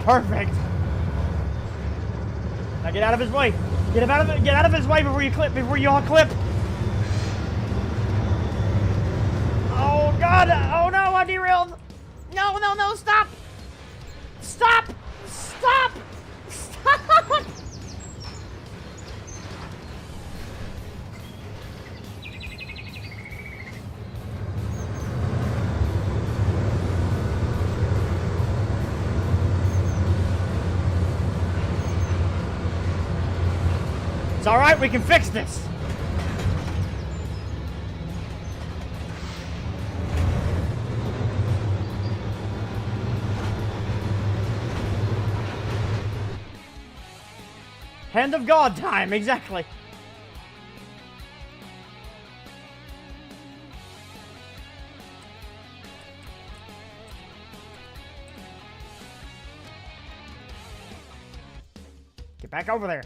Perfect. Now get out of his way. Get out of his way before you all clip. God! Oh no, I derailed! No, no, no, stop! Stop! Stop! Stop! It's alright, we can fix this! Hand of God time, exactly. Get back over there.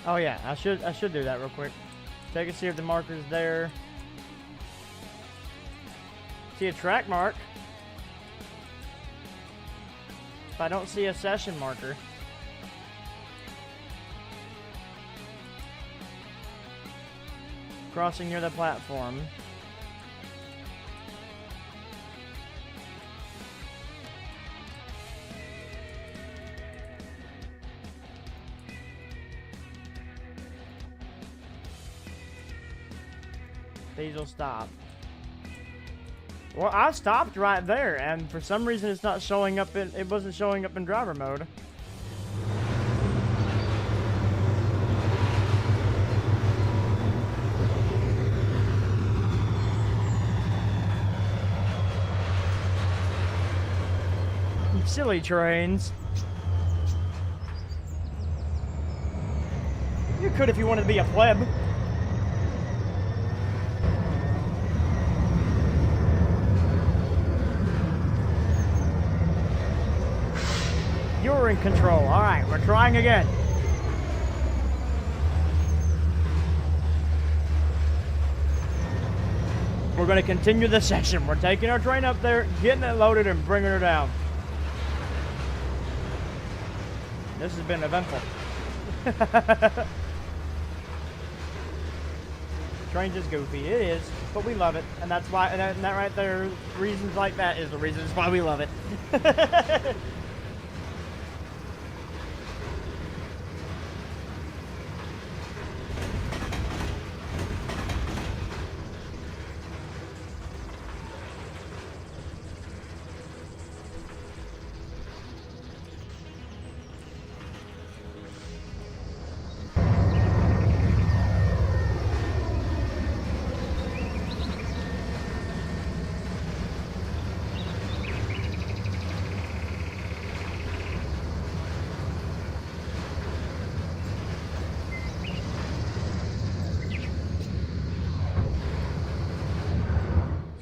Oh yeah, I should do that real quick. Check and see if the marker's there. See a track mark. If I don't see a session marker. Crossing near the platform. Diesel stop. Well, I stopped right there, and for some reason it's not showing up in. It wasn't showing up in driver mode. You silly trains. You could if you wanted to be a pleb. You're in control. All right, we're trying again. We're going to continue the session. We're taking our train up there, getting it loaded, and bringing her down. This has been eventful. Trainz is goofy. It is, but we love it, and that's why. And that right there, reasons like that is the reasons why we love it.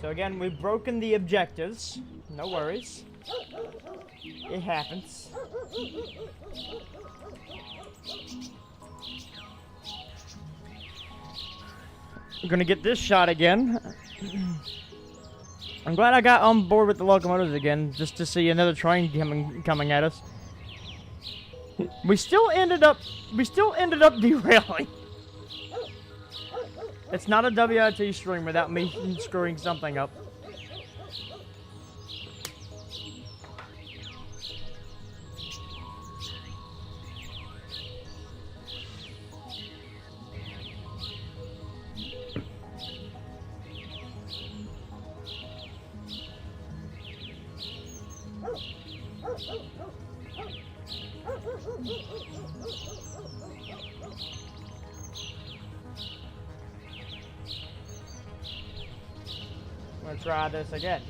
So again, we've broken the objectives. No worries. It happens. We're gonna get this shot again. I'm glad I got on board with the locomotives again, just to see another train coming at us. We still ended up derailing. It's not a WIT stream without me screwing something up. I'm gonna try this again.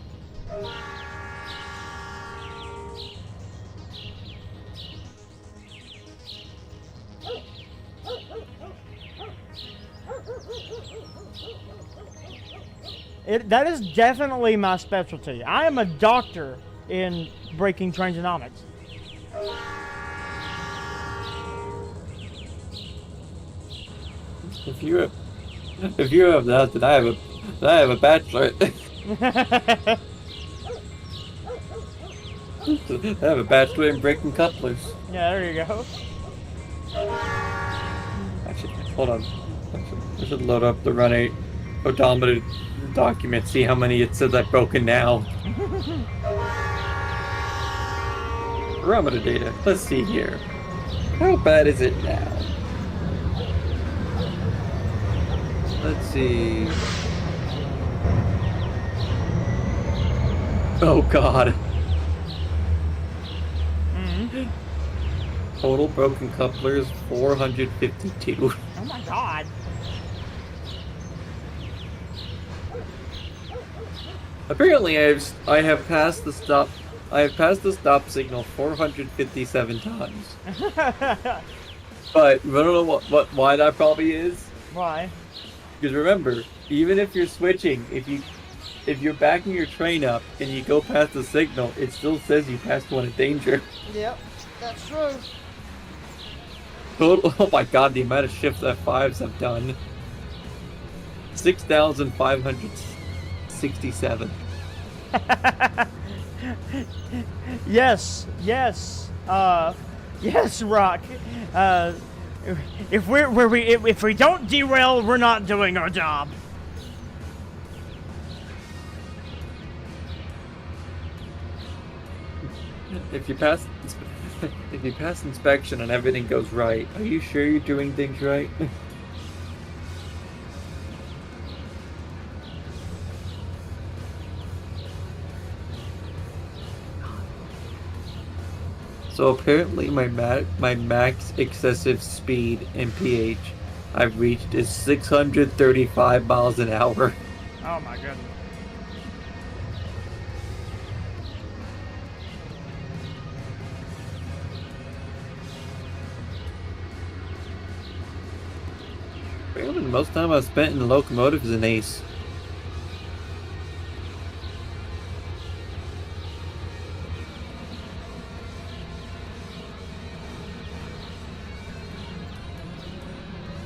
That is definitely my specialty. I am a doctor in breaking Trainzonomics. If you have that, then I have a bachelorette. I have a bachelor in breaking couplers. Yeah, there you go. Actually, hold on. I should load up the Run 8 odometer document, see how many it says I've broken now. Barometer data. Let's see here. How bad is it now? Let's see. Oh god. Total broken couplers 452. Oh my god. Apparently I have passed the stop signal 457 times. But you wanna know why that probably is? Why? Because remember, even if you're switching, if you're backing your train up and you go past the signal, it still says you passed one in danger. Yep, that's true. Total, oh my god, the amount of shifts F5s I've done. 6,567. Yes, yes, yes, Rock. If we don't derail, we're not doing our job. If you pass inspection and everything goes right, are you sure you're doing things right? So apparently my max excessive speed in PH I've reached is 635 miles an hour. Oh my goodness. Apparently the most time I've spent in the locomotive is an ace.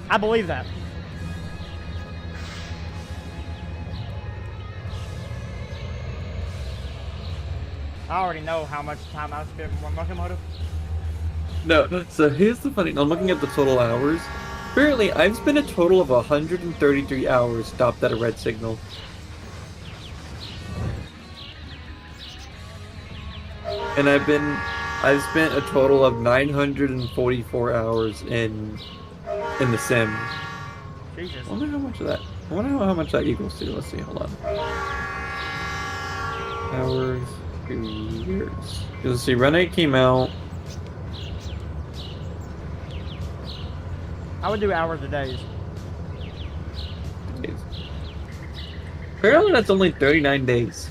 I believe that. I already know how much time I've spent in one locomotive. No, so here's the funny. I'm looking at the total hours. Apparently, I've spent a total of 133 hours stopped at a red signal. And I've spent a total of 944 hours in the sim. Jesus. I wonder how much of that. I wonder how much that equals to. Let's see. Hold on. Hours to years. Let's see. Run 8 came out. I would do hours to days. Apparently, that's only 39 days.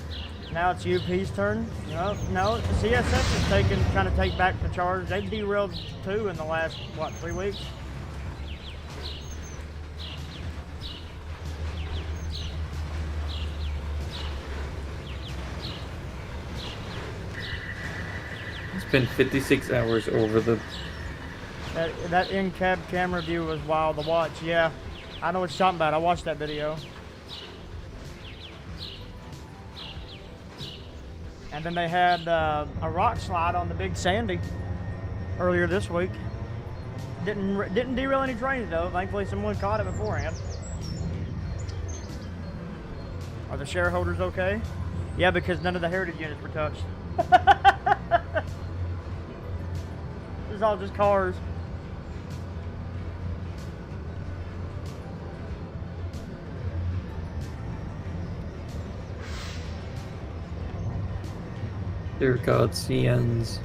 Now it's UP's turn. No, CSX is trying to take back the charge. They've derailed 2 in the last, 3 weeks? It's been 56 hours over the... That in-cab camera view was wild to watch. Yeah, I know what you're talking about. I watched that video. And then they had a rock slide on the Big Sandy earlier this week. Didn't derail any trains though. Thankfully, someone caught it beforehand. Are the shareholders okay? Yeah, because none of the heritage units were touched. This is all just cars. Dear God, CNs.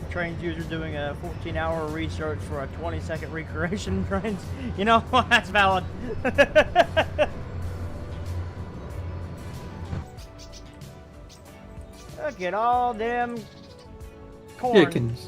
Trainz user doing a 14-hour research for a 20-second recreation Trainz. You know, that's valid. Look at all them corn. Chickens.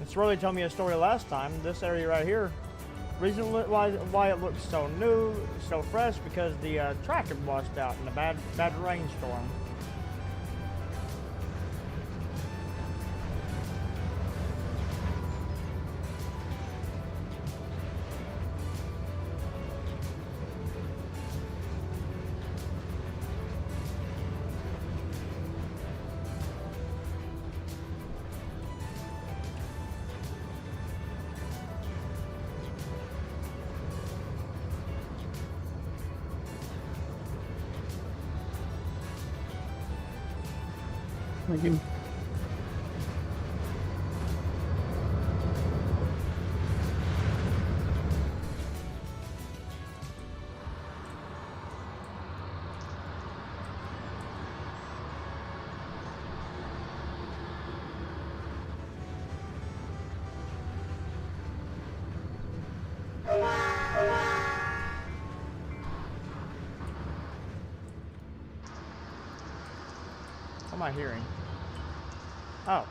It's really told me a story last time. This area right here, reason why it looks so new, so fresh, because the track had washed out in a bad rainstorm. Thank you. What am I hearing? Oh.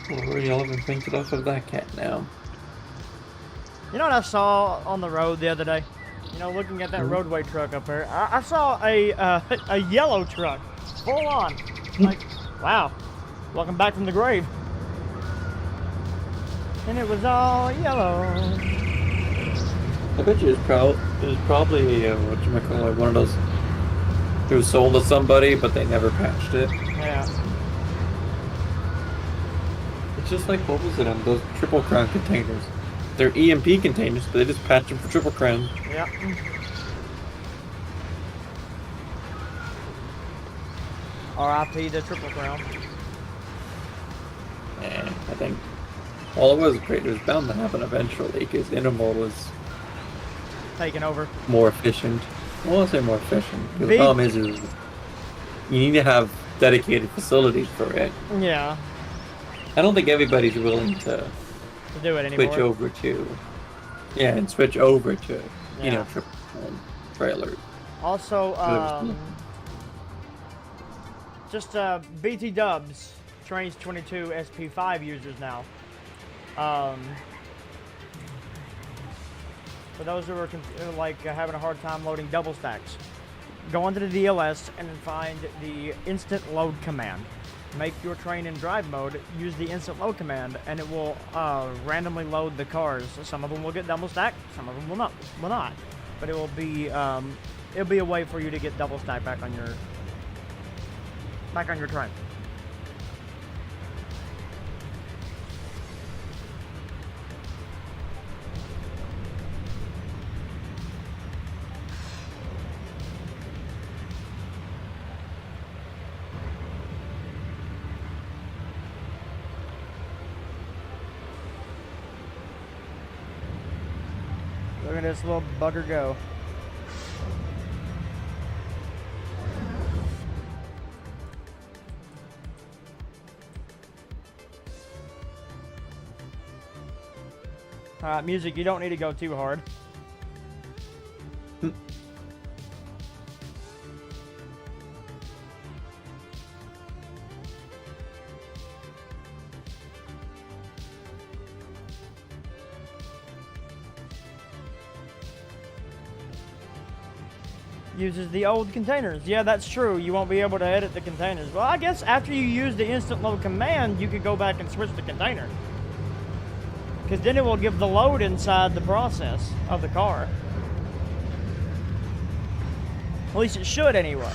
Well, we're yelling and painted off of that cat now. You know what I saw on the road the other day? You know, looking at that roadway truck up there, I saw a yellow truck, full on. Like, wow, welcome back from the grave. And it was all yellow. I bet you it was probably whatchamacallit, one of those. It was sold to somebody, but they never patched it. Yeah. It's just like, what was it on those triple crown containers? They're EMP containers, but they just patch them for triple crown. Yep. R.I.P. the Triple Crown. And I think all it was bound to happen eventually, because Intermol was Taking over. more efficient. I won't say more efficient. The Big- problem is you need to have dedicated facilities for it. Yeah. I don't think everybody's willing to To do it anymore. switch over to, and switch over to, Yeah. triple trailers. Also, just BT Dubs, Trainz 22 SP5 users now. For those who are having a hard time loading double stacks, go into the DLS and find the instant load command. Make your train in drive mode, use the instant load command, and it will randomly load the cars. Some of them will get double stacked, some of them will not. But it will be it'll be a way for you to get double stack back on your train. Look at this little bugger go. Alright, music, you don't need to go too hard. Uses the old containers. Yeah, that's true. You won't be able to edit the containers. Well, I guess after you use the instant load command, you could go back and switch the container. Because then it will give the load inside the process of the car. At least it should anyway.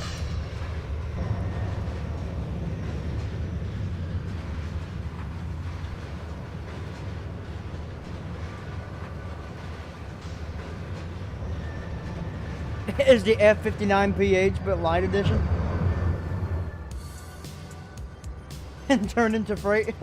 Is the F59PH but light edition? And turned into freight?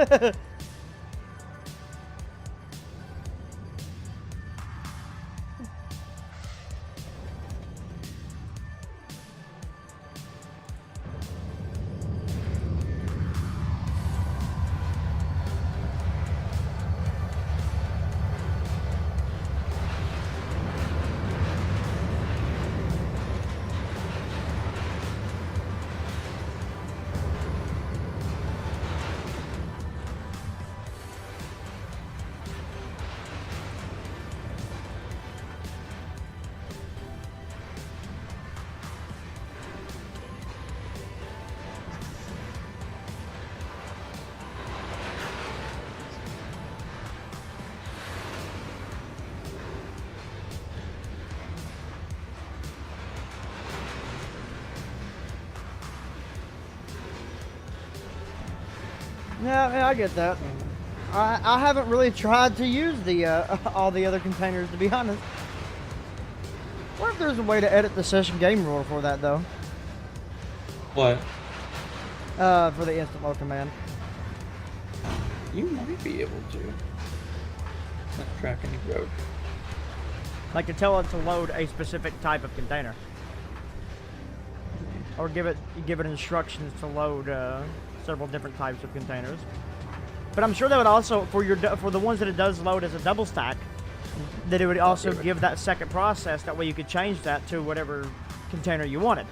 Yeah, I get that. I haven't really tried to use the all the other containers, to be honest. What if there's a way to edit the session game rule for that, though? What? For the instant load command. You might be able to. Not track any road. Like to tell it to load a specific type of container. Or give it instructions to load several different types of containers. But I'm sure that would also, for the ones that it does load as a double stack, that it would also give that second process. That way you could change that to whatever container you wanted.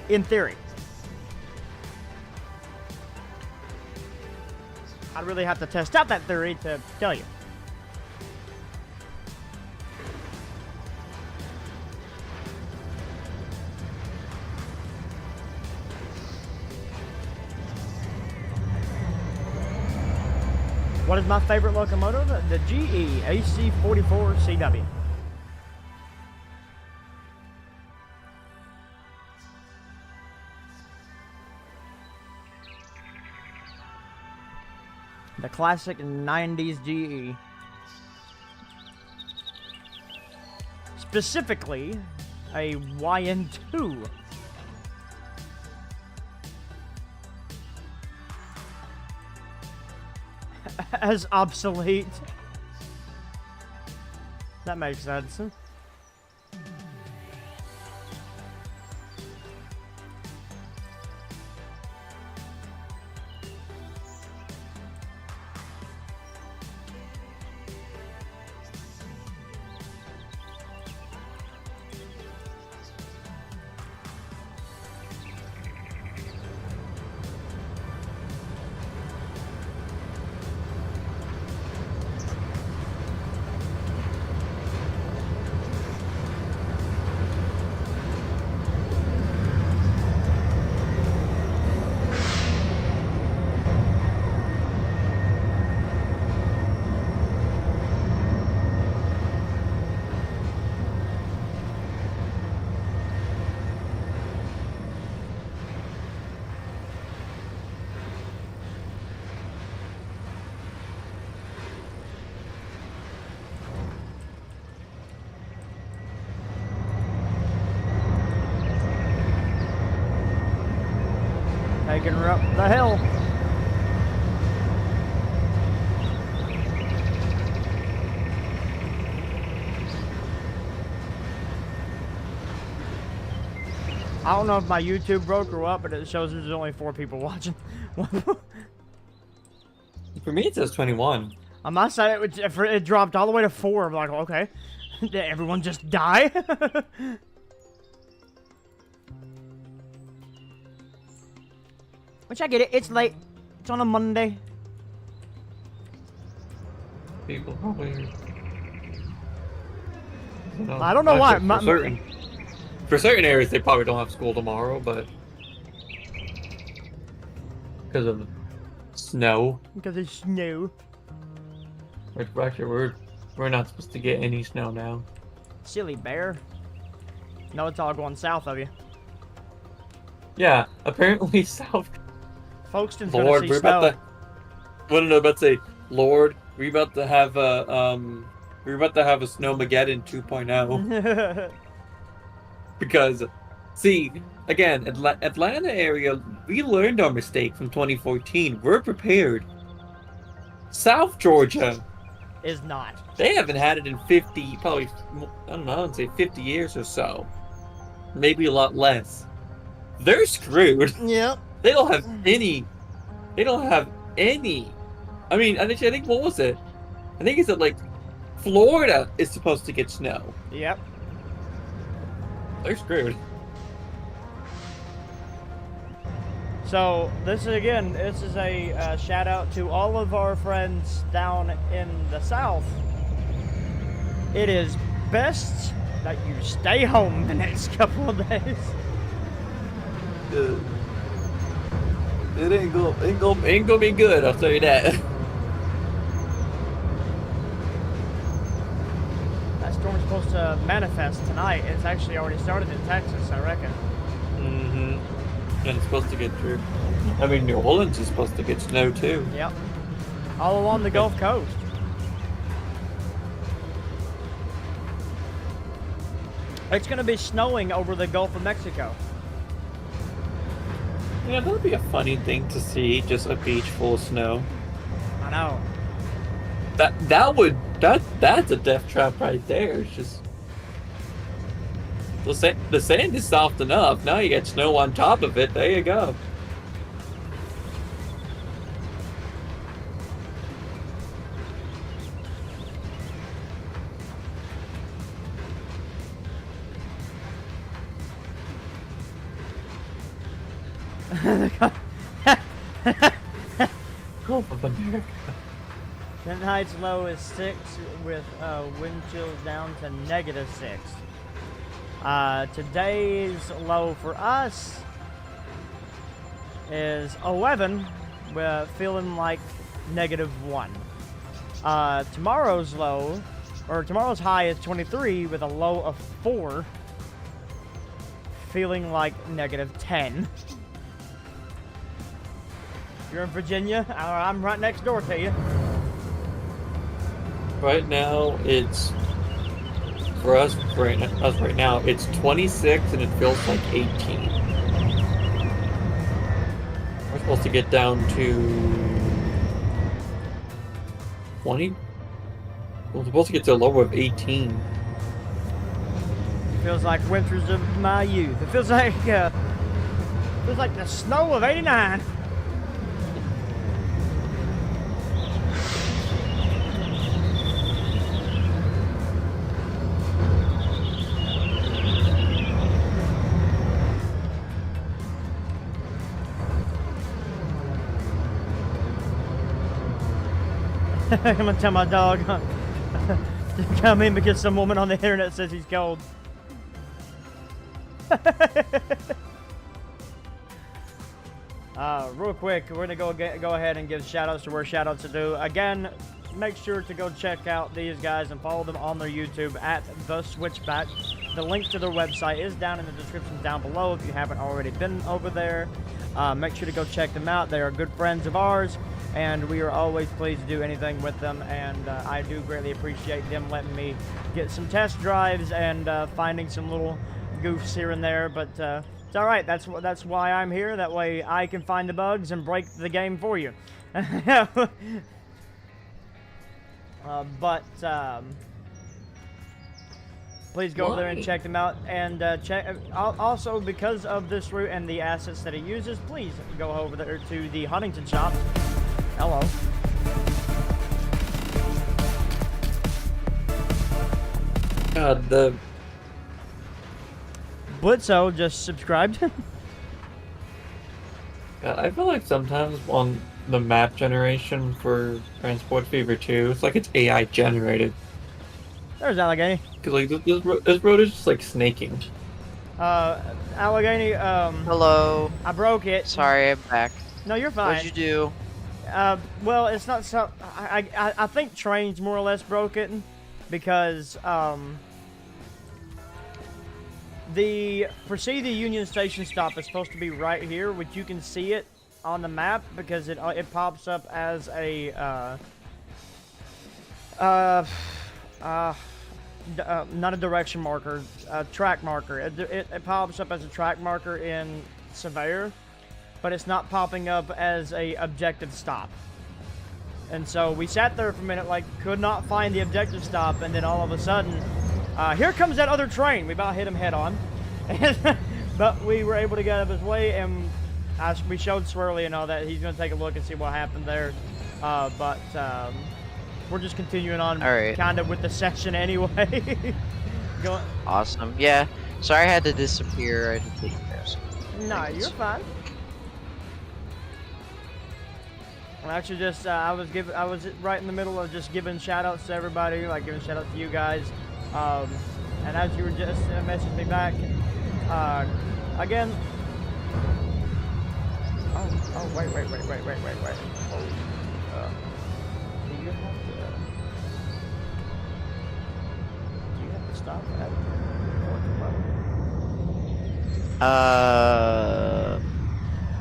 In theory. I'd really have to test out that theory to tell you. What is my favorite locomotive? The GE AC44CW. The classic 90s GE. Specifically, a YN2. As obsolete. That makes sense. Taking her up the hill. I don't know if my YouTube broke or what, but it shows there's only 4 people watching. For me, it says 21. On my side, it dropped all the way to 4. I'm like, okay. Did everyone just die? Which I get it. It's late. It's on a Monday. People probably. I don't know why. For certain areas, they probably don't have school tomorrow, but because of snow. Because it's snow. Which actually, we're not supposed to get any snow now. Silly bear. No, it's all going south of you. Yeah, apparently south. Folkeston's Lord, gonna see we're snow. about to. What did I about to say? Lord, we're about to have a Snowmageddon 2.0. Because, see, again, Atlanta area, we learned our mistake from 2014. We're prepared. South Georgia Is not. They haven't had it in 50, probably, I don't know, I'd say 50 years or so. Maybe a lot less. They're screwed. Yep. They don't have any. I mean, I think, what was it? I think it's that, like, Florida is supposed to get snow. Yep. They're screwed. So this is a shout out to all of our friends down in the south. It is best that you stay home the next couple of days. It ain't gonna be good, I'll tell you that. That storm's supposed to manifest tonight. It's actually already started in Texas, I reckon. Mm-hmm. And it's supposed to get through. I mean, New Orleans is supposed to get snow too. Yep. All along the Gulf Coast. It's going to be snowing over the Gulf of Mexico. Yeah, that'd be a funny thing to see, just a beach full of snow. I know. That's a death trap right there. It's just the sand is soft enough. Now you get snow on top of it. There you go. Gulf of America. Tonight's low is 6 with wind chills down to -6. Today's low for us is 11. We're feeling like -1. Tomorrow's low, or tomorrow's high is 23 with a low of 4. Feeling like -10. You're in Virginia? I'm right next door to you. Right now, it's for us right now. It's 26 and it feels like 18. We're supposed to get down to 20. We're supposed to get to a low of 18. Feels like winters of my youth. It feels like the snow of '89. I'm gonna tell my dog to come in because some woman on the internet says he's cold. Real quick, we're gonna go ahead and give shout-outs to where shout-outs are due. Again, make sure to go check out these guys and follow them on their YouTube at The Switchback. The link to their website is down in the description down below if you haven't already been over there. Make sure to go check them out. They are good friends of ours, and we are always pleased to do anything with them, and I do greatly appreciate them letting me get some test drives and finding some little goofs here and there, but it's all right. That's why I'm here. That way I can find the bugs and break the game for you. Please go over there and check them out, and also because of this route and the assets that it uses, please go over there to the Huntington shop. Hello. The Blitzo just subscribed. I feel like sometimes on the map generation for Transport Fever 2, it's like it's AI generated. There's Allegheny. Cause like this road is just like snaking. Allegheny, Hello. I broke it. Sorry, I'm back. No, you're fine. What'd you do? Well, it's not so. I think Trainz more or less broke it because the Presida Union Station stop is supposed to be right here, which you can see it on the map because it pops up as a not a direction marker, a track marker. It pops up as a track marker in Surveyor, but it's not popping up as a objective stop. And so we sat there for a minute, like, could not find the objective stop, and then all of a sudden, here comes that other train. We about hit him head on. But we were able to get out of his way, and we showed Swirly and all that. He's going to take a look and see what happened there. But we're just continuing on kind of with the session anyway. Awesome. Yeah. Sorry I had to disappear. I had to take care of something. No, you're fine. I'm actually just I was right in the middle of just giving shout outs to everybody, like giving shout outs to you guys. And as you were just messaging me back, again. Oh wait. Oh, do you have to stop at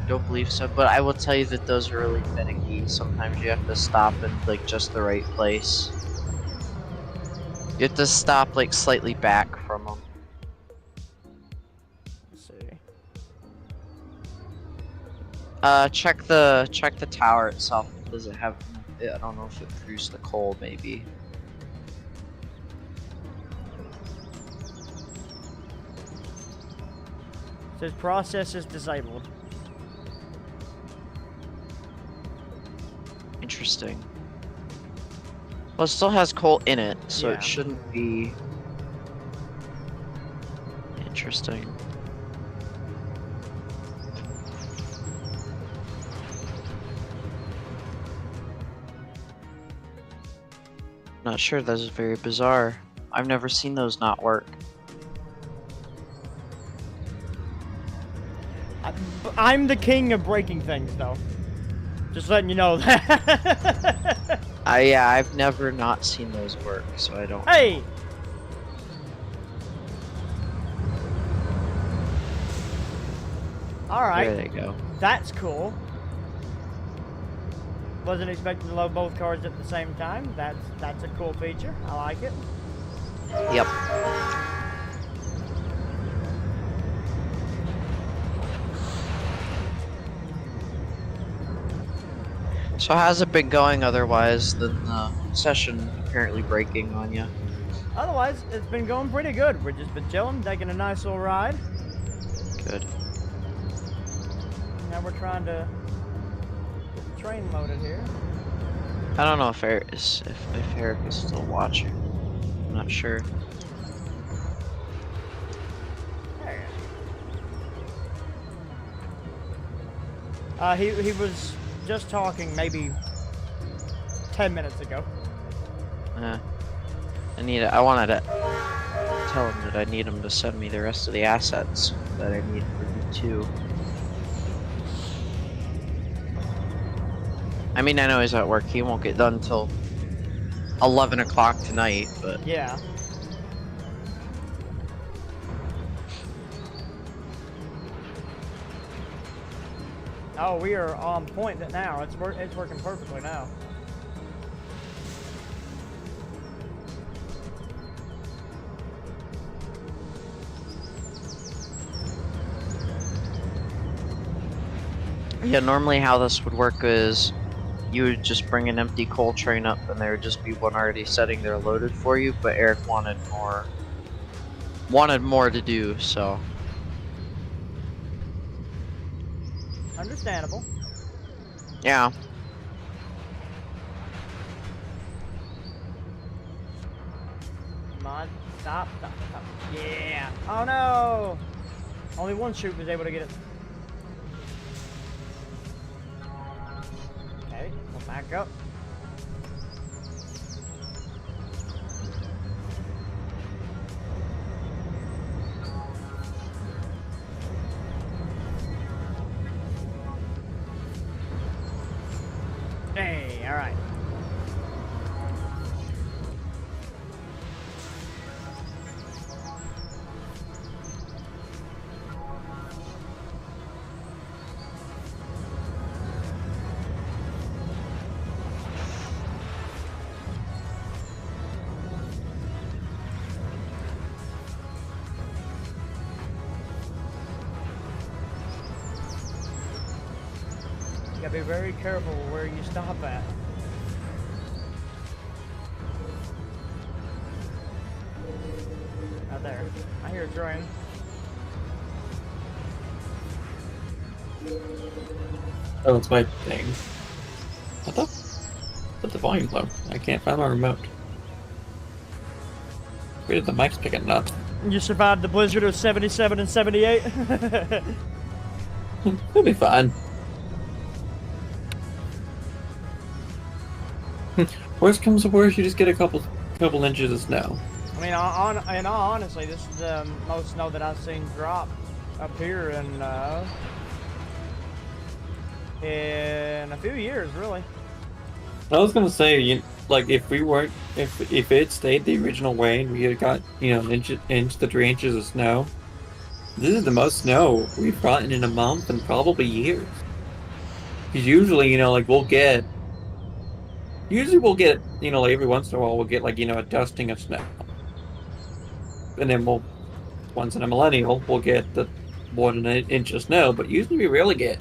don't believe so, but I will tell you that those are really finicky. Sometimes you have to stop in like just the right place. You have to stop like slightly back from them. Let's see. Check the tower itself. Does it have? I don't know if it produced the coal, maybe. It says process is disabled. Interesting. Well, it still has coal in it, so Yeah. it shouldn't be interesting. Not sure, that is very bizarre. I've never seen those not work. I'm the king of breaking things, though. Just letting you know that. Yeah, I've never not seen those work, so I don't. Hey! Alright, There they go. that's cool. Wasn't expecting to load both cars at the same time. That's a cool feature. I like it. Yep. So how's it been going otherwise than the session apparently breaking on you? Otherwise, it's been going pretty good. We've just been chilling, taking a nice little ride. Good. Now we're trying to get the train loaded here. I don't know if Eric is still watching. I'm not sure. There you go. He was just talking maybe 10 minutes ago. I wanted to tell him that I need him to send me the rest of the assets that I need for U2. I mean, I know he's at work. He won't get done till 11 o'clock tonight, but Yeah. Oh, we are on point now. It's working perfectly now. yeah, normally how this would work is you would just bring an empty coal train up and there would just be one already sitting there loaded for you, but Eric wanted more to do, so Understandable. yeah. Come on. Stop. Yeah. Oh no! Only one chute was able to get it. Okay, we'll back up. Hey, alright. You gotta be very careful where you stop at. Out there. I hear a train. Oh, it's my thing. What the? Put the volume low. I can't find my remote. Where did the mic's picking it up? You survived the blizzard of 77 and 78? It'll be fine. Worst comes to worst, you just get a couple inches of snow. I mean, in all honesty, this is the most snow that I've seen drop up here in a few years, really. I was gonna say, like if it stayed the original way and we had got an inch to 3 inches of snow, This is the most snow we've gotten in a month and probably years. Because usually, like usually we'll get, like every once in a while we'll get like, a dusting of snow. And then once in a millennial, we'll get the more than an inch of snow. But usually we rarely get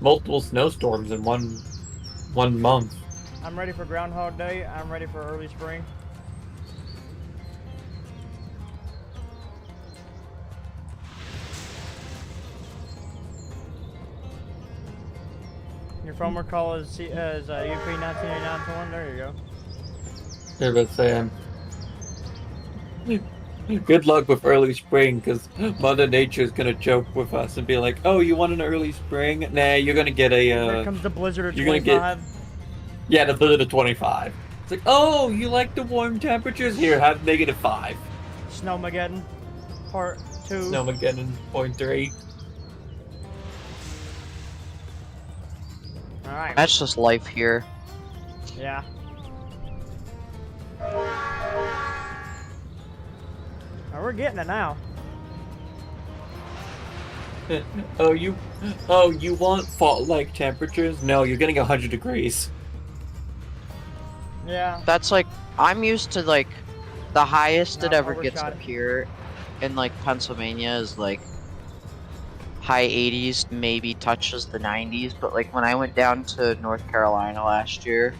multiple snowstorms in one month. I'm ready for Groundhog Day. I'm ready for early spring. Your phone recall is UP 1989-1. There you go. Everybody's saying, good luck with early spring, because Mother Nature is going to joke with us and be like, oh, you want an early spring? Nah, you're going to get a... Here comes the blizzard of you're gonna 25. Yeah, the blizzard of 25. It's like, oh, you like the warm temperatures? Here, have -5. Snowmageddon, part 2. Snowmageddon, .3. Alright. That's just life here. Yeah. Oh, we're getting it now. Oh, you want fault-like temperatures? No, you're getting 100 degrees. Yeah. That's like, I'm used to like, the highest it No, ever gets overshot up it. here in like Pennsylvania is like high 80s, maybe touches the 90s. But like when I went down to North Carolina last year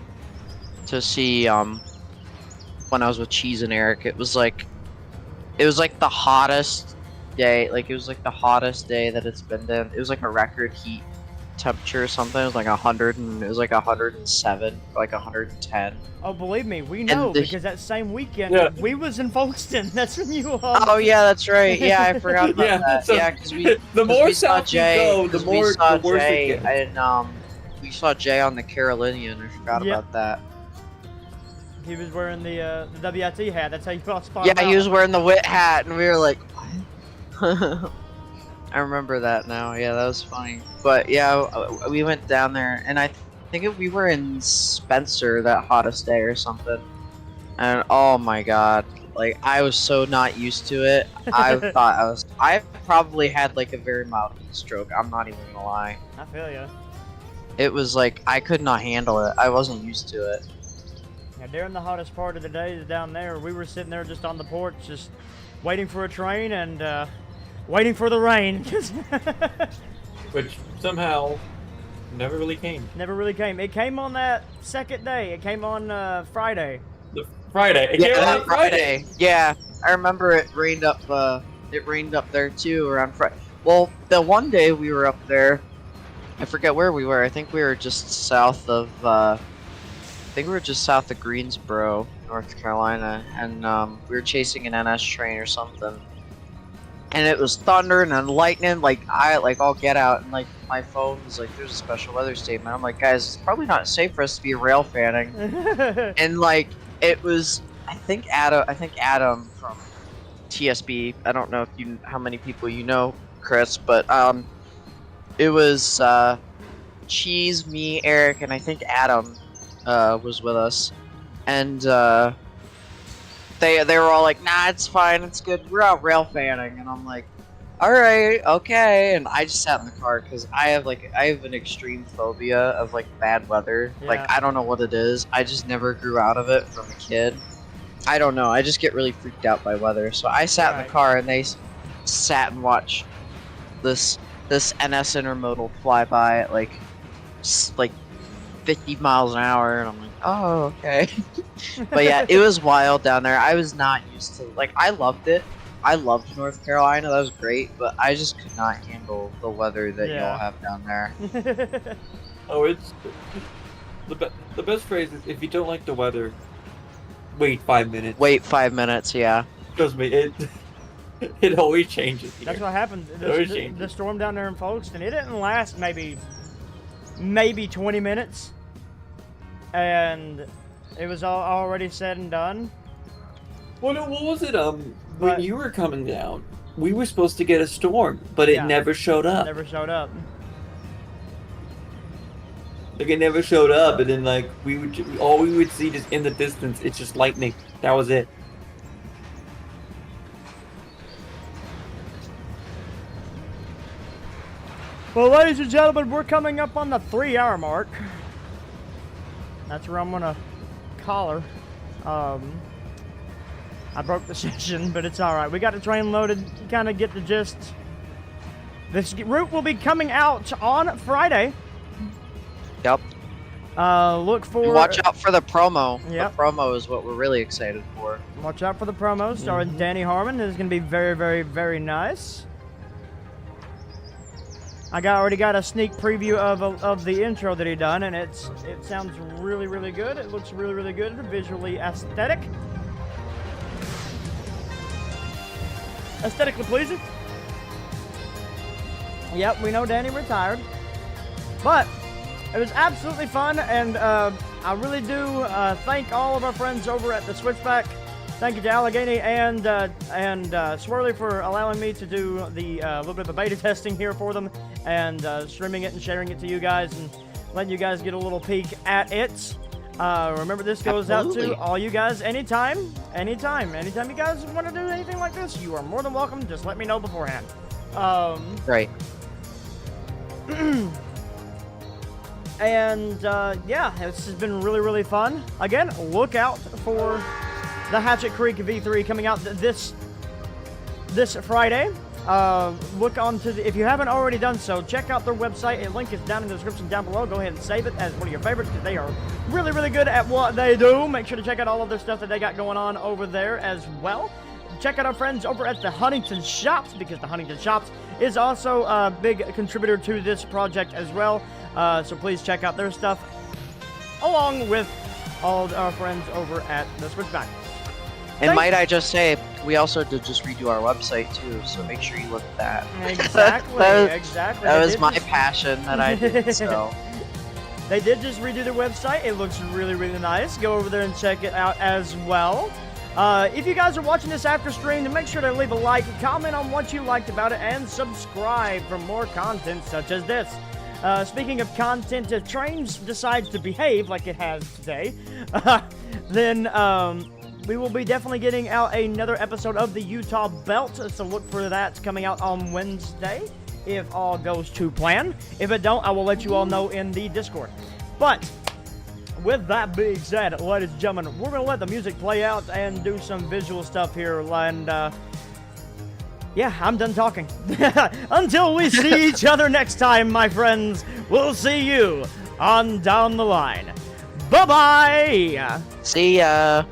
to see, when I was with Cheese and Eric, it was like the hottest day. Like it was like the hottest day that it's been there. It was like a record heat temperature or something. It was like 100 and it was like 107, like 110. Oh, believe me, we know the- because that same weekend Yeah. we was in Folkestone. That's when you. Oh yeah, that's right. Yeah, I forgot about Yeah, that. so Yeah, because we the more we saw south you Jay, go, the 'cause we more saw the worse Jay, it gets. and we saw Jay on the Carolinian. I forgot Yeah. about that. He was wearing the WIT hat. That's how you all spot Yeah, him he out. was wearing the wit hat, and we were like, what? I remember that now. Yeah, that was funny. But yeah, we went down there, and I think we were in Spencer that hottest day or something. And oh my god, like I was so not used to it. I probably had like a very mild heat stroke. I'm not even gonna lie. I feel you. It was like I could not handle it. I wasn't used to it. Yeah, during the hottest part of the day down there, we were sitting there just on the porch, just waiting for a train and waiting for the rain. Which somehow never really came. Never really came. It came on that second day. It came on Friday. The Friday. It Yeah, came on that Friday. Yeah, I remember it rained up. It rained up there too around Friday. Well, the one day we were up there, I forget where we were. I think we were just south of. I think we were just south of Greensboro, North Carolina, and we were chasing an NS train or something. And it was thundering and lightning, like I'll get out, and like my phone was like, "There's a special weather statement." I'm like, "Guys, it's probably not safe for us to be rail fanning." And like it was, I think Adam from TSB. I don't know if how many people you know, Chris, but it was Cheese, me, Eric, and I think Adam was with us, and they were all like, "Nah, it's fine, it's good. We're out rail fanning," and I'm like, "All right, okay." And I just sat in the car because I have an extreme phobia of like bad weather. Yeah. Like I don't know what it is. I just never grew out of it from a kid. I don't know. I just get really freaked out by weather. So I sat in Right. the car and they sat and watched this NS intermodal fly by at like 50 miles an hour, and I'm like, oh, okay. But yeah, it was wild down there. I was not used to, like, I loved it. I loved North Carolina. That was great, but I just could not handle the weather that Yeah. y'all have down there. Oh, it's the best phrase is, if you don't like the weather, wait 5 minutes. Wait 5 minutes, yeah. Trust me, it always changes here. That's what happened. Always The changes. storm down there in Folkestone, it didn't last maybe 20 minutes, and it was already said and done. Well, no, what was it? When But- you were coming down, we were supposed to get a storm, but it Yeah. never showed up. Never showed up. Like it never showed up, and then like all we would see just in the distance, it's just lightning. That was it. Well, ladies and gentlemen, we're coming up on the 3-hour mark. That's where I'm gonna call her. I broke the session, but it's all right. We got the train loaded. You kind of get the gist. This route will be coming out on Friday. Yep. Look for. Watch out for the promo. Yep. The promo is what we're really excited for. Watch out for the promo starring Danny Harmon. It is going to be very, very, very nice. I already got a sneak preview of the intro that he done, and it sounds really, really good. It looks really, really good. Visually aesthetic. Aesthetically pleasing. Yep, we know Danny retired. But it was absolutely fun, and I really do thank all of our friends over at the Switchback. Thank you to Allegheny and Swirly for allowing me to do the little bit of beta testing here for them, and streaming it and sharing it to you guys, and letting you guys get a little peek at it. Remember, this goes Absolutely. out to all you guys anytime you guys want to do anything like this. You are more than welcome. Just let me know beforehand. Right. And yeah, this has been really, really fun. Again, look out for the Hatchet Creek V3 coming out this Friday. Look onto if you haven't already done so, check out their website. A link is down in the description down below. Go ahead and save it as one of your favorites, because they are really, really good at what they do. Make sure to check out all of their stuff that they got going on over there as well. Check out our friends over at the Huntington Shops, because the Huntington Shops is also a big contributor to this project as well. So please check out their stuff, along with all of our friends over at the Switchback. And might I just say, we also did just redo our website too, so make sure you look at that. Exactly, exactly. That was my passion that I did, so. They did just redo their website. It looks really, really nice. Go over there and check it out as well. If you guys are watching this after stream, then make sure to leave a like, comment on what you liked about it, and subscribe for more content such as this. Speaking of content, if Trainz decides to behave like it has today, then we will be definitely getting out another episode of the Utah Belt, so look for that coming out on Wednesday, if all goes to plan. If it don't, I will let you all know in the Discord. But with that being said, ladies and gentlemen, we're going to let the music play out and do some visual stuff here, and yeah, I'm done talking. Until we see each other next time, my friends, we'll see you on down the line. Bye-bye! See ya!